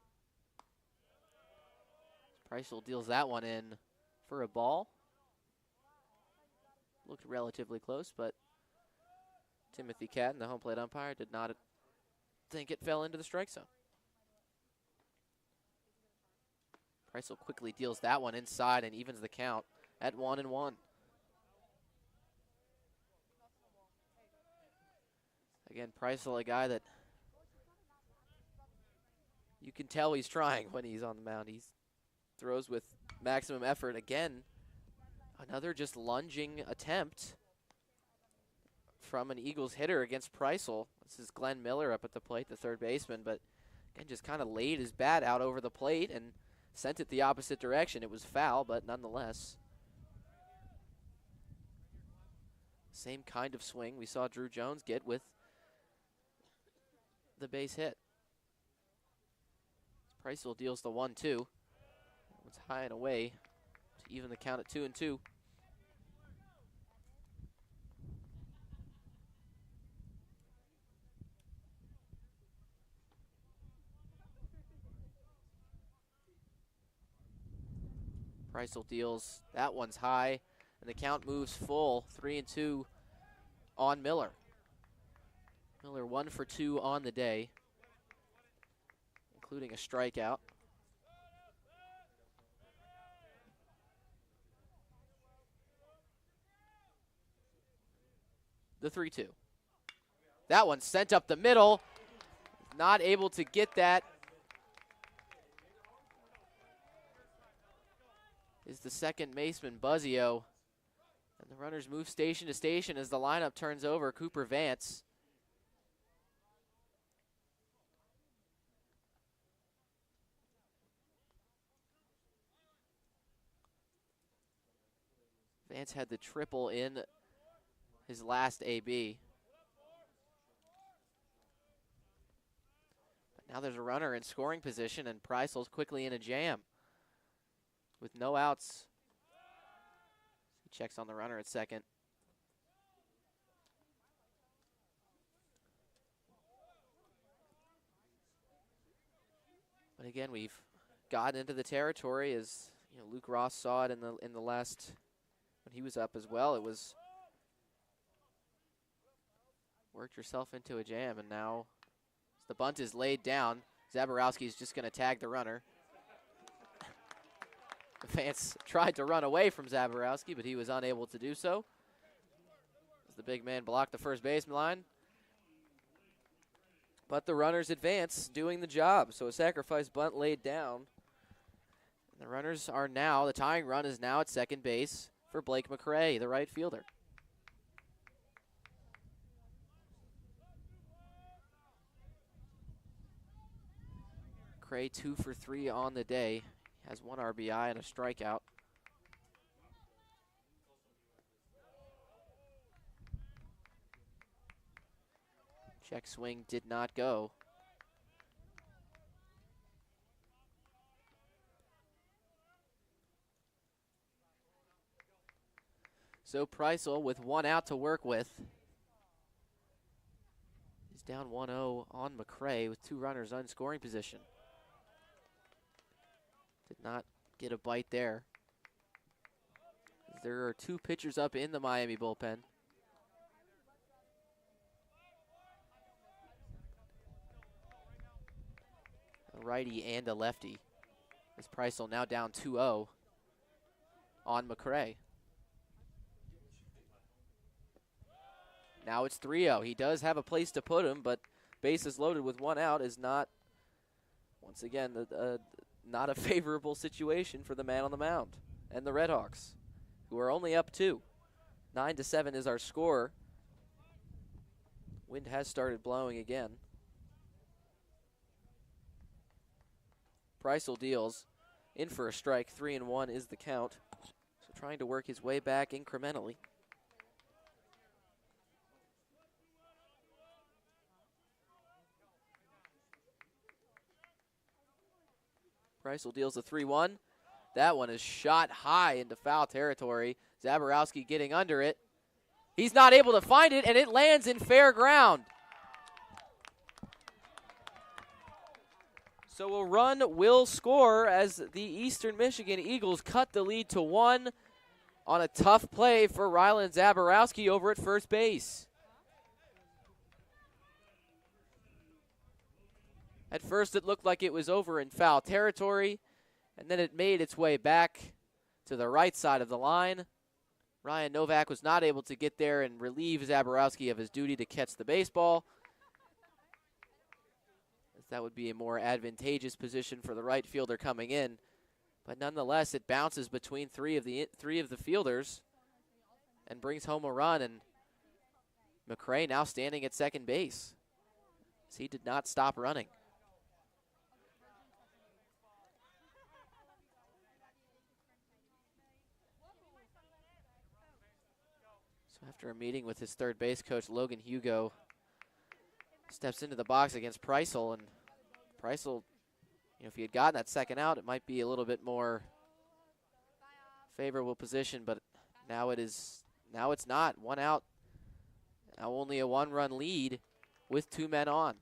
Preisel deals that one in for a ball. Looked relatively close, but Timothy Catton, the home plate umpire, did not think it fell into the strike zone. Preisel quickly deals that one inside and evens the count at 1-1. Again, Preisel, a guy that you can tell he's trying when he's on the mound. He throws with maximum effort. Again, another just lunging attempt from an Eagles hitter against Preisel. This is Glenn Miller up at the plate, the third baseman, but again, just kind of laid his bat out over the plate and sent it the opposite direction. It was foul, but nonetheless, same kind of swing we saw Drew Jones get with the base hit. Preisel deals the 1-2. It's high and away to even the count at 2-2. Preisel deals. That one's high, and the count moves full. 3-2 on Miller. Miller 1 for 2 on the day, including a strikeout. The 3-2. That one sent up the middle. Not able to get that. Is the second baseman, Buzzio. And the runners move station to station as the lineup turns over. Cooper Vance. Vance had the triple in his last AB. But now there's a runner in scoring position, and Preisel's quickly in a jam with no outs. He checks on the runner at second. But again, we've gotten into the territory, as you know, Luke Ross saw it in the last, when he was up as well. It was worked yourself into a jam, and now as the bunt is laid down, Zaborowski is just going to tag the runner. Vance tried to run away from Zaborowski, but he was unable to do so. the big man block the first baseman line. But the runners advance, doing the job. So a sacrifice bunt laid down. The runners are now, the tying run is now at second base for Blake McKie, the right fielder. McKie 2 for 3 on the day. Has 1 RBI and a strikeout. Check swing did not go. So Preisel with 1 out to work with. He's down 1-0 on McKie with 2 runners on scoring position. Did not get a bite there. There are 2 pitchers up in the Miami bullpen. A righty and a lefty. As Preisel now down 2-0 on McKie. Now it's 3-0. He does have a place to put him, but bases loaded with 1 out is not, once again, not a favorable situation for the man on the mound and the RedHawks, who are only up 2. 9-7 is our score. Wind has started blowing again. Preisel deals in for a strike. 3-1 is the count. So trying to work his way back incrementally. Preisel deals a 3-1. That one is shot high into foul territory. Zaborowski getting under it. He's not able to find it, and it lands in fair ground. So a run will score as the Eastern Michigan Eagles cut the lead to 1 on a tough play for Rylan Zaborowski over at first base. At first it looked like it was over in foul territory, and then it made its way back to the right side of the line. Ryan Novak was not able to get there and relieve Zaborowski of his duty to catch the baseball. That would be a more advantageous position for the right fielder coming in. But nonetheless, it bounces between three of the fielders and brings home a run. And McKie now standing at second base, as he did not stop running. So after a meeting with his third base coach, Logan Hugo steps into the box against Preisel, and Preisel, if he had gotten that second out, it might be a little bit more favorable position, but now it's not. 1 out, now only a 1-run lead with 2 men on.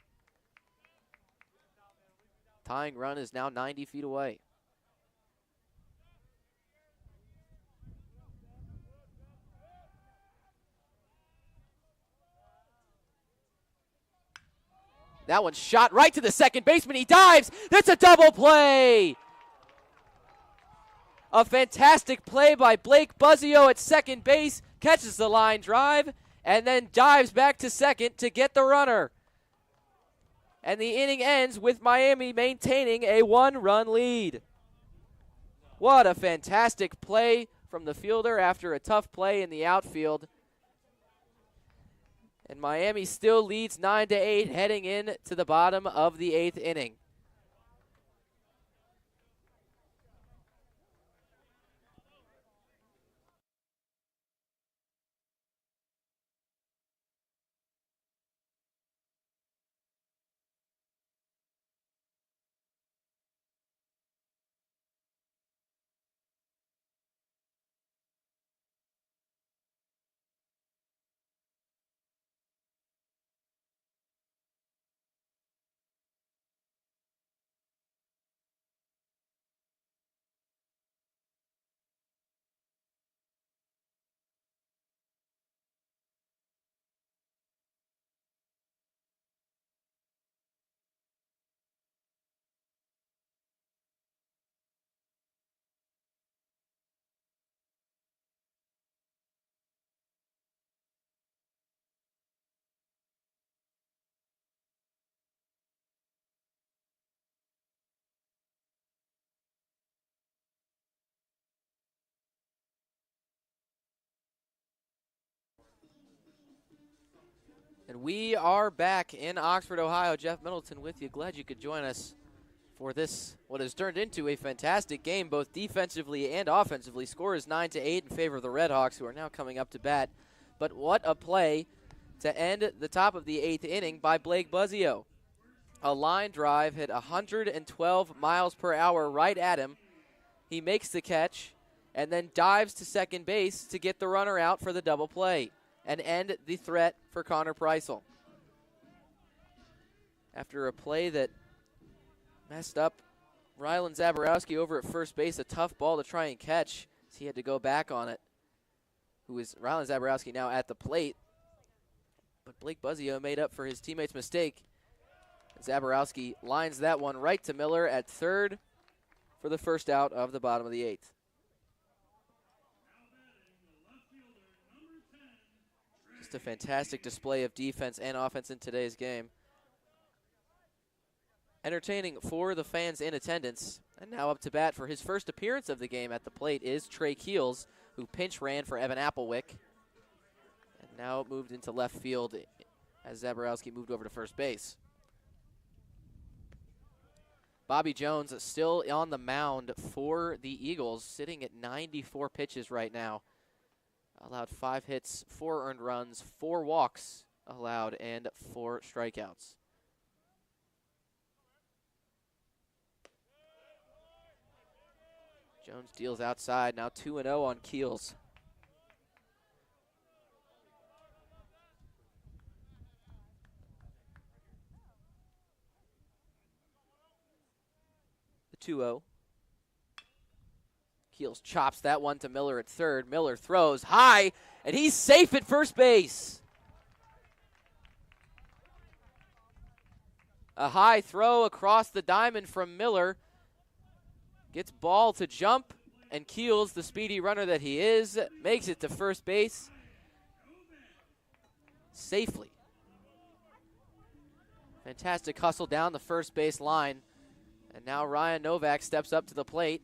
Tying run is now 90 feet away. That one shot right to the second baseman. He dives. That's a double play. A fantastic play by Blake Buzzio at second base. Catches the line drive and then dives back to second to get the runner. And the inning ends with Miami maintaining a 1-run lead. What a fantastic play from the fielder after a tough play in the outfield. And Miami still leads 9-8 heading in to the bottom of the 8th inning. And we are back in Oxford, Ohio. Jeff Middleton with you. Glad you could join us for this, what has turned into a fantastic game, both defensively and offensively. Score is 9-8 in favor of the RedHawks, who are now coming up to bat. But what a play to end the top of the 8th inning by Blake Buzzio. A line drive hit 112 miles per hour right at him. He makes the catch and then dives to second base to get the runner out for the double play and end the threat for Connor Preisel. After a play that messed up Rylan Zaborowski over at first base, a tough ball to try and catch, as he had to go back on it. Rylan Zaborowski now at the plate. But Blake Buzzio made up for his teammate's mistake. Zaborowski lines that one right to Miller at third for the first out of the bottom of the 8th. Just a fantastic display of defense and offense in today's game. Entertaining for the fans in attendance. And now up to bat for his first appearance of the game at the plate is Trey Keels, who pinch ran for Evan Applewick. And now moved into left field as Zaborowski moved over to first base. Bobby Jones still on the mound for the Eagles, sitting at 94 pitches right now. Allowed 5 hits, 4 earned runs, 4 walks allowed, and 4 strikeouts. Jones deals outside, now 2-0 on Keels. The 2-0. Keels chops that one to Miller at third. Miller throws high, and he's safe at first base. A high throw across the diamond from Miller. Gets ball to jump, and Keels, the speedy runner that he is, makes it to first base safely. Fantastic hustle down the first base line. And now Ryan Novak steps up to the plate.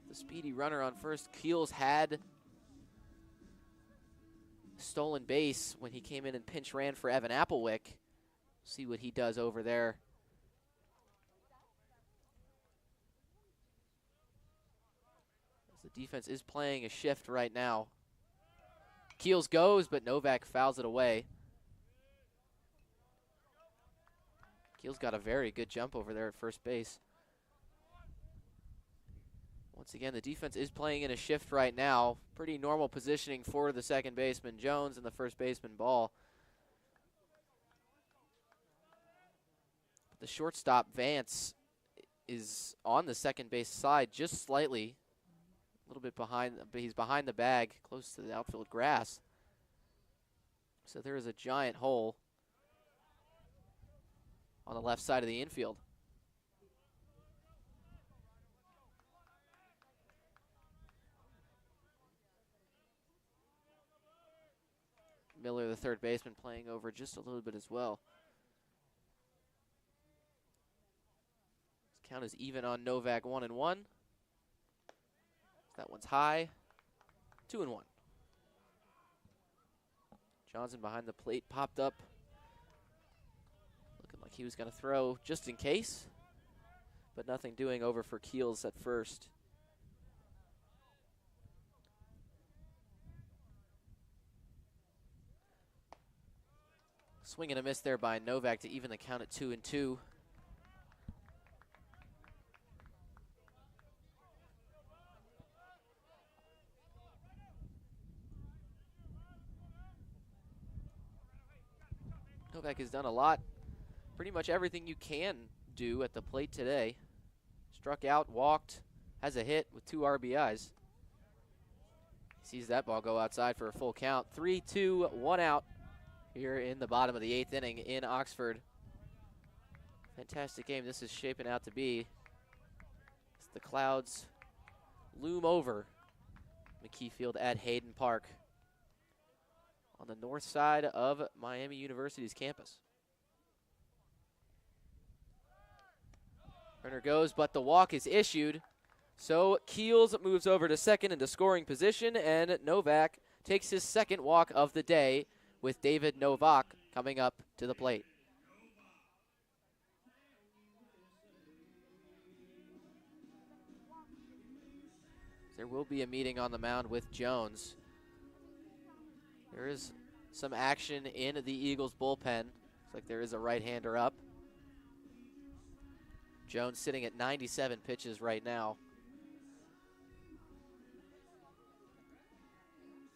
The speedy runner on first. Keels had stolen base when he came in and pinch ran for Evan Applewick. See what he does over there. As the defense is playing a shift right now. Keels goes, but Novak fouls it away. Keels got a very good jump over there at first base. Once again, the defense is playing in a shift right now. Pretty normal positioning for the second baseman Jones and the first baseman Ball. The shortstop Vance is on the second base side just slightly. A little bit behind, but he's behind the bag, close to the outfield grass. So there is a giant hole on the left side of the infield. Miller, the third baseman, playing over just a little bit as well. This count is even on Novak, 1-1. That one's high, 2-1. Johnson behind the plate popped up. Looking like he was going to throw just in case, but nothing doing over for Keels at first. Swing and a miss there by Novak to even the count at 2-2. Novak has done a lot, pretty much everything you can do at the plate today. Struck out, walked, has a hit with 2 RBIs. Sees that ball go outside for a full count. 3-2, 1 out here in the bottom of the 8th inning in Oxford. Fantastic game this is shaping out to be. As the clouds loom over McKie Field at Hayden Park on the north side of Miami University's campus. Runner goes, but the walk is issued. So Keels moves over to second into scoring position, and Novak takes his second walk of the day with David Novak coming up to the plate. There will be a meeting on the mound with Jones. There is some action in the Eagles bullpen. Looks like there is a right-hander up. Jones sitting at 97 pitches right now.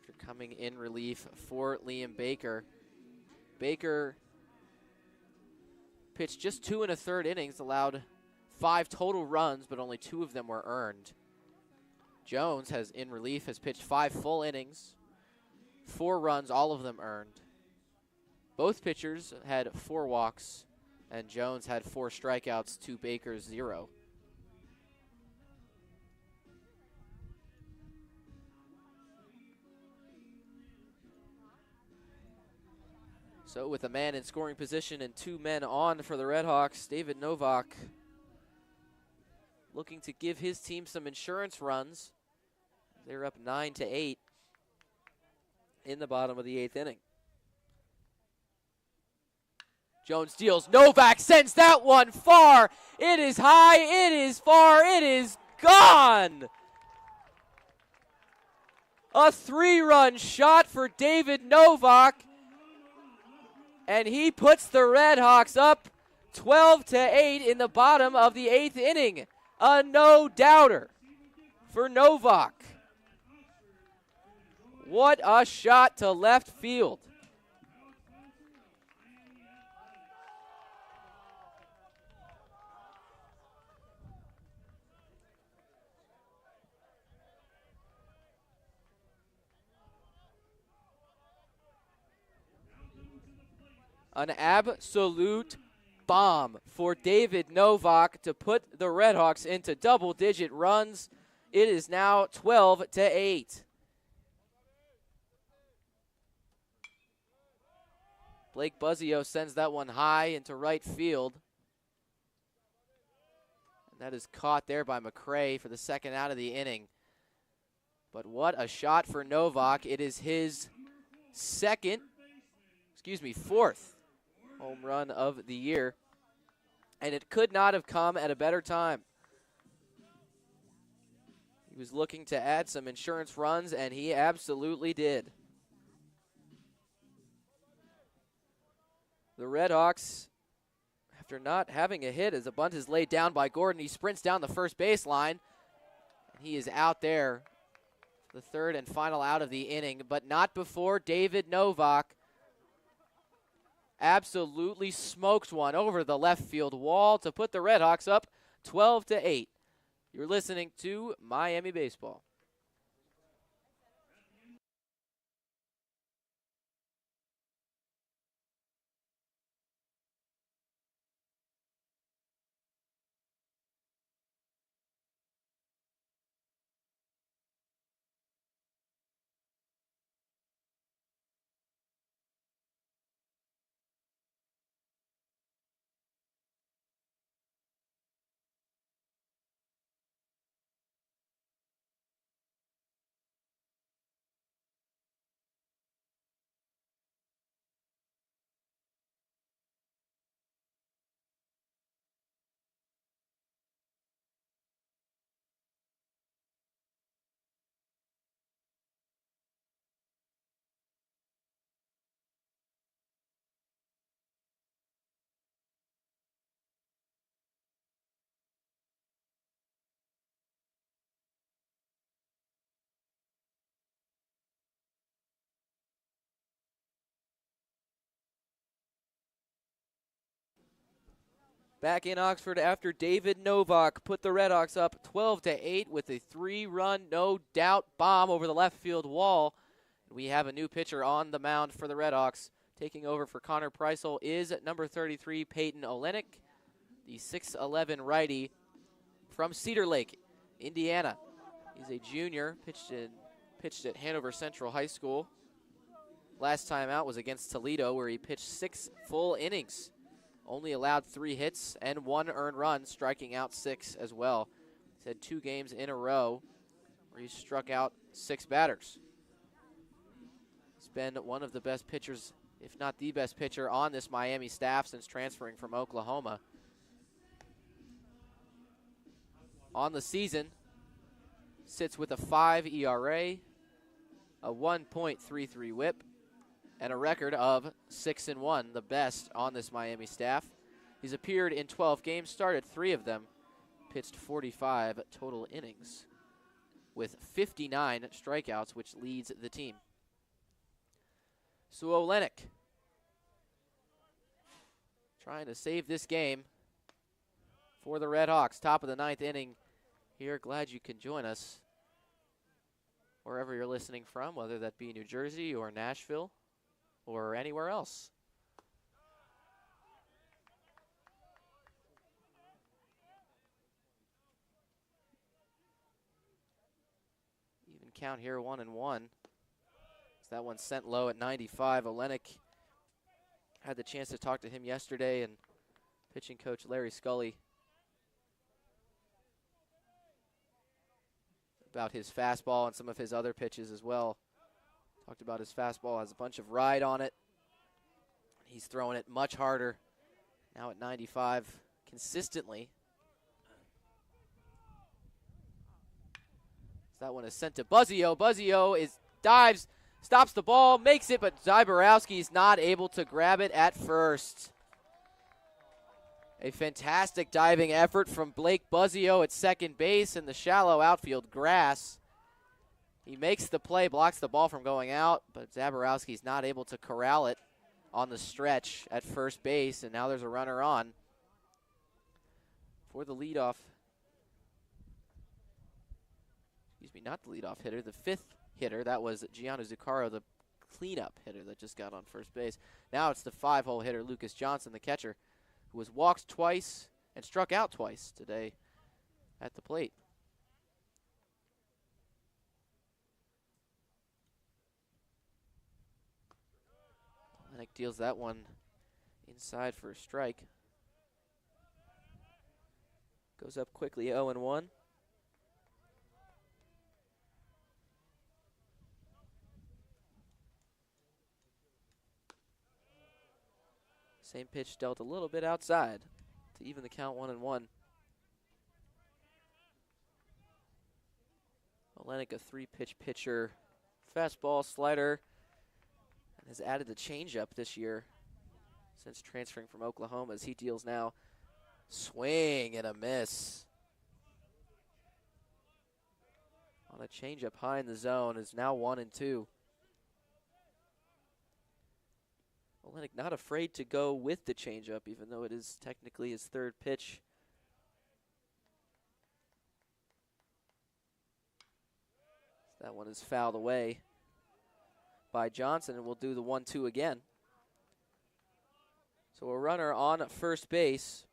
After coming in relief for Liam Baker. Baker pitched just 2 1/3 innings, allowed 5 total runs, but only 2 of them were earned. Jones in relief has pitched 5 full innings, 4 runs, all of them earned. Both pitchers had 4 walks, and Jones had 4 strikeouts to Baker's 0. So with a man in scoring position and 2 men on for the RedHawks, David Novak looking to give his team some insurance runs. They're up 9-8 in the bottom of the 8th inning. Jones deals. Novak sends that one far. It is high. It is far. It is gone. A 3-run shot for David Novak. And he puts the RedHawks up 12-8 in the bottom of the 8th inning. A no-doubter for Novak. What a shot to left field. An absolute bomb for David Novak to put the RedHawks into double-digit runs. It is now 12-8. Blake Buzzio sends that one high into right field. And that is caught there by McKie for the second out of the inning. But what a shot for Novak. It is his fourth home run of the year. And it could not have come at a better time. He was looking to add some insurance runs, and he absolutely did. The RedHawks, after not having a hit, as a bunt is laid down by Gordon, he sprints down the first baseline. He is out there, the third and final out of the inning, but not before David Novak absolutely smokes one over the left field wall to put the RedHawks up 12-8. You're listening to Miami Baseball. Back in Oxford after David Novak put the RedHawks up 12-8 with a 3-run no-doubt bomb over the left field wall. We have a new pitcher on the mound for the RedHawks. Taking over for Connor Preisel is number 33, Peyton Olenek, the 6'11 righty from Cedar Lake, Indiana. He's a junior, pitched at Hanover Central High School. Last time out was against Toledo, where he pitched 6 full innings. Only allowed 3 hits and 1 earned run, striking out 6 as well. He's had 2 games in a row where he struck out 6 batters. He's been one of the best pitchers, if not the best pitcher on this Miami staff since transferring from Oklahoma. On the season, sits with a 5 ERA, a 1.33 whip, and a record of 6-1, the best on this Miami staff. He's appeared in 12 games, started 3 of them, pitched 45 total innings with 59 strikeouts, which leads the team. So Olenek trying to save this game for the RedHawks. Top of the 9th inning here. Glad you can join us wherever you're listening from, whether that be New Jersey or Nashville or anywhere else. Even count here, 1-1. That one sent low at 95. Olenek had the chance to talk to him yesterday, and pitching coach Larry Scully about his fastball and some of his other pitches as well. Talked about his fastball, has a bunch of ride on it. He's throwing it much harder now at 95 consistently. So that one is sent to Buzzio. Buzzio dives, stops the ball, makes it, but Zyborowski's not able to grab it at first. A fantastic diving effort from Blake Buzzio at second base in the shallow outfield grass. He makes the play, blocks the ball from going out, but Zyborowski's not able to corral it on the stretch at first base, and now there's a runner on for the leadoff. Excuse me, not the leadoff hitter, the 5th hitter. That was Gianna Zuccaro, the cleanup hitter that just got on first base. Now it's the 5-hole hitter, Lucas Johnson, the catcher, who was walked twice and struck out twice today at the plate. Olenek deals that one inside for a strike. Goes up quickly, 0-1. Same pitch dealt a little bit outside to even the count, 1-1. Olenek, a 3-pitch pitcher, fastball, slider, and has added the changeup this year since transferring from Oklahoma, as he deals now. Swing and a miss. On a changeup high in the zone, is now 1-2. Olenek not afraid to go with the changeup, even though it is technically his 3rd pitch. That one is fouled away by Johnson, and we'll do the 1-2 again. So a runner on first base.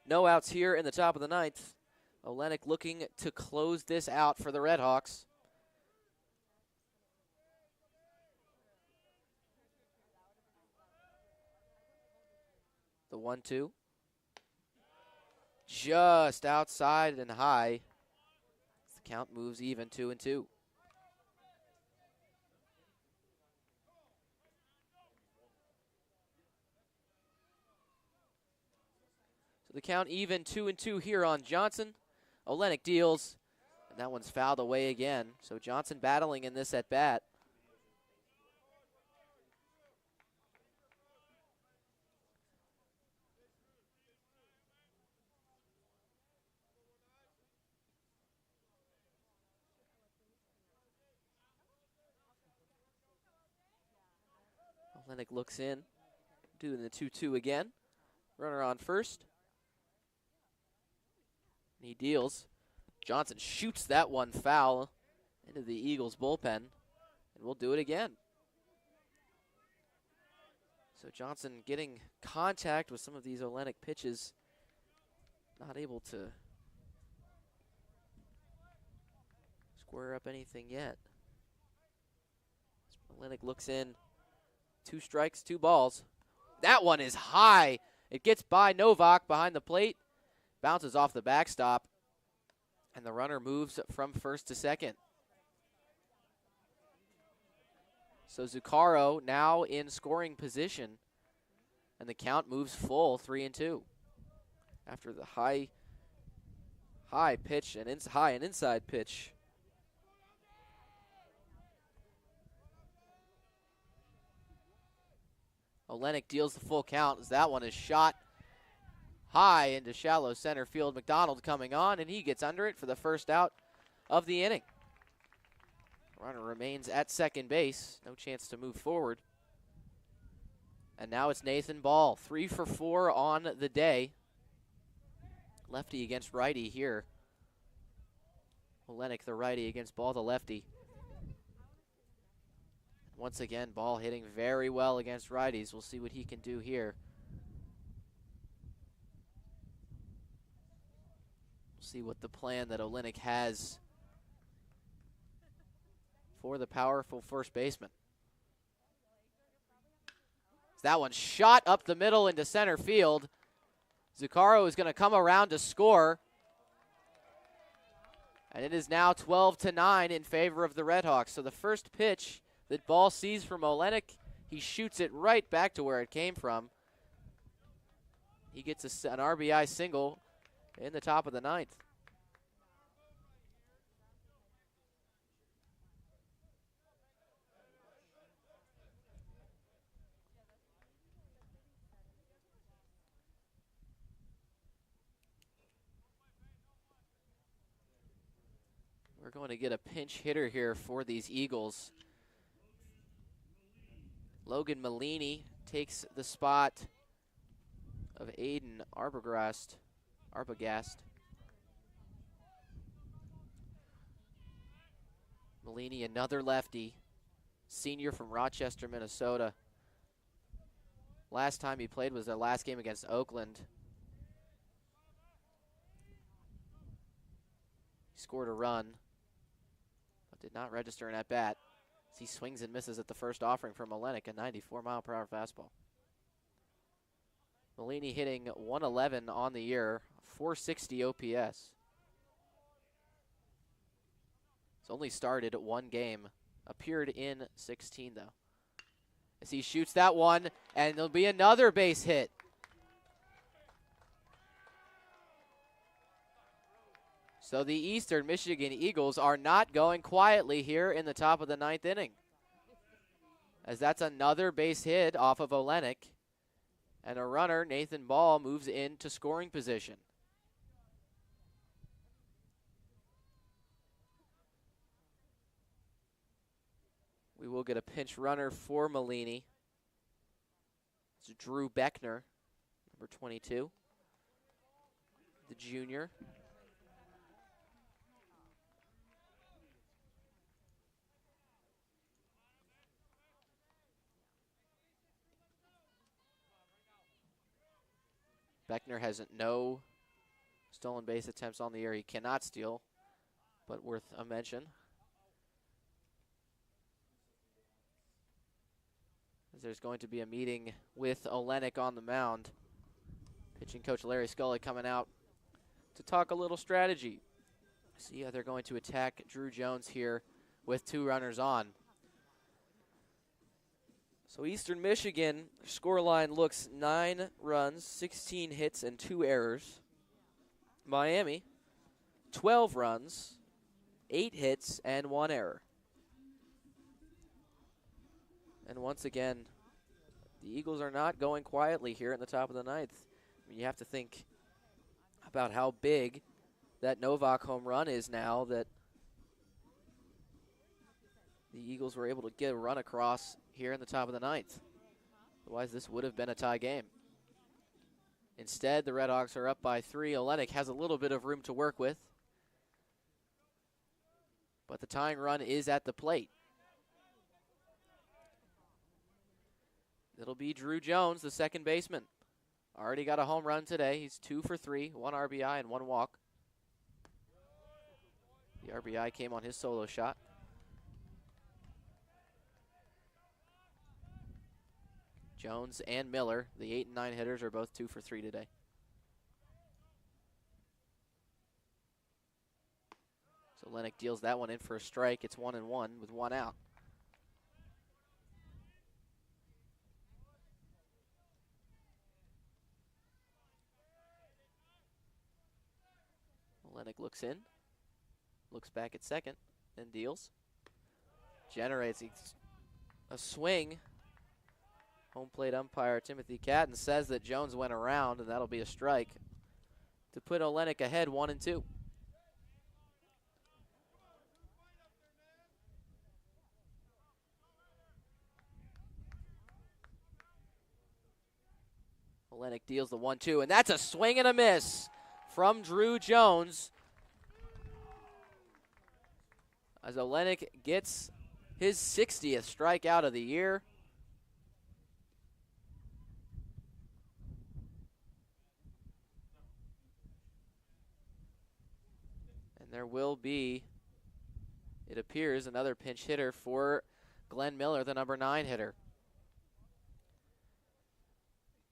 No outs here in the top of the 9th. Olenek looking to close this out for the RedHawks. The 1-2. Just outside and high. The count moves even, 2-2. So the count even, 2-2 here on Johnson. Olenek deals, and that one's fouled away again. So Johnson battling in this at bat. Olenek looks in, doing the 2-2 again. Runner on first. And he deals. Johnson shoots that one foul into the Eagles bullpen, and we'll do it again. So Johnson getting contact with some of these Olenek pitches, not able to square up anything yet. Olenek looks in. 2 strikes, 2 balls. That one is high. It gets by Novak behind the plate, bounces off the backstop, and the runner moves from first to second. So Zuccaro now in scoring position, and the count moves full 3-2 after the high pitch and inside pitch. Olenek deals the full count as that one is shot high into shallow center field. McDonald coming on, and he gets under it for the first out of the inning. Runner remains at second base. No chance to move forward. And now it's Nathan Ball, 3 for 4 on the day. Lefty against righty here. Olenek, the righty, against Ball, the lefty. Once again, Ball hitting very well against righties. We'll see what he can do here. We'll see what the plan that Olenek has for the powerful first baseman. That one shot up the middle into center field. Zuccaro is going to come around to score. And it is now 12-9 in favor of the RedHawks. So the first pitch that Ball sees from Olenek, he shoots it right back to where it came from. He gets an RBI single in the top of the ninth. We're going to get a pinch hitter here for these Eagles. Logan Malini takes the spot of Hayden Arbogast. Malini, another lefty, senior from Rochester, Minnesota. Last time he played was their last game against Oakland. He scored a run, but did not register an at-bat. As he swings and misses at the first offering from Olenek, a 94-mile-per-hour fastball. Malini hitting 111 on the year, 460 OPS. He's only started one game, appeared in 16 though. As he shoots that one, and there'll be another base hit. So the Eastern Michigan Eagles are not going quietly here in the top of the ninth inning, as that's another base hit off of Olenek, and a runner, Nathan Ball, moves into scoring position. We will get a pinch runner for Malini. It's Drew Beckner, number 22, the junior. Beckner has no stolen base attempts on the year. He cannot steal, but worth a mention. As there's going to be a meeting with Olenek on the mound. Pitching coach Larry Scully coming out to talk a little strategy. See how they're going to attack Drew Jones here with 2 runners on. So Eastern Michigan scoreline looks 9 runs, 16 hits, and 2 errors. Miami, 12 runs, 8 hits, and 1 error. And once again, the Eagles are not going quietly here in the top of the ninth. I mean, you have to think about how big that Novak home run is now that the Eagles were able to get a run across here in the top of the ninth. Otherwise, this would have been a tie game. Instead, the RedHawks are up by 3. Olenek has a little bit of room to work with, but the tying run is at the plate. It'll be Drew Jones, the second baseman. Already got a home run today. He's 2 for 3, 1 RBI and 1 walk. The RBI came on his solo shot. Jones and Miller, the 8 and 9 hitters, are both 2 for 3 today. So Olenek deals that one in for a strike. It's 1-1 with 1 out. Olenek looks in, looks back at second, then deals. Generates a swing. Home plate umpire Timothy Catton says that Jones went around, and that'll be a strike to put Olenek ahead 1-2. Olenek deals the 1-2, and that's a swing and a miss from Drew Jones. As Olenek gets his 60th strikeout of the year. And there will be, it appears, another pinch hitter for Glenn Miller, the number 9 hitter.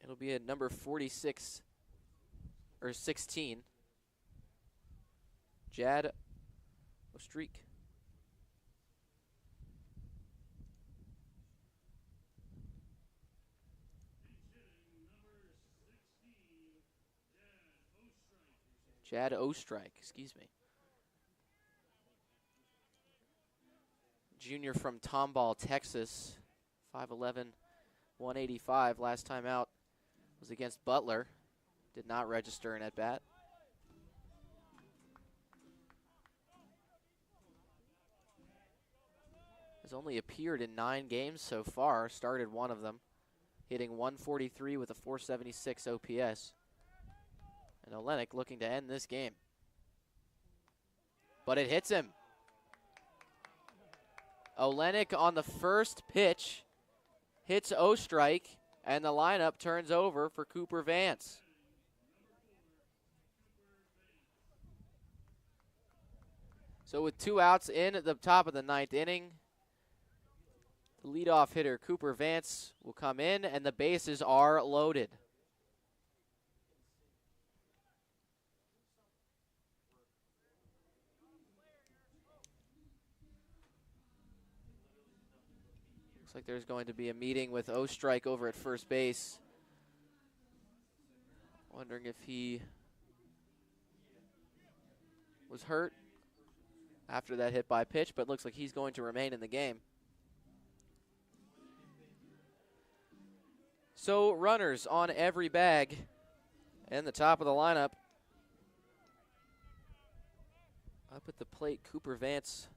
It'll be at number 46, or 16, Jad Ostreek. Jad Ostreich, excuse me. Junior from Tomball, Texas, 5'11", 185. Last time out was against Butler. Did not register an at-bat. Has only appeared in 9 games so far, started one of them, hitting 143 with a 476 OPS. And Olenek looking to end this game. But it hits him. Olenek on the first pitch hits Ostreich, and the lineup turns over for Cooper Vance. So with 2 outs in at the top of the 9th inning, the leadoff hitter Cooper Vance will come in, and the bases are loaded. Looks like there's going to be a meeting with Ostreich over at first base. Wondering if he was hurt after that hit by pitch, but looks like he's going to remain in the game. So runners on every bag and the top of the lineup. Up at the plate, Cooper Vance,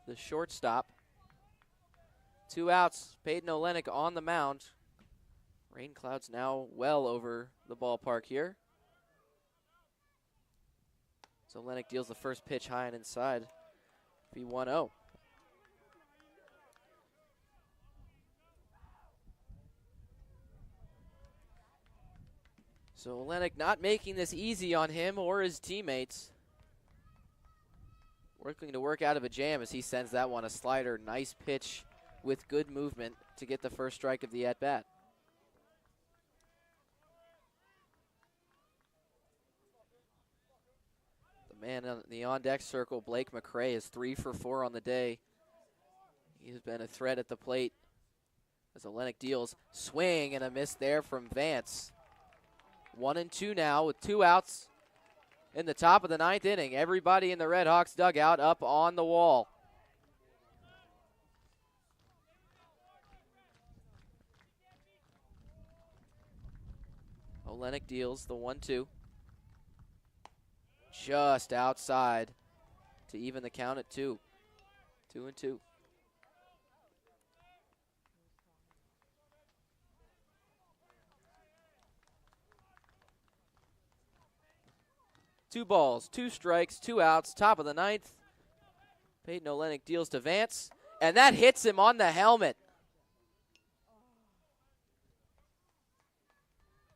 the shortstop. 2 outs, Peyton Olenek on the mound. Rain clouds now well over the ballpark here. So Olenek deals the first pitch high and inside. Be 1-0. So Olenek not making this easy on him or his teammates. Working to work out of a jam as he sends that one a slider. Nice pitch with good movement to get the first strike of the at-bat. The man in the on-deck circle, Blake McKie, is 3 for 4 on the day. He has been a threat at the plate as Olenek deals. Swing and a miss there from Vance. 1-2 now with 2 outs in the top of the 9th inning. Everybody in the RedHawks dugout up on the wall. Olenek deals the 1-2. Just outside to even the count at 2. 2-2. Two balls, 2 strikes, 2 outs, top of the 9th. Peyton Olenek deals to Vance, and that hits him on the helmet.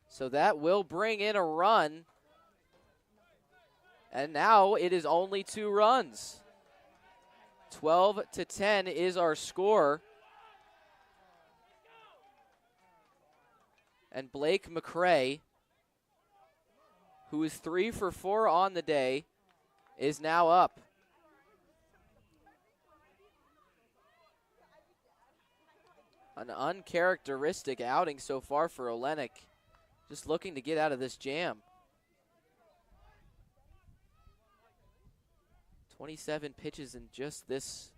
So that will bring in a run. And now it is only 2 runs. 12-10 is our score. And Blake McKie, who is 3 for 4 on the day, is now up. An uncharacteristic outing so far for Olenek. Just looking to get out of this jam. 27 pitches in just this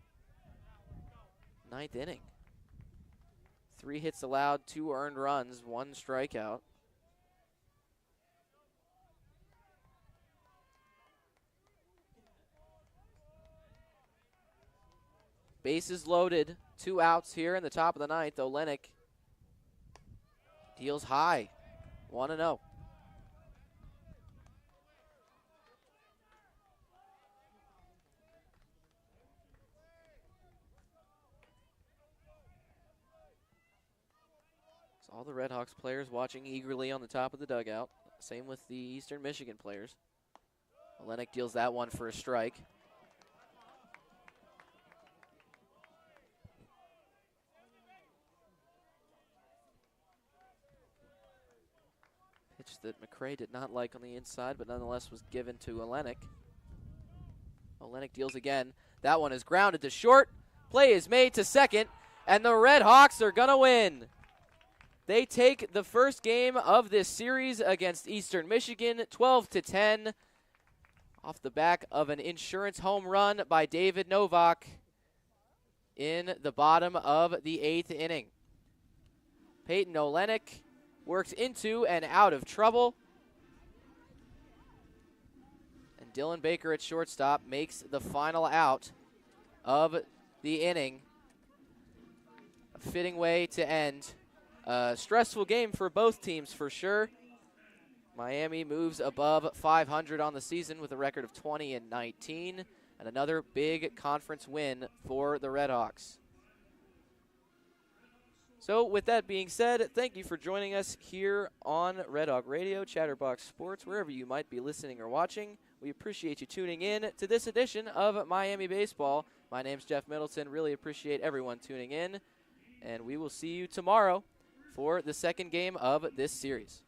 9th inning. 3 hits allowed, 2 earned runs, 1 strikeout. Bases loaded, 2 outs here in the top of the 9th. Olenek deals high, 1-0. All the RedHawks players watching eagerly on the top of the dugout. Same with the Eastern Michigan players. Olenek deals that one for a strike. Pitch that McKie did not like on the inside, but nonetheless was given to Olenek. Olenek deals again. That one is grounded to short. Play is made to second, and the RedHawks are going to win. They take the first game of this series against Eastern Michigan, 12-10, off the back of an insurance home run by David Novak in the bottom of the 8th inning. Peyton Olenek works into and out of trouble. And Dylan Baker at shortstop makes the final out of the inning. A fitting way to end a stressful game for both teams for sure. Miami moves above 500 on the season with a record of 20-19, and another big conference win for the RedHawks. So with that being said, thank you for joining us here on Red Hawk Radio, Chatterbox Sports, wherever you might be listening or watching. We appreciate you tuning in to this edition of Miami Baseball. My name's Jeff Middleton. Really appreciate everyone tuning in, and we will see you tomorrow for the second game of this series.